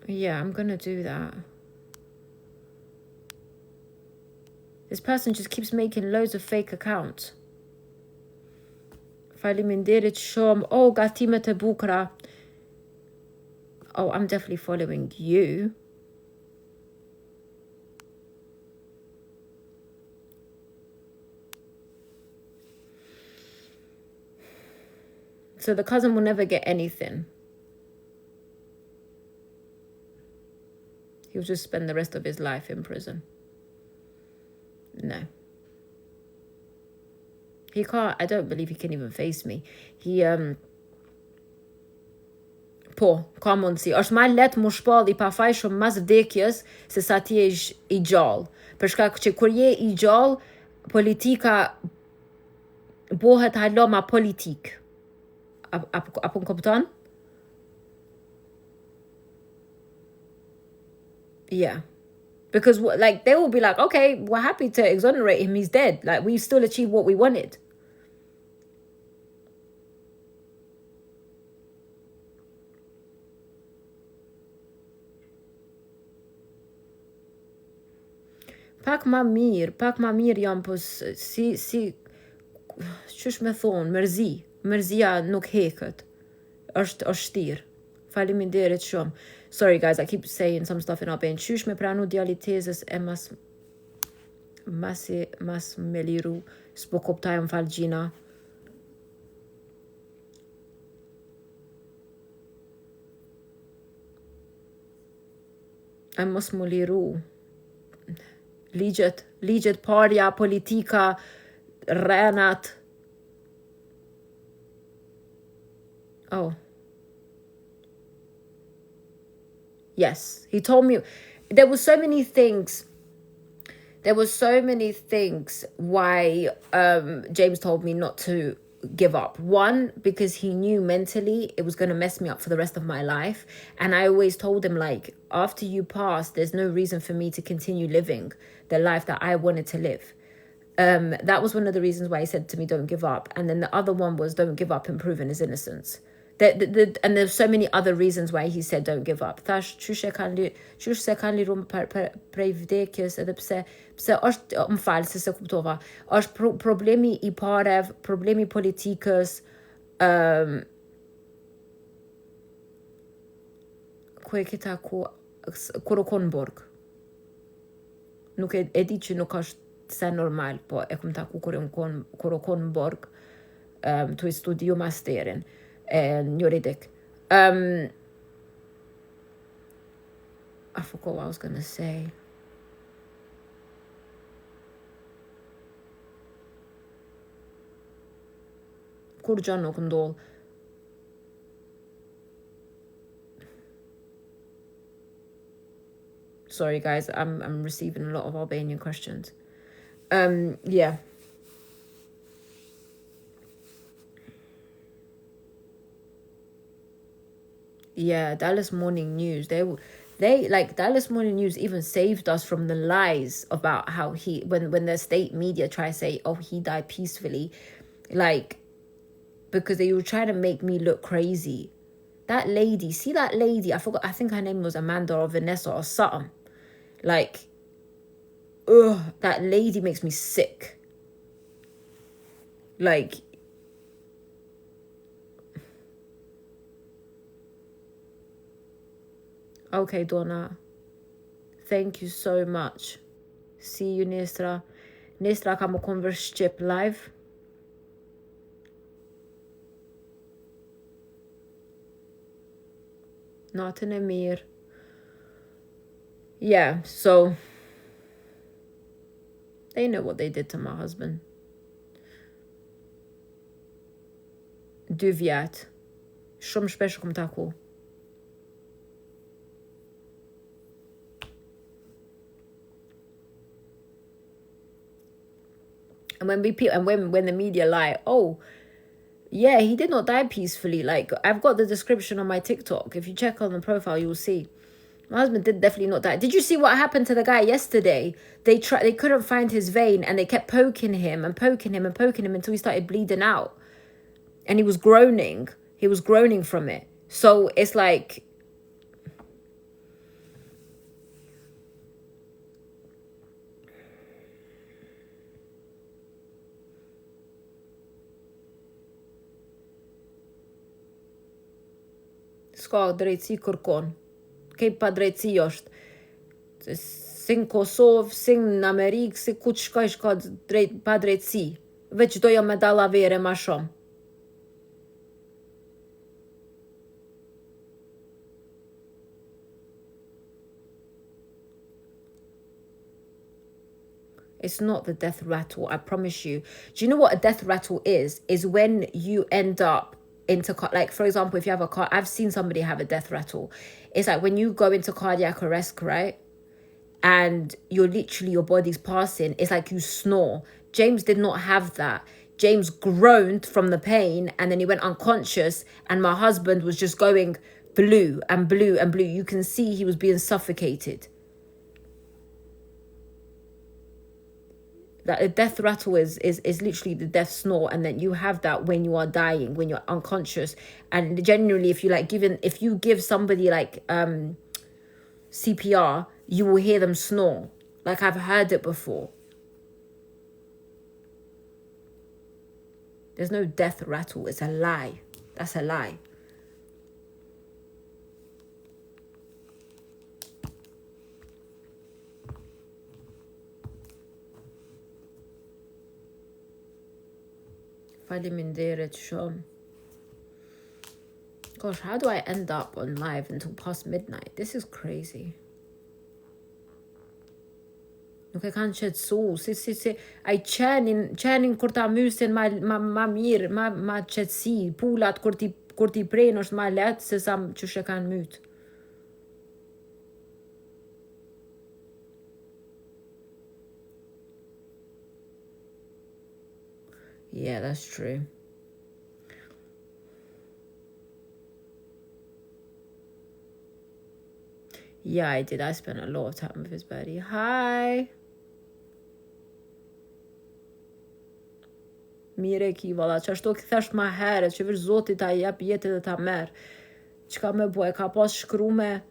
Yeah, I'm gonna do that. This person just keeps making loads of fake accounts. Oh, Gatimete Bukra. Oh, I'm definitely following you. So the cousin will never get anything. He'll just spend the rest of his life in prison. No. He can't, I don't believe he can even face me. Po, ka mundësi. Është ma let mu shpalli pa fajshëm mas vdekjes se sa ti je i gjallë. Për shkak që kur je i gjallë, politika Båhet har lama politik. Apun kapitan? Yeah. Because like they will be like, okay, we're happy to exonerate him. He's dead. Like we still achieved what we wanted. Pak ma mirë jam, po si qysh me thonë, mërzia nuk heket. është shtirë. Faleminderit shumë. Sorry guys, I keep saying some stuff in Albanian. Qysh me pranu dialitezës e mas me liru. S'po koptaj më falë gjina. E mos më liru. Ligjet parja, politika, rrenat. Oh. Yes, he told me there were so many things why James told me not to give up. One, because he knew mentally it was going to mess me up for the rest of my life. And I always told him, like, after you pass, there's no reason for me to continue living the life that I wanted to live. That was one of the reasons why he said to me, don't give up. And then the other one was, don't give up in proving his innocence. And there's so many other reasons why he said don't give up. Thash qysh se kanë lirum prej vdekjes edhe pse është më falë se kuptova. Është problemi I parev, problemi politikës, ku e kita kur u konë në borg. Nuk e di që nuk është se normal, po e kum taku kur u konë në borg, tu I studiu masterin. Juridic. I forgot what I was going to say. Kur gjë nuk ndodh. Sorry guys, I'm receiving a lot of Albanian questions. Yeah. Yeah, Dallas Morning News. They like Dallas Morning News even saved us from the lies about how when the state media try to say, oh, he died peacefully, like, because they were trying to make me look crazy. That lady, I forgot, I think her name was Amanda or Vanessa or something. Like, that lady makes me sick. Like, okay, Donna. Thank you so much. See you, Nestra. Nestra ka më converse Shqip live. Natën e mirë. Yeah, so they know what they did to my husband. 2 vjet. Shumë shpesh kum taku. And when the media lie, oh, yeah, he did not die peacefully. Like, I've got the description on my TikTok. If you check on the profile, you'll see. My husband did definitely not die. Did you see what happened to the guy yesterday? They couldn't find his vein, and they kept poking him until he started bleeding out. And he was groaning. He was groaning from it. So it's like, s'ka drejtësi kërkon. Kej pa drejtësi është. Si në Kosovë, si në Amerikë, si ku të shkoj shka pa drejtësi. Veç doja me dalla vere ma shumë. It's not the death rattle, I promise you. Do you know what a death rattle is? Is when you end up into, like, for example, if you have I've seen somebody have a death rattle. It's like when you go into cardiac arrest, right? And you're literally, your body's passing. It's like you snore. James did not have that. James groaned from the pain and then he went unconscious, and my husband was just going blue and blue and blue. You can see he was being suffocated. That a death rattle is literally the death snore, and then you have that when you are dying, when you're unconscious. And generally, if you give somebody like CPR, you will hear them snore. Like, I've heard it before. There's no death rattle. It's a lie. That's a lie. Gosh, how do I end up on live until past midnight? This is crazy. Nuk e kanë qetë su, si ai qenin kur ta mysin ma mirë, ma qetësi, pulat kur ti prejnë është ma letë se sa që shë kanë mytë. Yeah, that's true. Yeah, I did. I spent a lot of time with his buddy. Hi. Mire ki, valla, që ashtu këthesht ma herët, që vërë Zotit ta jep jetë dhe ta merë. Që ka me boj, ka pas shkrume.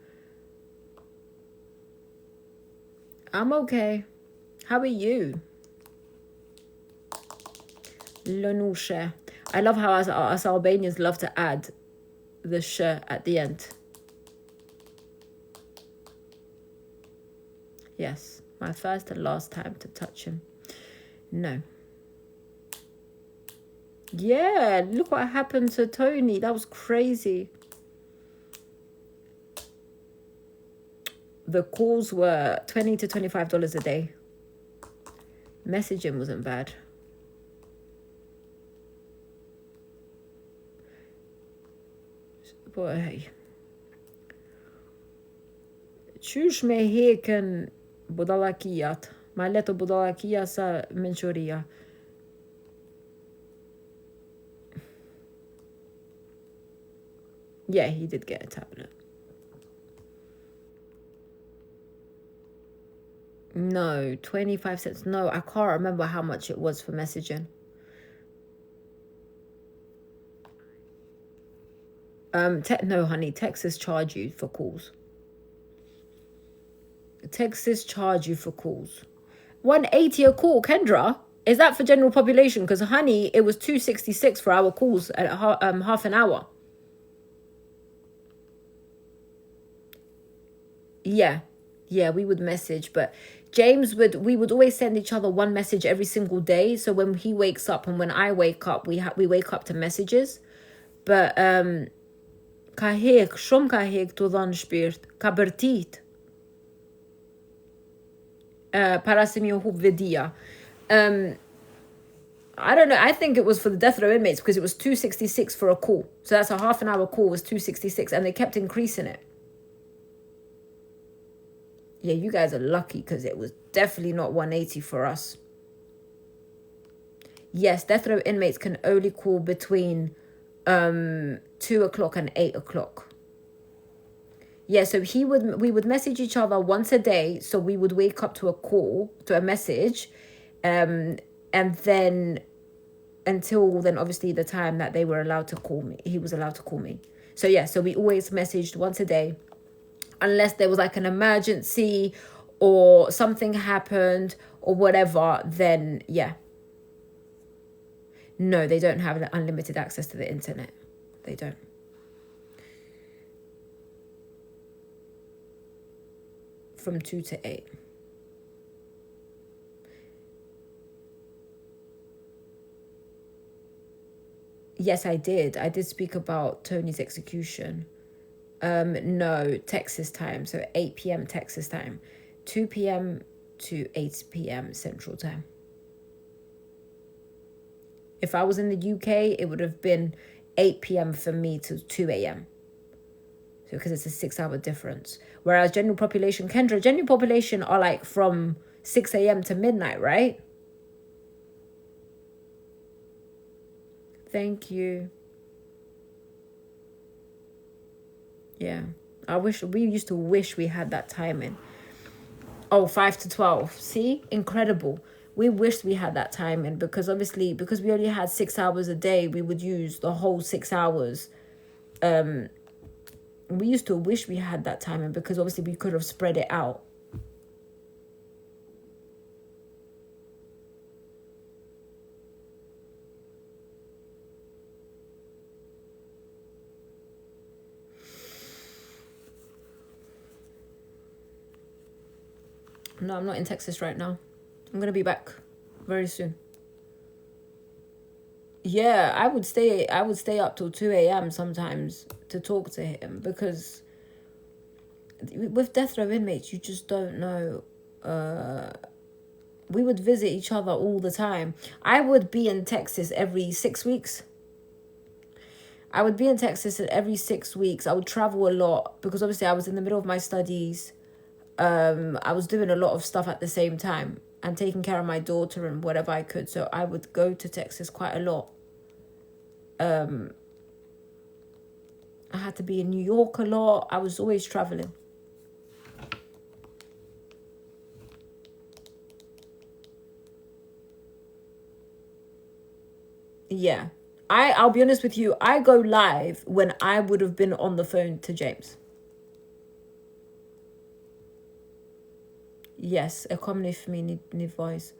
I'm okay. How are you? Lonushe. I love how us Albanians love to add the sh at the end. Yes, my first and last time to touch him. No. Yeah, look what happened to Tony. That was crazy. The calls were $20 to $25 a day. Messaging wasn't bad. Boy. Qysh me heken budallakijat. Ma leto budallakia sa mençuria. Yeah, he did get a tablet. No, 25 cents. No, I can't remember how much it was for messaging. No, honey, Texas charge you for calls. Texas charge you for calls. $180 a call, Kendra. Is that for general population? Because, honey, it was $266 for our calls at half an hour. Yeah, we would message, but we would always send each other one message every single day. So when he wakes up and when I wake up, we wake up to messages. But ka hek, shumë ka hek të dhënë shpirt, ka bërtit. Para se mi u hub vedia. I don't know. I think it was for the death row inmates because it was $266 for a call. So that's a half an hour call was $266, and they kept increasing it. Yeah, you guys are lucky because it was definitely not $180 for us. Yes, death row inmates can only call between 2 o'clock and 8 o'clock. Yeah, so we would message each other once a day. So we would wake up to a message, and then until then, obviously the time that they were allowed to call me, he was allowed to call me. So yeah, so we always messaged once a day. Unless there was like an emergency or something happened or whatever, then yeah. No, they don't have unlimited access to the internet. They don't. From 2 to 8. Yes, I did. I did speak about Tony's execution. No, Texas time. So 8 p.m. Texas time. 2 p.m. to 8 p.m. Central time. If I was in the UK, it would have been 8 p.m. for me to 2 a.m. So because it's a 6-hour difference. Whereas general population, Kendra, general population are like from 6 a.m. to midnight, right? Thank you. Yeah. We used to wish we had that timing. Oh, 5 to 12. See? Incredible. We wished we had that timing because obviously, because we only had 6 hours a day, we would use the whole 6 hours. We used to wish we had that timing because obviously we could have spread it out. No, I'm not in Texas right now. I'm gonna be back very soon. Yeah, I would stay up till 2 a.m. sometimes to talk to him because with death row inmates, you just don't know. We would visit each other all the time. I would be in Texas every 6 weeks. I would be in Texas every 6 weeks. I would travel a lot because obviously I was in the middle of my studies. I was doing a lot of stuff at the same time and taking care of my daughter and whatever I could. So I would go to Texas quite a lot. I had to be in New York a lot. I was always traveling. Yeah. I'll be honest with you. I go live when I would have been on the phone to James. Yes, a comedy for me need voice.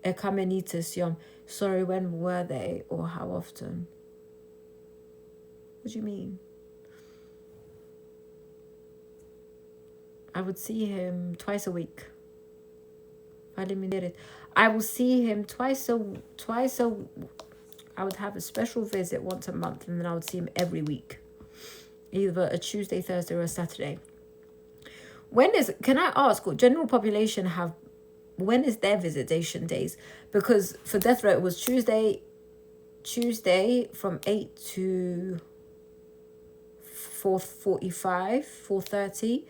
A kamenitis yom. Sorry, when were they or how often? What do you mean? I would see him twice a week. I will see him twice a I would have a special visit once a month and then I would see him every week. Either a Tuesday, Thursday or a Saturday. Can I ask, general population when is their visitation days? Because for death row it was Tuesday from 8 to 4:45, 4:30.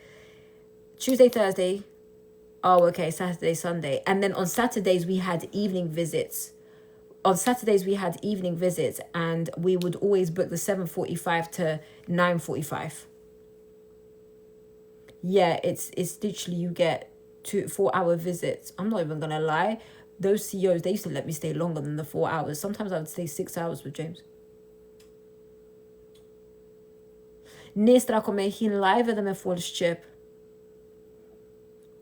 Tuesday, Thursday. Oh, okay, Saturday, Sunday. And then on Saturdays we had evening visits. And we would always book the 7:45 to 9:45. Yeah, it's literally you get 4-hour visits. I'm not even gonna lie. Those CEOs, they used to let me stay longer than the 4 hours. Sometimes I would stay 6 hours with James. Nestra kommer hin live eller med fullköp.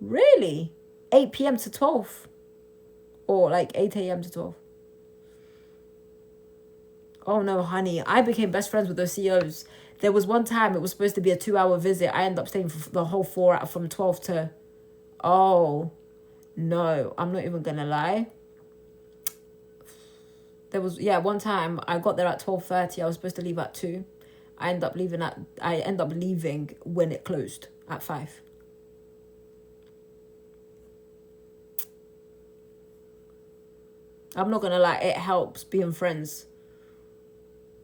Really? 8 p.m. to 12? Or like 8 a.m. to 12? Oh no, honey. I became best friends with those CEOs. There was one time it was supposed to be a 2-hour visit. I ended up staying for the whole 4 hours from 12 to... Oh, no. I'm not even going to lie. There was, one time I got there at 12:30. I was supposed to leave at 2. I end up leaving when it closed at 5. I'm not going to lie. It helps being friends.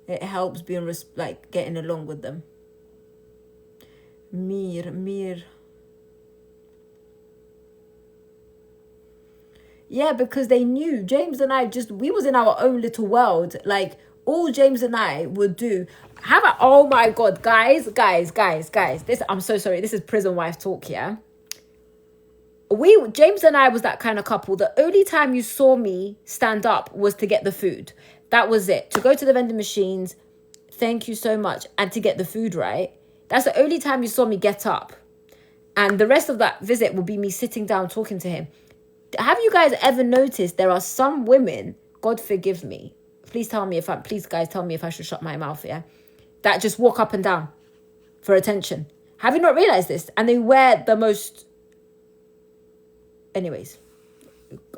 It helps being getting along with them. Mir. Yeah, because they knew James and I we was in our own little world. Like all James and I would do. Oh my God, guys. This, I'm so sorry. This is prison wife talk, yeah? James and I was that kind of couple. The only time you saw me stand up was to get the food. That was it. To go to the vending machines, thank you so much, and to get the food, right? That's the only time you saw me get up. And the rest of that visit will be me sitting down talking to him. Have you guys ever noticed there are some women, God forgive me, please guys tell me if I should shut my mouth, yeah? That just walk up and down for attention. Have you not realized this? And they wear the most... Anyways,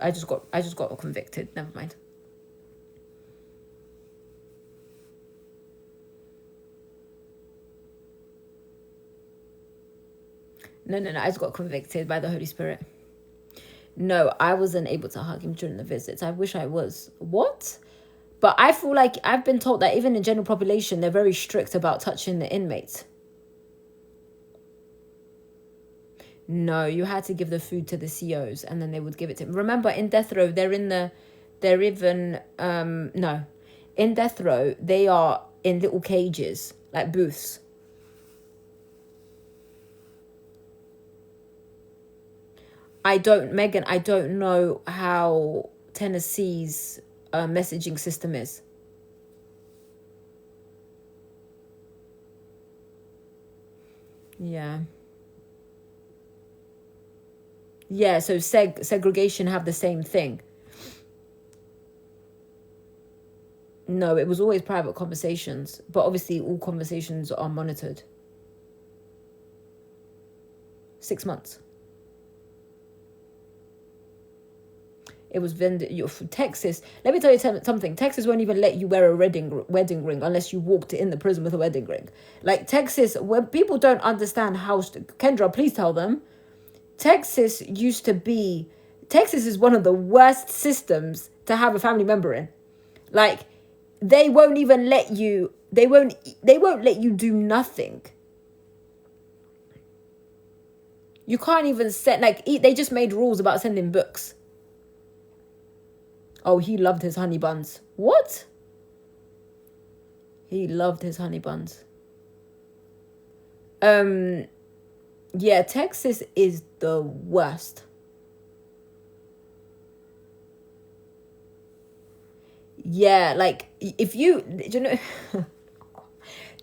I just got convicted. Never mind. No, I just got convicted by the Holy Spirit. No, I wasn't able to hug him during the visits. I wish I was. What? But I feel like I've been told that even in general population, they're very strict about touching the inmates. No, you had to give the food to the COs and then they would give it to him. Remember, in death row, no. in death row, they are in little cages, like booths. I don't know how Tennessee's messaging system is. Yeah. Yeah, so segregation have the same thing. No, it was always private conversations, but obviously all conversations are monitored. 6 months. It was Texas. Let me tell you something. Texas won't even let you wear a wedding ring unless you walked in the prison with a wedding ring. Like Texas, when people don't understand how... Kendra, please tell them. Texas is one of the worst systems to have a family member in. Like, they won't even let you... They won't let you do nothing. You can't even set... Like, they just made rules about sending books. Oh, he loved his honey buns. What? He loved his honey buns. Yeah, Texas is the worst. Yeah, like, if you know...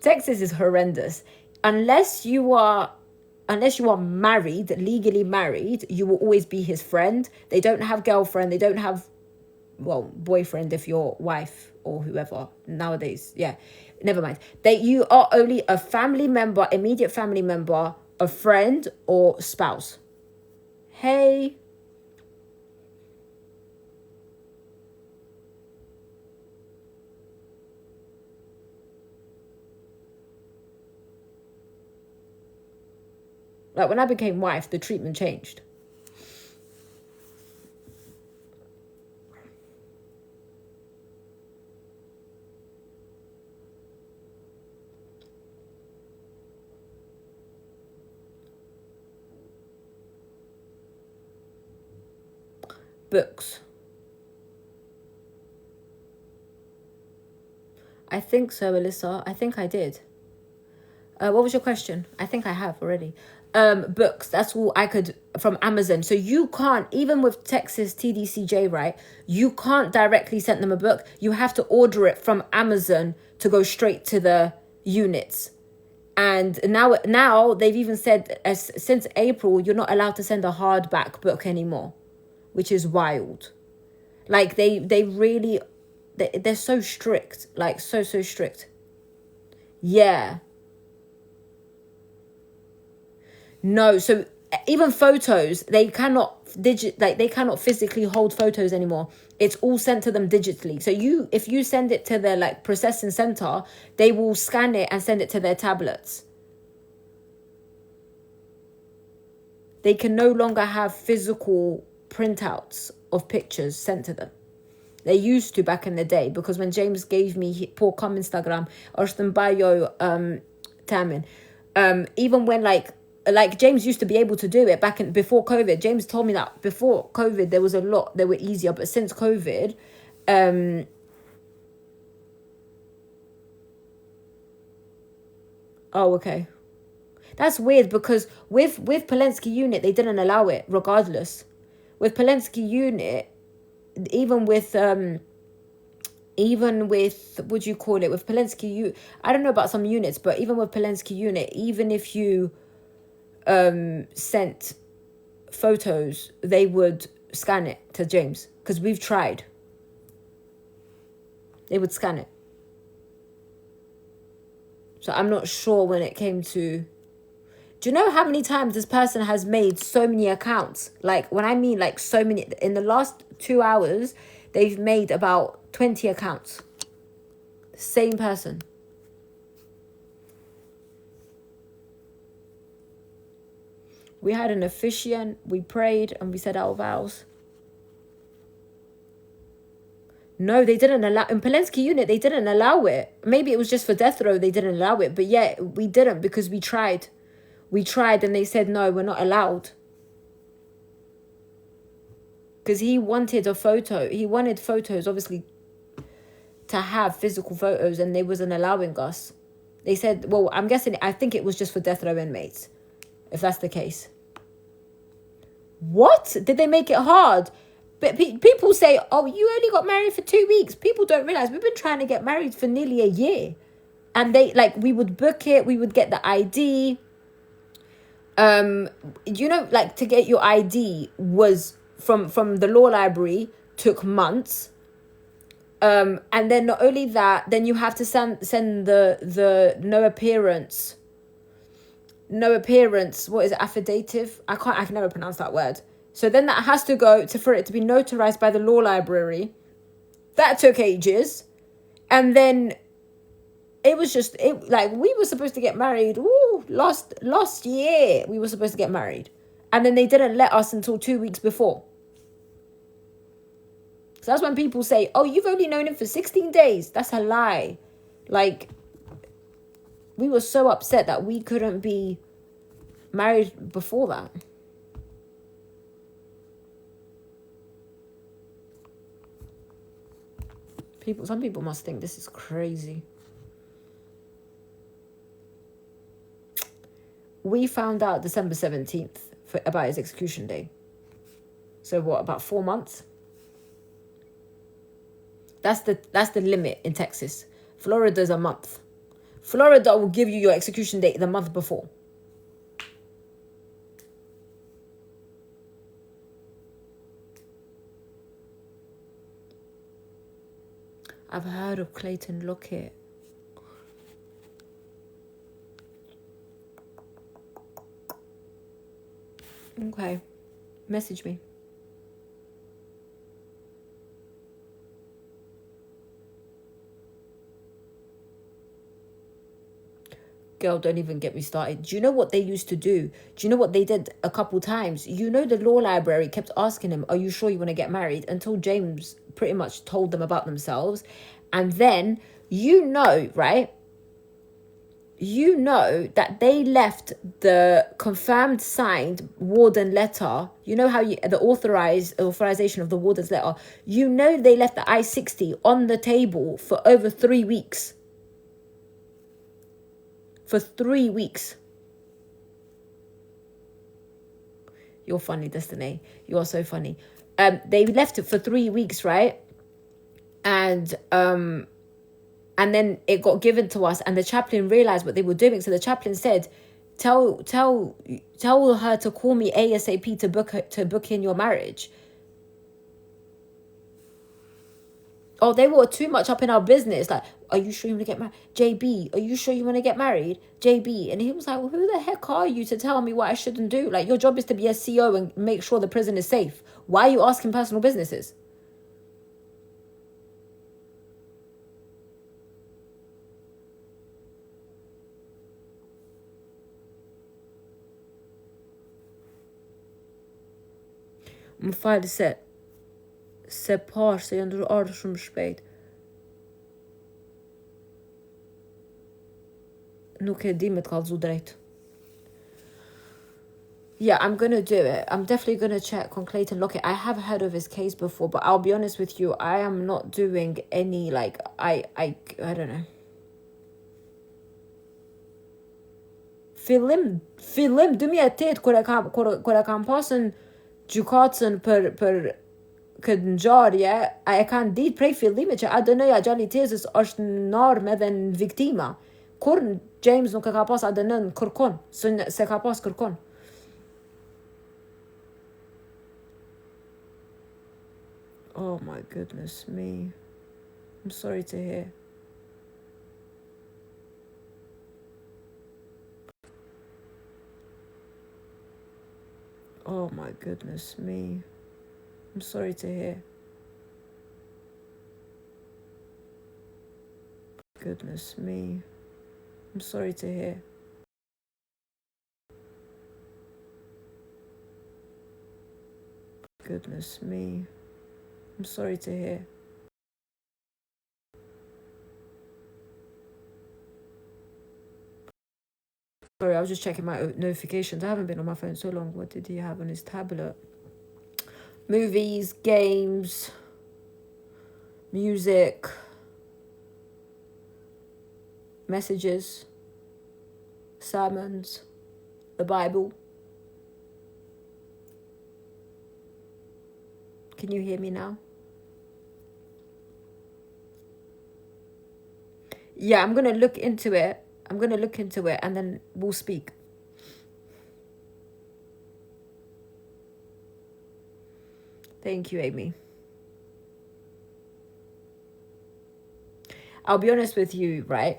Texas is horrendous. Unless you are married, legally married, you will always be his friend. They don't have girlfriend. They don't have... well, boyfriend if you're wife or whoever nowadays. Yeah, never mind. You are only a family member, immediate family member, a friend or spouse. Hey. Like, when I became wife, the treatment changed. Books. I think so, Alyssa. I think I did. What was your question? I think I have already. Books. That's all I could from Amazon. So you can't, even with Texas TDCJ, right? You can't directly send them a book. You have to order it from Amazon to go straight to the units. And now they've even said since April, you're not allowed to send a hardback book anymore, which is wild. Like they're so strict, like so strict. Yeah. No, so even photos, they cannot they cannot physically hold photos anymore. It's all sent to them digitally. So if you send it to their like processing center, they will scan it and send it to their tablets. They can no longer have physical printouts of pictures sent to them. They used to back in the day, because when James gave me poor come Instagram, Bayo Tamin, even when like James used to be able to do it before COVID. James told me that before COVID there was a lot, they were easier, but since COVID, oh, okay. That's weird, because with Polensky unit, they didn't allow it regardless. With Polensky unit, even with what do you call it? With Polensky, I don't know about some units, but even with Polensky unit, even if you sent photos, they would scan it to James, because we've tried. They would scan it. So I'm not sure when it came to... Do you know how many times this person has made so many accounts? Like, when I mean like so many, in the last 2 hours, they've made about 20 accounts. Same person. We had an officiant, we prayed, and we said our vows. No, they didn't allow... In Polensky unit, they didn't allow it. Maybe it was just for death row, they didn't allow it. But yeah, we didn't, because we tried. We tried and they said, no, we're not allowed. Because he wanted a photo. He wanted photos, obviously. to have physical photos, and they wasn't allowing us. They said, well, I'm guessing, I think it was just for death row inmates, if that's the case. What? Did they make it hard? But people say, oh, you only got married for 2 weeks. People don't realize we've been trying to get married for nearly a year. And they, like, we would book it, we would get the ID. You know, like, to get your ID was from the law library, took months. And then not only that, then you have to send the no appearance, what is it, affidavit? I can never pronounce that word. So then that has to go for it to be notarized by the law library. That took ages. And then it was just, we were supposed to get married. Last year we were supposed to get married. And then they didn't let us until 2 weeks before. So that's when people say, oh, you've only known him for 16 days. That's a lie. Like, we were so upset that we couldn't be married before that. Some people must think this is crazy. We found out December 17th about his execution day. So what, about 4 months? That's the limit in Texas. Florida's a month. Florida will give you your execution date the month before. I've heard of Clayton Lockett. Okay. Message me. Girl, don't even get me started. Do you know what they used to do? Do you know what they did a couple times? You know, the law library kept asking him, are you sure you want to get married? Until James pretty much told them about themselves. And then, you know, right? You know that they left the confirmed signed warden letter. You know how the authorization of the warden's letter. You know they left the I-60 on the table for over 3 weeks. For 3 weeks. You're funny, Destiny. You are so funny. They left it for 3 weeks, right? And then it got given to us, and the chaplain realized what they were doing. So the chaplain said, tell her to call me ASAP to book in your marriage. Oh, they were too much up in our business. Like, are you sure you want to get married? JB, are you sure you want to get married? JB. And he was like, well, who the heck are you to tell me what I shouldn't do? Like, your job is to be a CO and make sure the prison is safe. Why are you asking personal businesses? Më falë se parë se janë ardhur shumë shpejt. Nuk e di me të kallëzu drejt. Yeah, I'm going to do it. I'm definitely going to check on Clayton Lockett. I have heard of his case before, but I'll be honest with you, I am not doing any, like, I don't know. Fillim 2008, kur e kam pasën gjykatën për këtë ngjarje, e kanë ditë prej fillimit që ADN-ja gjatë tezës është në armë edhe në viktima. Kur James nuk e ka pas ADN kërkon, se ka pas kërkon. Oh my goodness me. I'm sorry to hear. Oh my goodness me. I'm sorry to hear. Goodness me. I'm sorry to hear. Goodness me. I'm sorry to hear. Sorry, I was just checking my notifications. I haven't been on my phone so long. What did he have on his tablet? Movies, games, music. messages, sermons, the Bible. Can you hear me now? Yeah, I'm going to look into it. And then we'll speak. Thank you, Amy. I'll be honest with you, right?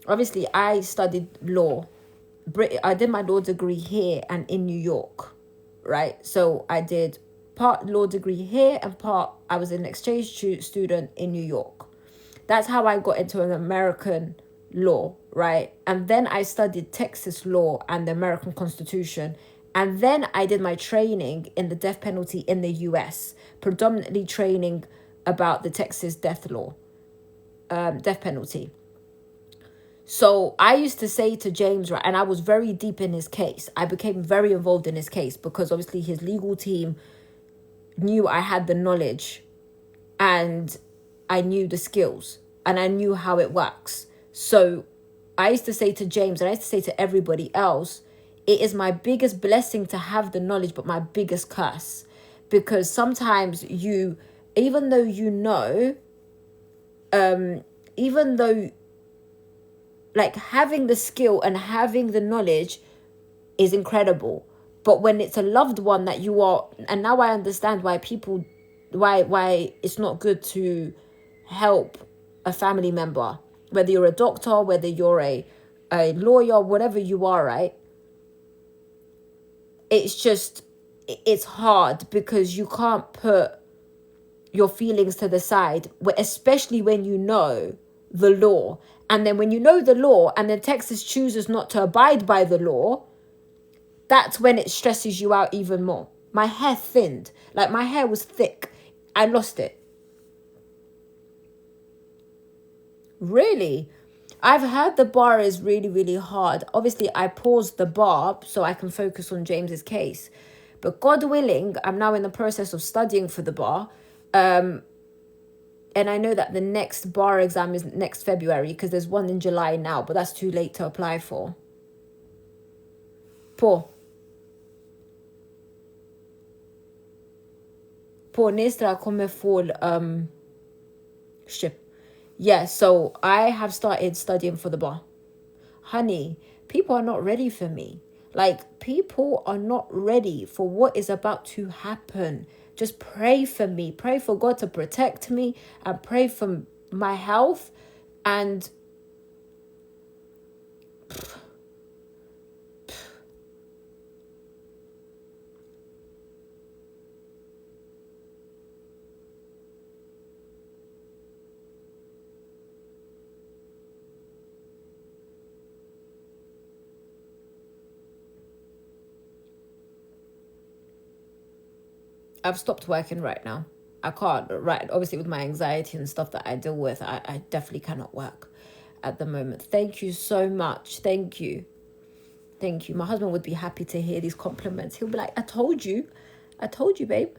Obviously, I studied law. I did my law degree here and in New York, right? So I did part law degree here and part I was an exchange student in New York. That's how I got into an American law, right? And then I studied Texas law and the American Constitution. And then I did my training in the death penalty in the US, predominantly training about the Texas death law, death penalty. So I used to say to James, right, and I was very deep in his case. I became very involved in his case because obviously his legal team knew I had the knowledge and I knew the skills and I knew how it works. So I used to say to James and I used to say to everybody else, it is my biggest blessing to have the knowledge, but my biggest curse. Because sometimes even though like having the skill and having the knowledge is incredible. But when it's a loved one that you are, and now I understand why it's not good to help a family member, whether you're a doctor, whether you're a lawyer, whatever you are, right? It's hard because you can't put your feelings to the side, especially when you know the law. And then when you know the law and then Texas chooses not to abide by the law, that's when it stresses you out even more. My hair thinned. Like my hair was thick. I lost it. Really? I've heard the bar is really, really hard. Obviously, I paused the bar so I can focus on James's case. But God willing, I'm now in the process of studying for the bar. And I know that the next bar exam is next February because there's one in July now, but that's too late to apply for. Por Nestra come full ship. Yeah, so I have started studying for the bar. Honey, people are not ready for me. Like, people are not ready for what is about to happen. Just pray for me. Pray for God to protect me and pray for my health. And I've stopped working right now. I can't, right? Obviously, with my anxiety and stuff that I deal with, I definitely cannot work at the moment. Thank you so much. Thank you. Thank you. My husband would be happy to hear these compliments. He'll be like, I told you, babe.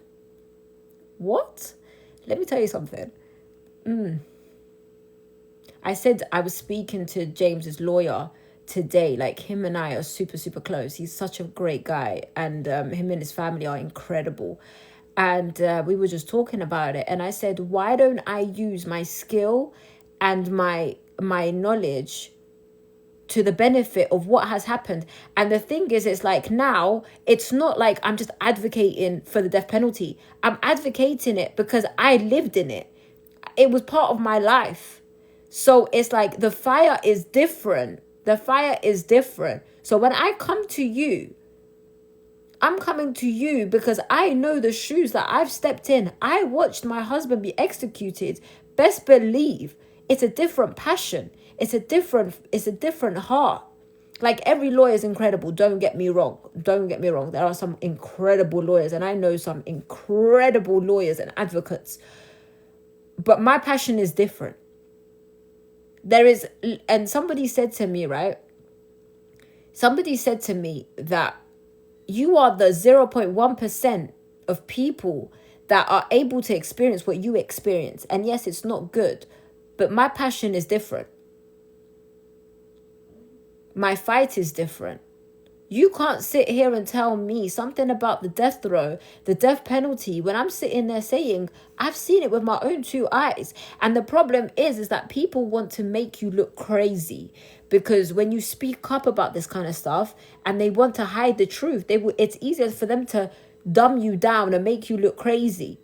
What? Let me tell you something. I said I was speaking to James's lawyer today. Like, him and I are super, super close. He's such a great guy. And him and his family are incredible. And we were just talking about it. And I said, why don't I use my skill and my knowledge to the benefit of what has happened? And the thing is, it's like now, it's not like I'm just advocating for the death penalty. I'm advocating it because I lived in it. It was part of my life. So it's like the fire is different. The fire is different. So when I come to you, I'm coming to you because I know the shoes that I've stepped in. I watched my husband be executed. Best believe it's a different passion. It's a different heart. Like, every lawyer is incredible. Don't get me wrong. There are some incredible lawyers, and I know some incredible lawyers and advocates. But my passion is different. And somebody said to me, right? Somebody said to me that you are the 0.1% of people that are able to experience what you experience. And yes, it's not good, but my passion is different. My fight is different. You can't sit here and tell me something about the death row, the death penalty, when I'm sitting there saying, I've seen it with my own two eyes. And the problem is that people want to make you look crazy, because when you speak up about this kind of stuff and they want to hide the truth, it's easier for them to dumb you down and make you look crazy.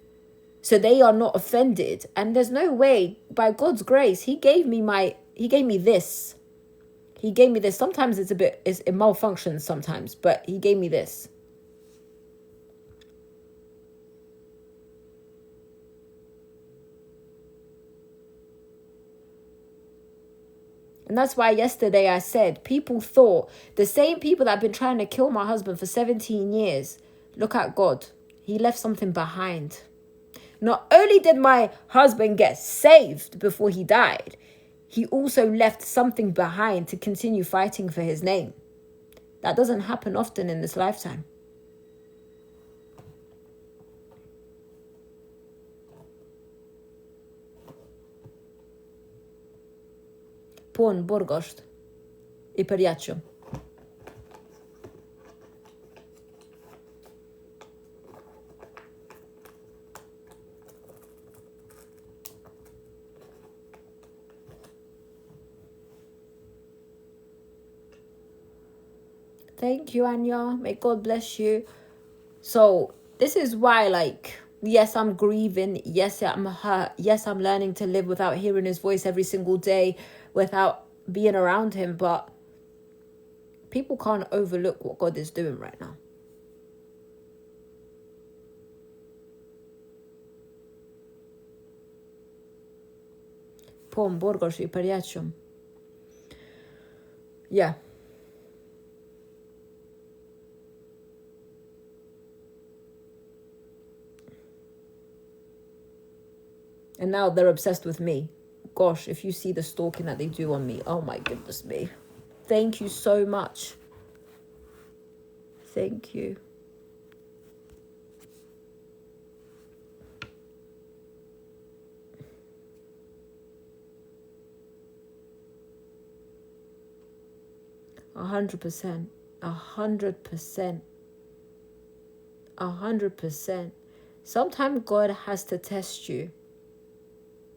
So they are not offended. And there's no way, by God's grace, he gave me this. He gave me this. Sometimes it malfunctions sometimes, but he gave me this. And that's why yesterday I said, people thought, the same people that have been trying to kill my husband for 17 years, look at God. He left something behind. Not only did my husband get saved before he died, he also left something behind to continue fighting for his name. That doesn't happen often in this lifetime. Pun Borgost. I Periaccio. Thank you, Anya. May God bless you. So this is why, yes, I'm grieving. Yes, I'm hurt. Yes, I'm learning to live without hearing his voice every single day, without being around him. But people can't overlook what God is doing right now. Pom Borgosh I Periaccio. Yeah. And now they're obsessed with me. Gosh, if you see the stalking that they do on me. Oh my goodness me. Thank you so much. Thank you. A 100%. 100%. 100%. Sometimes God has to test you.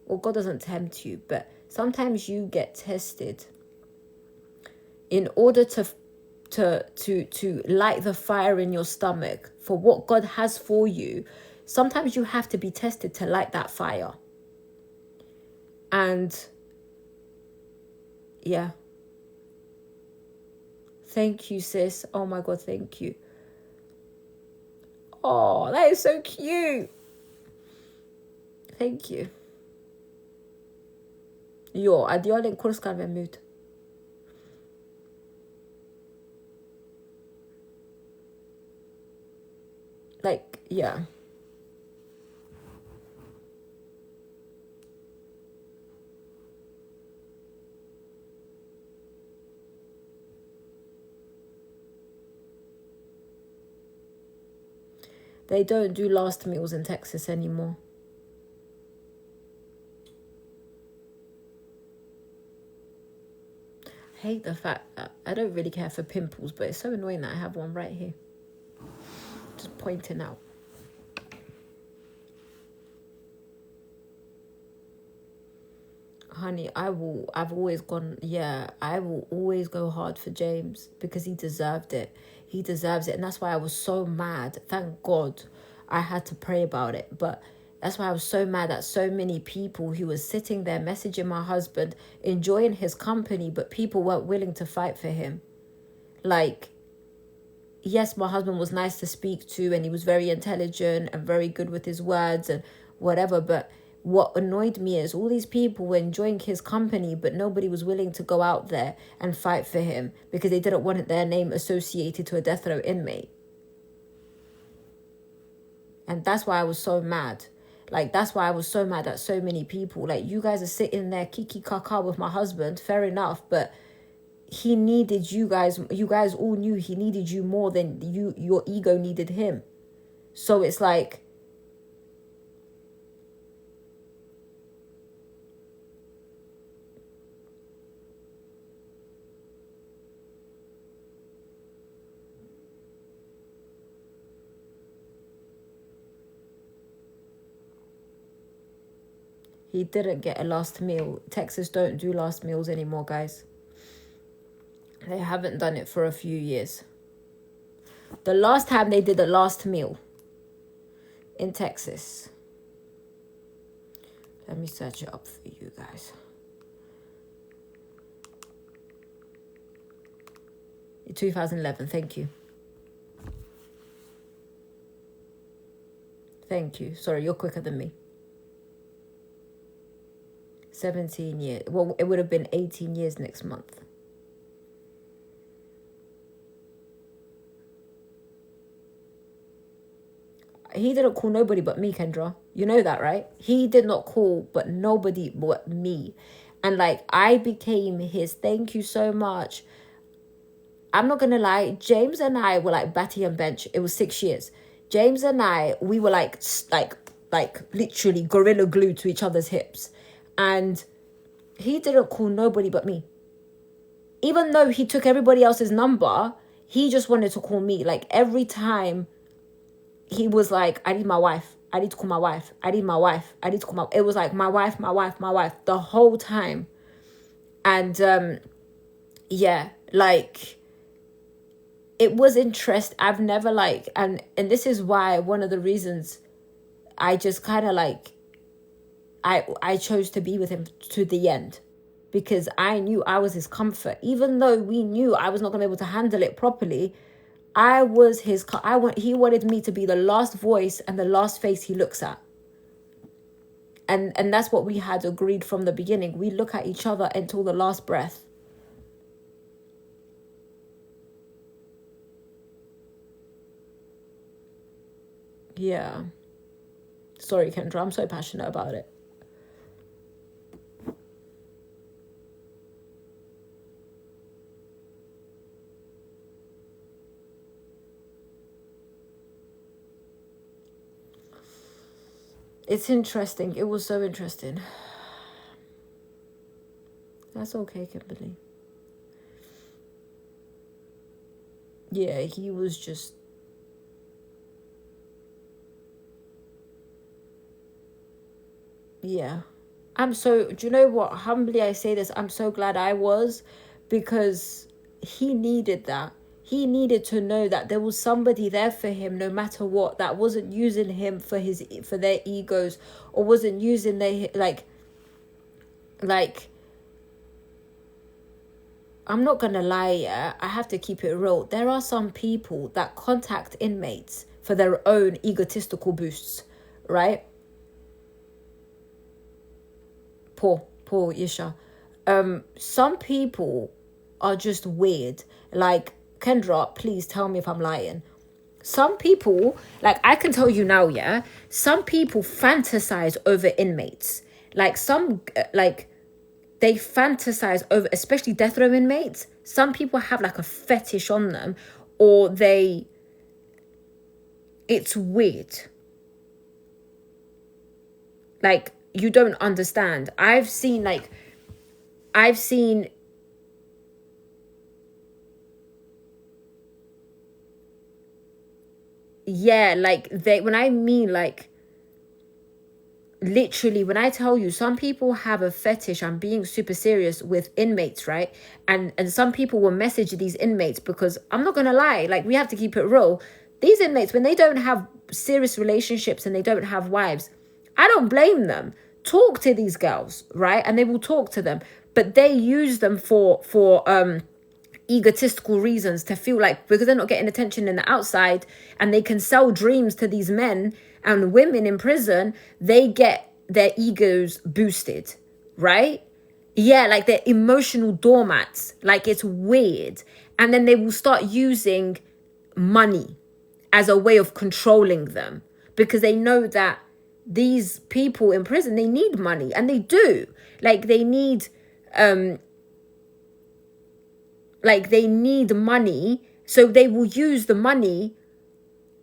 Well, God doesn't tempt you, but sometimes you get tested in order to light the fire in your stomach for what God has for you. Sometimes you have to be tested to light that fire. And yeah. Thank you, sis. Oh my God, thank you. Oh, that is so cute. Thank you. Jo, jag den kurskan vem ut. Yeah. They don't do last meals in Texas anymore. I hate the fact that I don't really care for pimples, but it's so annoying that I have one right here. Just pointing out. Honey, I will always go hard for James because he deserved it. He deserves it. And that's why I was so mad. Thank God I had to pray about it. But that's why I was so mad at so many people who were sitting there messaging my husband, enjoying his company, but people weren't willing to fight for him. Yes, my husband was nice to speak to and he was very intelligent and very good with his words and whatever, but what annoyed me is all these people were enjoying his company, but nobody was willing to go out there and fight for him because they didn't want their name associated to a death row inmate. And that's why I was so mad. That's why I was so mad at so many people. You guys are sitting there kiki kaka with my husband, fair enough, but he needed you guys. You guys all knew he needed you more than your ego needed him. So it's He didn't get a last meal. Texas don't do last meals anymore, guys. They haven't done it for a few years. The last time they did a last meal in Texas. Let me search it up for you guys. In 2011, thank you. Thank you. Sorry, you're quicker than me. 17 years. Well, it would have been 18 years next month. He didn't call nobody but me, Kendra. You know that, right? He did not call but nobody but me. And like, I became his thank you so much. I'm not gonna lie, James and I were like Batty and Bench. It was 6 years. James and I, we were like literally gorilla glue to each other's hips. And he didn't call nobody but me. Even though he took everybody else's number, he just wanted to call me. Like every time he was like, I need my wife. I need to call my wife. I need my wife. I need to call my... It was like, my wife, my wife, my wife. The whole time. And, yeah, like... It was interest. I've never like... And this is why one of the reasons I just kind of like... I chose to be with him to the end. Because I knew I was his comfort. Even though we knew I was not going to be able to handle it properly... I was his... He wanted me to be the last voice and the last face he looks at. And that's what we had agreed from the beginning. We look at each other until the last breath. Yeah. Sorry, Kendra. I'm so passionate about it. It's interesting. It was so interesting. That's okay, Kimberly. Yeah, he was just... Yeah. Do you know what? Humbly I say this, I'm so glad I was, because he needed that. He needed to know that there was somebody there for him no matter what, that wasn't using him for their egos, or wasn't using their like I'm not gonna lie, yeah, I have to keep it real. There are some people that contact inmates for their own egotistical boosts, right? Poor Yisha. Some people are just weird. Like, Kendra, please tell me if I'm lying. Some people, like, I can tell you now, yeah, some people fantasize over inmates. Like, they fantasize over, especially death row inmates. Some people have, like, a fetish on them, or it's weird. Like, you don't understand. I've seen yeah, like when I mean, like, literally, when I tell you, some people have a fetish, I'm being super serious, with inmates, right? And some people will message these inmates, because I'm not gonna lie, like, we have to keep it real. These inmates, when they don't have serious relationships and they don't have wives, I don't blame them. Talk to these girls, right? And they will talk to them, but they use them for egotistical reasons, to feel like, because they're not getting attention in the outside, and they can sell dreams to these men and women in prison, they get their egos boosted, right? Yeah, like they're emotional doormats. Like, it's weird. And then they will start using money as a way of controlling them, because they know that these people in prison, they need money, and they do. Like, they need money, so they will use the money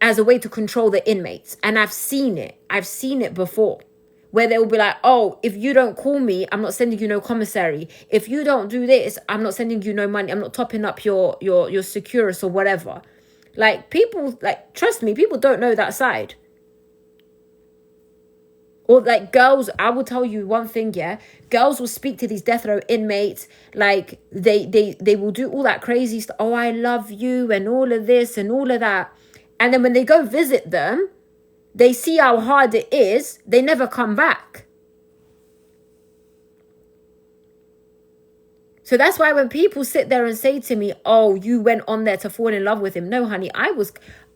as a way to control the inmates. And I've seen it before, where they'll be like, oh, if you don't call me, I'm not sending you no commissary. If you don't do this, I'm not sending you no money. I'm not topping up your Securus or whatever. Like, people, like, trust me, people don't know that side. Or like girls, I will tell you one thing, yeah. Girls will speak to these death row inmates, like they will do all that crazy stuff. Oh, I love you and all of this and all of that. And then when they go visit them, they see how hard it is. They never come back. So that's why when people sit there and say to me, oh, you went on there to fall in love with him. No, honey,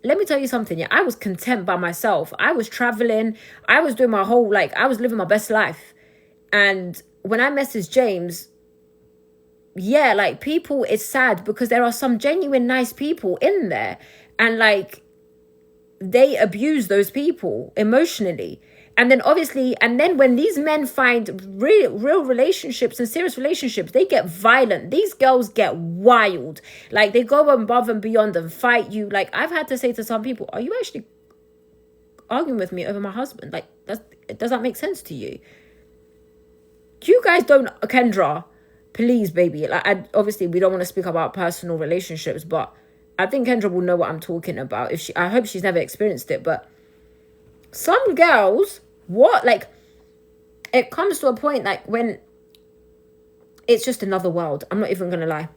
let me tell you something. Yeah, I was content by myself. I was traveling. I was doing my whole, I was living my best life. And when I messaged James, yeah, people, it's sad because there are some genuine nice people in there. And they abuse those people emotionally. And then obviously, when these men find real relationships and serious relationships, they get violent. These girls get wild. They go above and beyond and fight you. I've had to say to some people, are you actually arguing with me over my husband? Does that make sense to you? You guys don't, Kendra, please, baby. Obviously, we don't want to speak about personal relationships, but I think Kendra will know what I'm talking about. I hope she's never experienced it, but some girls, it comes to a point when it's just another world. I'm not even gonna lie.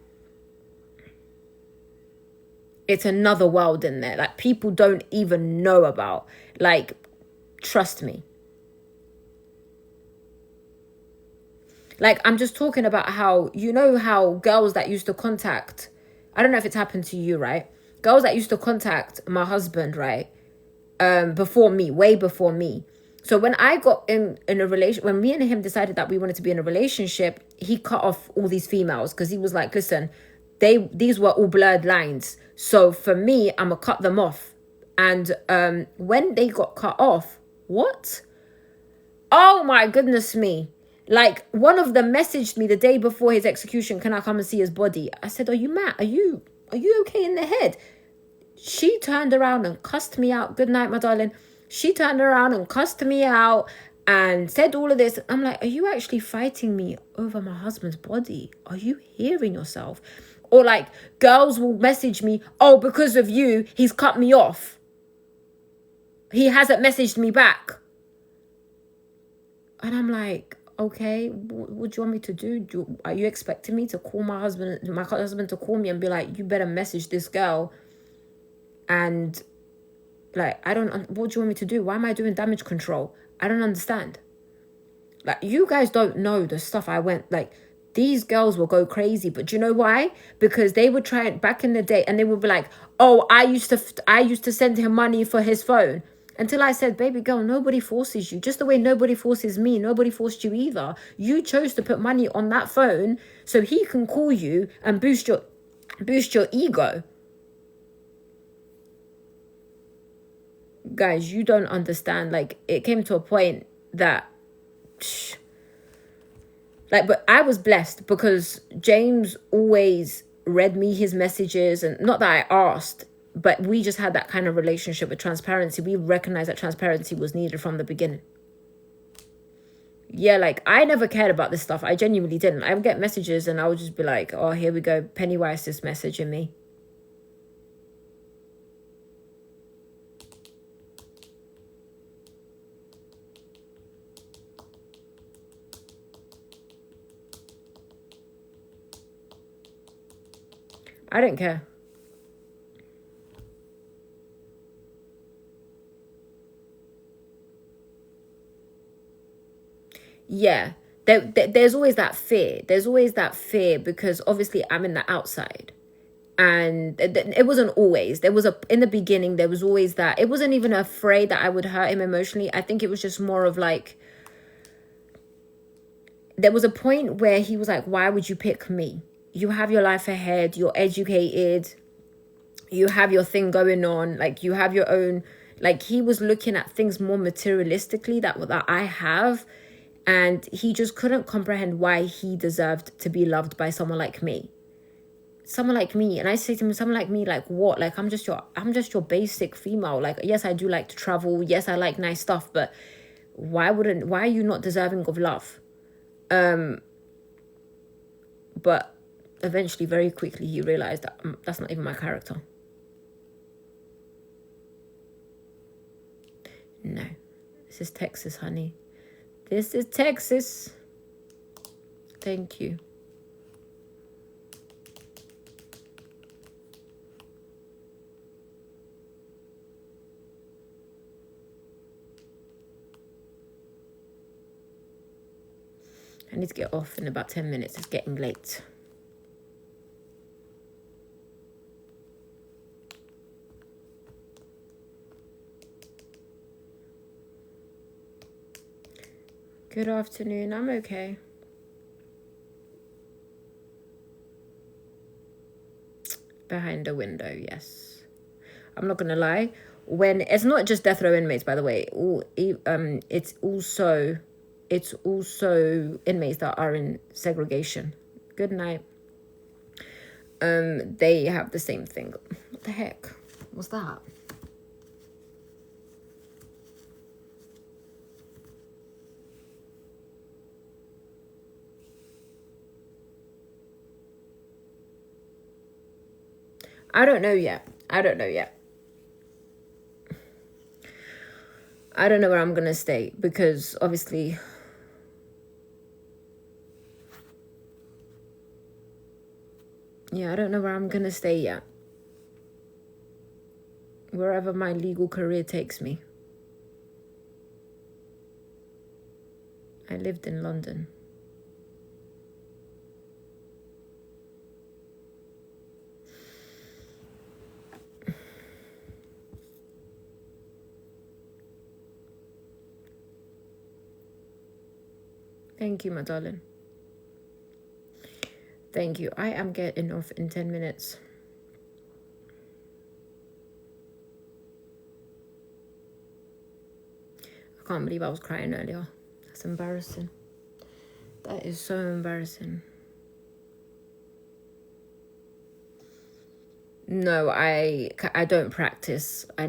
It's another world in there. People don't even know about. Trust me. I'm just talking about how girls that used to contact, I don't know if it's happened to you, right? Girls that used to contact my husband, right? Before me, way before me. So when I got in a relation, when me and him decided that we wanted to be in a relationship, he cut off all these females because he was like, listen, these were all blurred lines. So for me, I'm gonna cut them off. And when they got cut off, what? Oh my goodness me. One of them messaged me the day before his execution, can I come and see his body? I said, are you mad? Are you okay in the head? She turned around and cussed me out. Good night, my darling. She turned around and cussed me out and said all of this. I'm like, are you actually fighting me over my husband's body? Are you hearing yourself? Or girls will message me, oh, because of you, he's cut me off. He hasn't messaged me back. And I'm like, okay, what do you want me to do? Are you expecting me to call my husband to call me and be like, you better message this girl? And what do you want me to do? Why am I doing damage control? I don't understand. You guys don't know the stuff I went, these girls will go crazy. But do you know why? Because they would try it back in the day and they would be like, oh, I used to send him money for his phone. Until I said, baby girl, nobody forces you. Just the way nobody forces me, nobody forced you either. You chose to put money on that phone so he can call you and boost your ego. Guys, you don't understand. It came to a point that but I was blessed because James always read me his messages, and not that I asked, but we just had that kind of relationship with transparency. We recognized that transparency was needed from the beginning. Yeah, I never cared about this stuff. I genuinely didn't. I would get messages and I would just be like, oh, here we go, Pennywise is messaging me. I don't care. Yeah, there's always that fear. There's always that fear because obviously I'm in the outside. And it wasn't always. In the beginning, there was always that. It wasn't even afraid that I would hurt him emotionally. I think it was just more of there was a point where he was like, why would you pick me? You have your life ahead. You're educated. You have your thing going on. You have your own. He was looking at things more materialistically that I have. And he just couldn't comprehend why he deserved to be loved by someone like me. Someone like me. And I say to him, someone like me, what? I'm just your basic female. Yes, I do like to travel. Yes, I like nice stuff. But why are you not deserving of love? But eventually, very quickly, he realized that that's not even my character. No. This is Texas, honey. This is Texas. Thank you. I need to get off in about 10 minutes. It's getting late. Good afternoon. I'm okay. Behind the window, yes. I'm not gonna lie. When it's not just death row inmates, by the way. It's also inmates that are in segregation. Good night. They have the same thing. What the heck? What's that? I don't know yet. I don't know where I'm gonna stay because obviously I don't know where I'm gonna stay yet. Wherever my legal career takes me. I lived in London. Thank you, my darling. Thank you. I am getting off in 10 minutes. I can't believe I was crying earlier. That's embarrassing. That is so embarrassing. No, I don't practice. I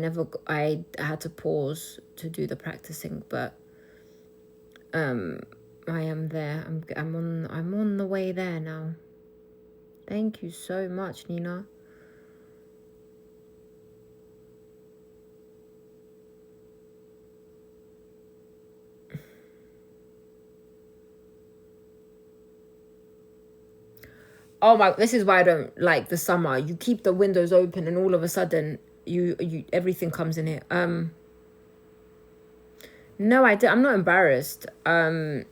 had to pause to do the practicing, but I am there. I'm on the way there now. Thank you so much, Nina. Oh my, this is why I don't like the summer. You keep the windows open and all of a sudden you everything comes in here. No, I'm not embarrassed. I'm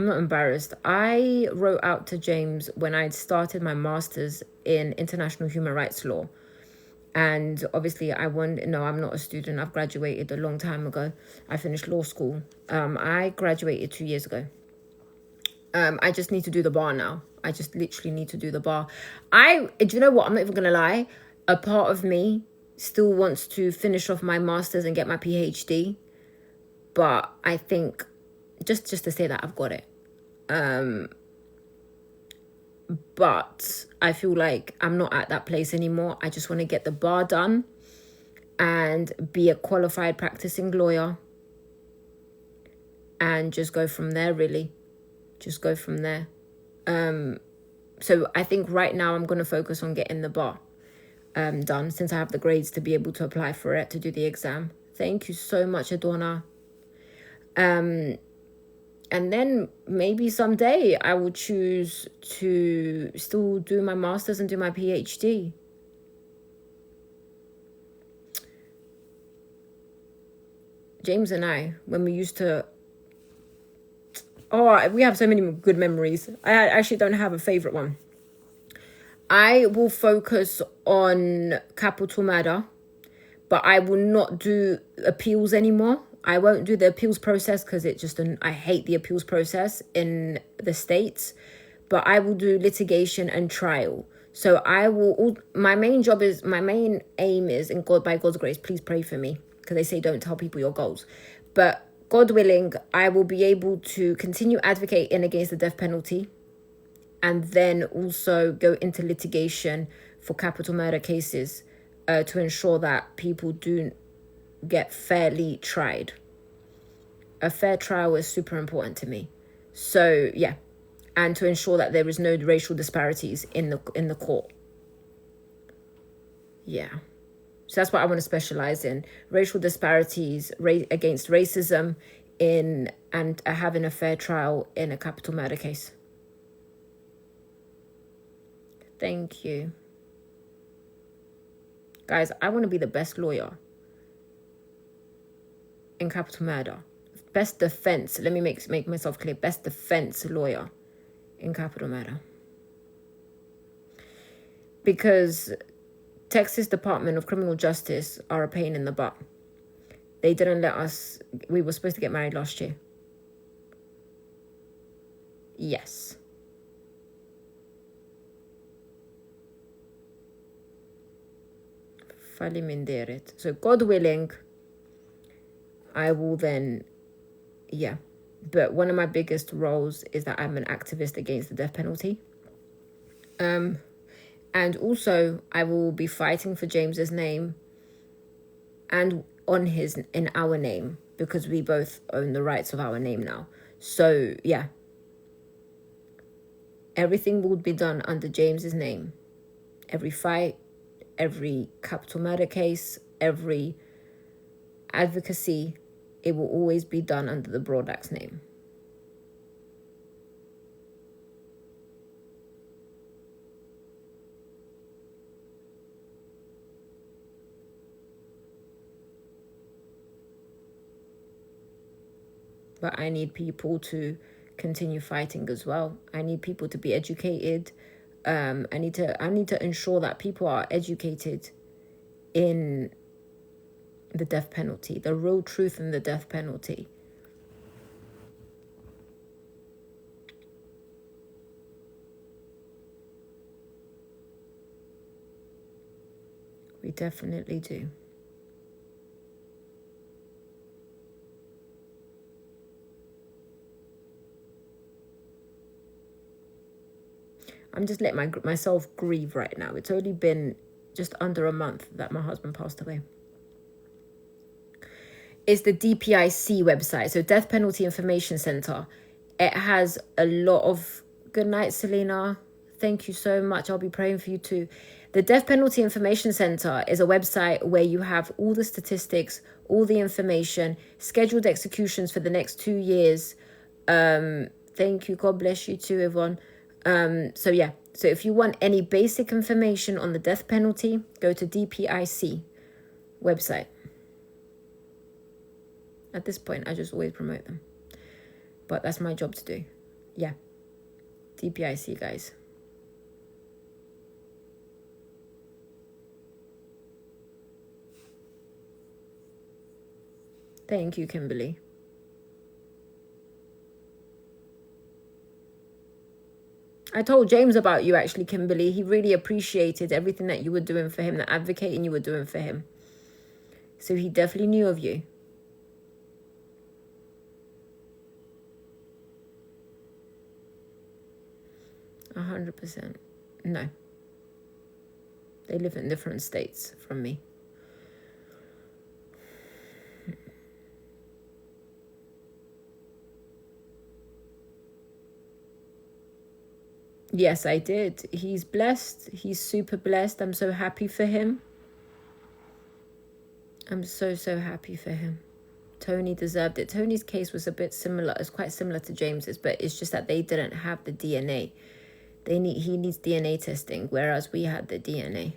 not embarrassed. I wrote out to James when I'd started my master's in international human rights law. And obviously I'm not a student. I've graduated a long time ago. I finished law school. I graduated 2 years ago. I just need to do the bar now. I just literally need to do the bar. Do you know what? I'm not even going to lie. A part of me still wants to finish off my master's and get my PhD. But I think just to say that I've got it. But I feel like I'm not at that place anymore. I just want to get the bar done and be a qualified practicing lawyer. And just go from there, really. Just go from there. So I think right now I'm going to focus on getting the bar done since I have the grades to be able to apply for it, to do the exam. Thank you so much, Adorna. And then maybe someday I will choose to still do my master's and do my PhD. James and I, when we used to... Oh, we have so many good memories. I actually don't have a favorite one. I will focus on capital murder, but I will not do appeals anymore. I won't do the appeals process because I hate the appeals process in the States, but I will do litigation and trial. So my main aim is, by God's grace, please pray for me, because they say don't tell people your goals. But God willing, I will be able to continue advocating against the death penalty and then also go into litigation for capital murder cases to ensure that people do get fairly tried. A fair trial is super important to me. So, yeah. And to ensure that there is no racial disparities in the court. Yeah. So that's what I want to specialize in. Racial disparities against racism in and having a fair trial in a capital murder case. Thank you. Guys, I want to be the best lawyer in capital murder. Best defense. Let me make myself clear. Best defense lawyer in capital murder. Because Texas Department of Criminal Justice are a pain in the butt. They didn't let us... We were supposed to get married last year. Yes. Faliminderet. So God willing, I will then... Yeah. But one of my biggest roles is that I'm an activist against the death penalty. And also, I will be fighting for James's name and in our name, because we both own the rights of our name now. So, yeah. Everything will be done under James's name. Every fight, every capital murder case, every advocacy, it will always be done under the Broadnax name. But I need people to continue fighting as well. I need people to be educated. I need to ensure that people are educated in the death penalty, the real truth in the death penalty. We definitely do. I'm just letting myself grieve right now. It's only been just under a month that my husband passed away. It's the DPIC website, so Death Penalty Information Center. It has a lot of... Good night, Selena. Thank you so much. I'll be praying for you too. The Death Penalty Information Center is a website where you have all the statistics, all the information, scheduled executions for the next 2 years. Thank you. God bless you too, Yvonne. So yeah, so if you want any basic information on the death penalty, go to DPIC website. At this point, I just always promote them, but that's my job to do. Yeah, DPIC, guys. Thank you, Kimberly. I told James about you, actually, Kimberly. He really appreciated everything that you were doing for him, the advocating you were doing for him. So he definitely knew of you. %. No. They live in different states from me. Yes, I did. He's blessed. He's super blessed. I'm so happy for him. I'm so happy for him. Tony deserved it. Tony's case was a bit similar. It's quite similar to James's, but it's just that they didn't have the DNA. He needs DNA testing, whereas we had the DNA.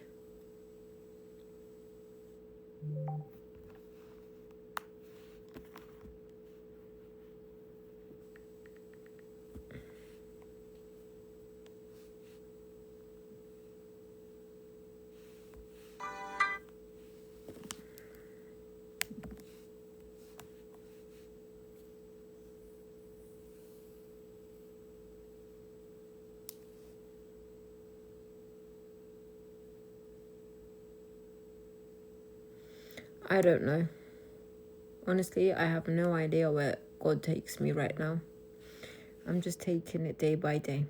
I don't know. Honestly, I have no idea where God takes me right now. I'm just taking it day by day.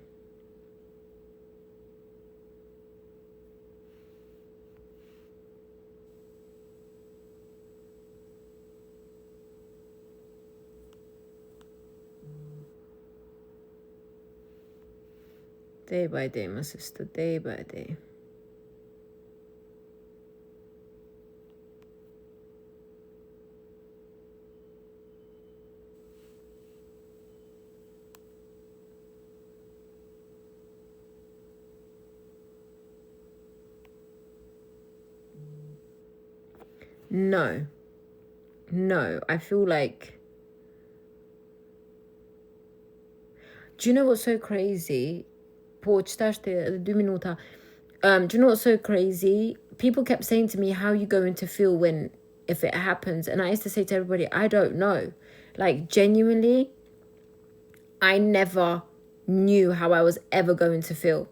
Day by day, my sister. Day by day. No. I feel like... Do you know what's so crazy? Do you know what's so crazy? People kept saying to me, how are you going to feel if it happens? And I used to say to everybody, I don't know. Like, genuinely, I never knew how I was ever going to feel.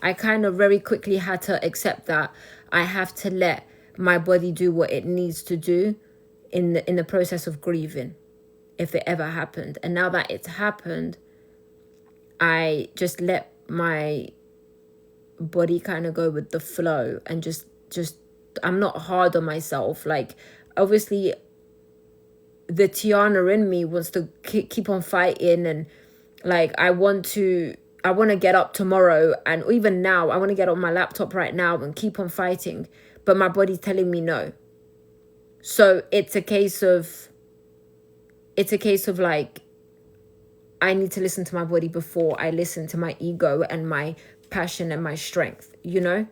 I kind of very quickly had to accept that I have to let my body do what it needs to do in the process of grieving, if it ever happened. And now that it's happened, I just let my body kind of go with the flow, and just I'm not hard on myself. Like, obviously the Tiana in me wants to keep on fighting, and like I want to get up tomorrow, and even now I want to get on my laptop right now and keep on fighting, but my body's telling me no. So it's a case of like, I need to listen to my body before I listen to my ego and my passion and my strength, you know?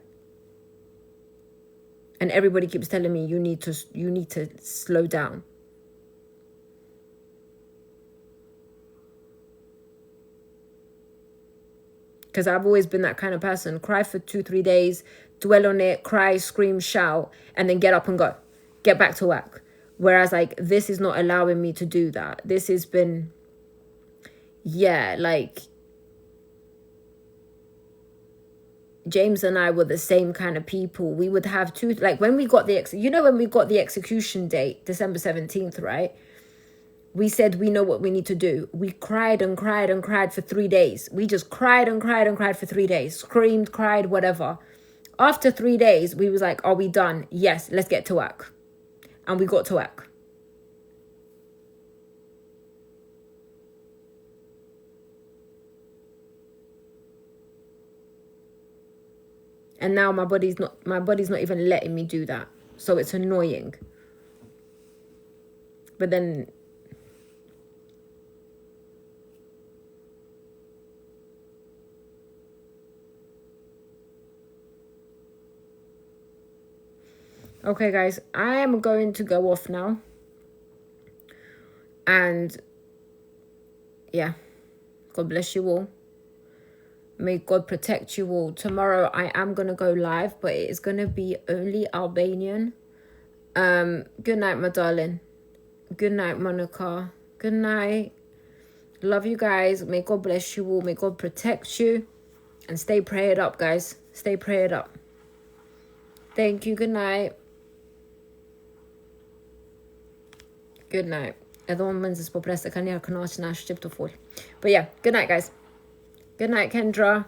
And everybody keeps telling me you need to slow down. Because I've always been that kind of person. Cry for 2-3 days, dwell on it, cry, scream, shout, and then get up and go. Get back to work. Whereas, like, this is not allowing me to do that. This has been, like, James and I were the same kind of people. We would have when we got when we got the execution date, December 17th, right? We said we know what we need to do. We cried and cried and cried for 3 days. We just cried and cried and cried for 3 days. Screamed, cried, whatever. After 3 days, we was like, are we done? Yes, let's get to work. And we got to work. And now my body's not even letting me do that. So it's annoying. But then... Okay, guys, I am going to go off now. And yeah, God bless you all. May God protect you all. Tomorrow I am going to go live, but it is going to be only Albanian. Good night, my darling. Good night, Monica. Good night. Love you guys. May God bless you all. May God protect you. And stay prayed up, guys. Stay prayed up. Thank you. Good night. Good night. Edhe unë mëndzës po pres se ka njerë kënaqë na shqip të full. But yeah, good night, guys. Good night, Kendra.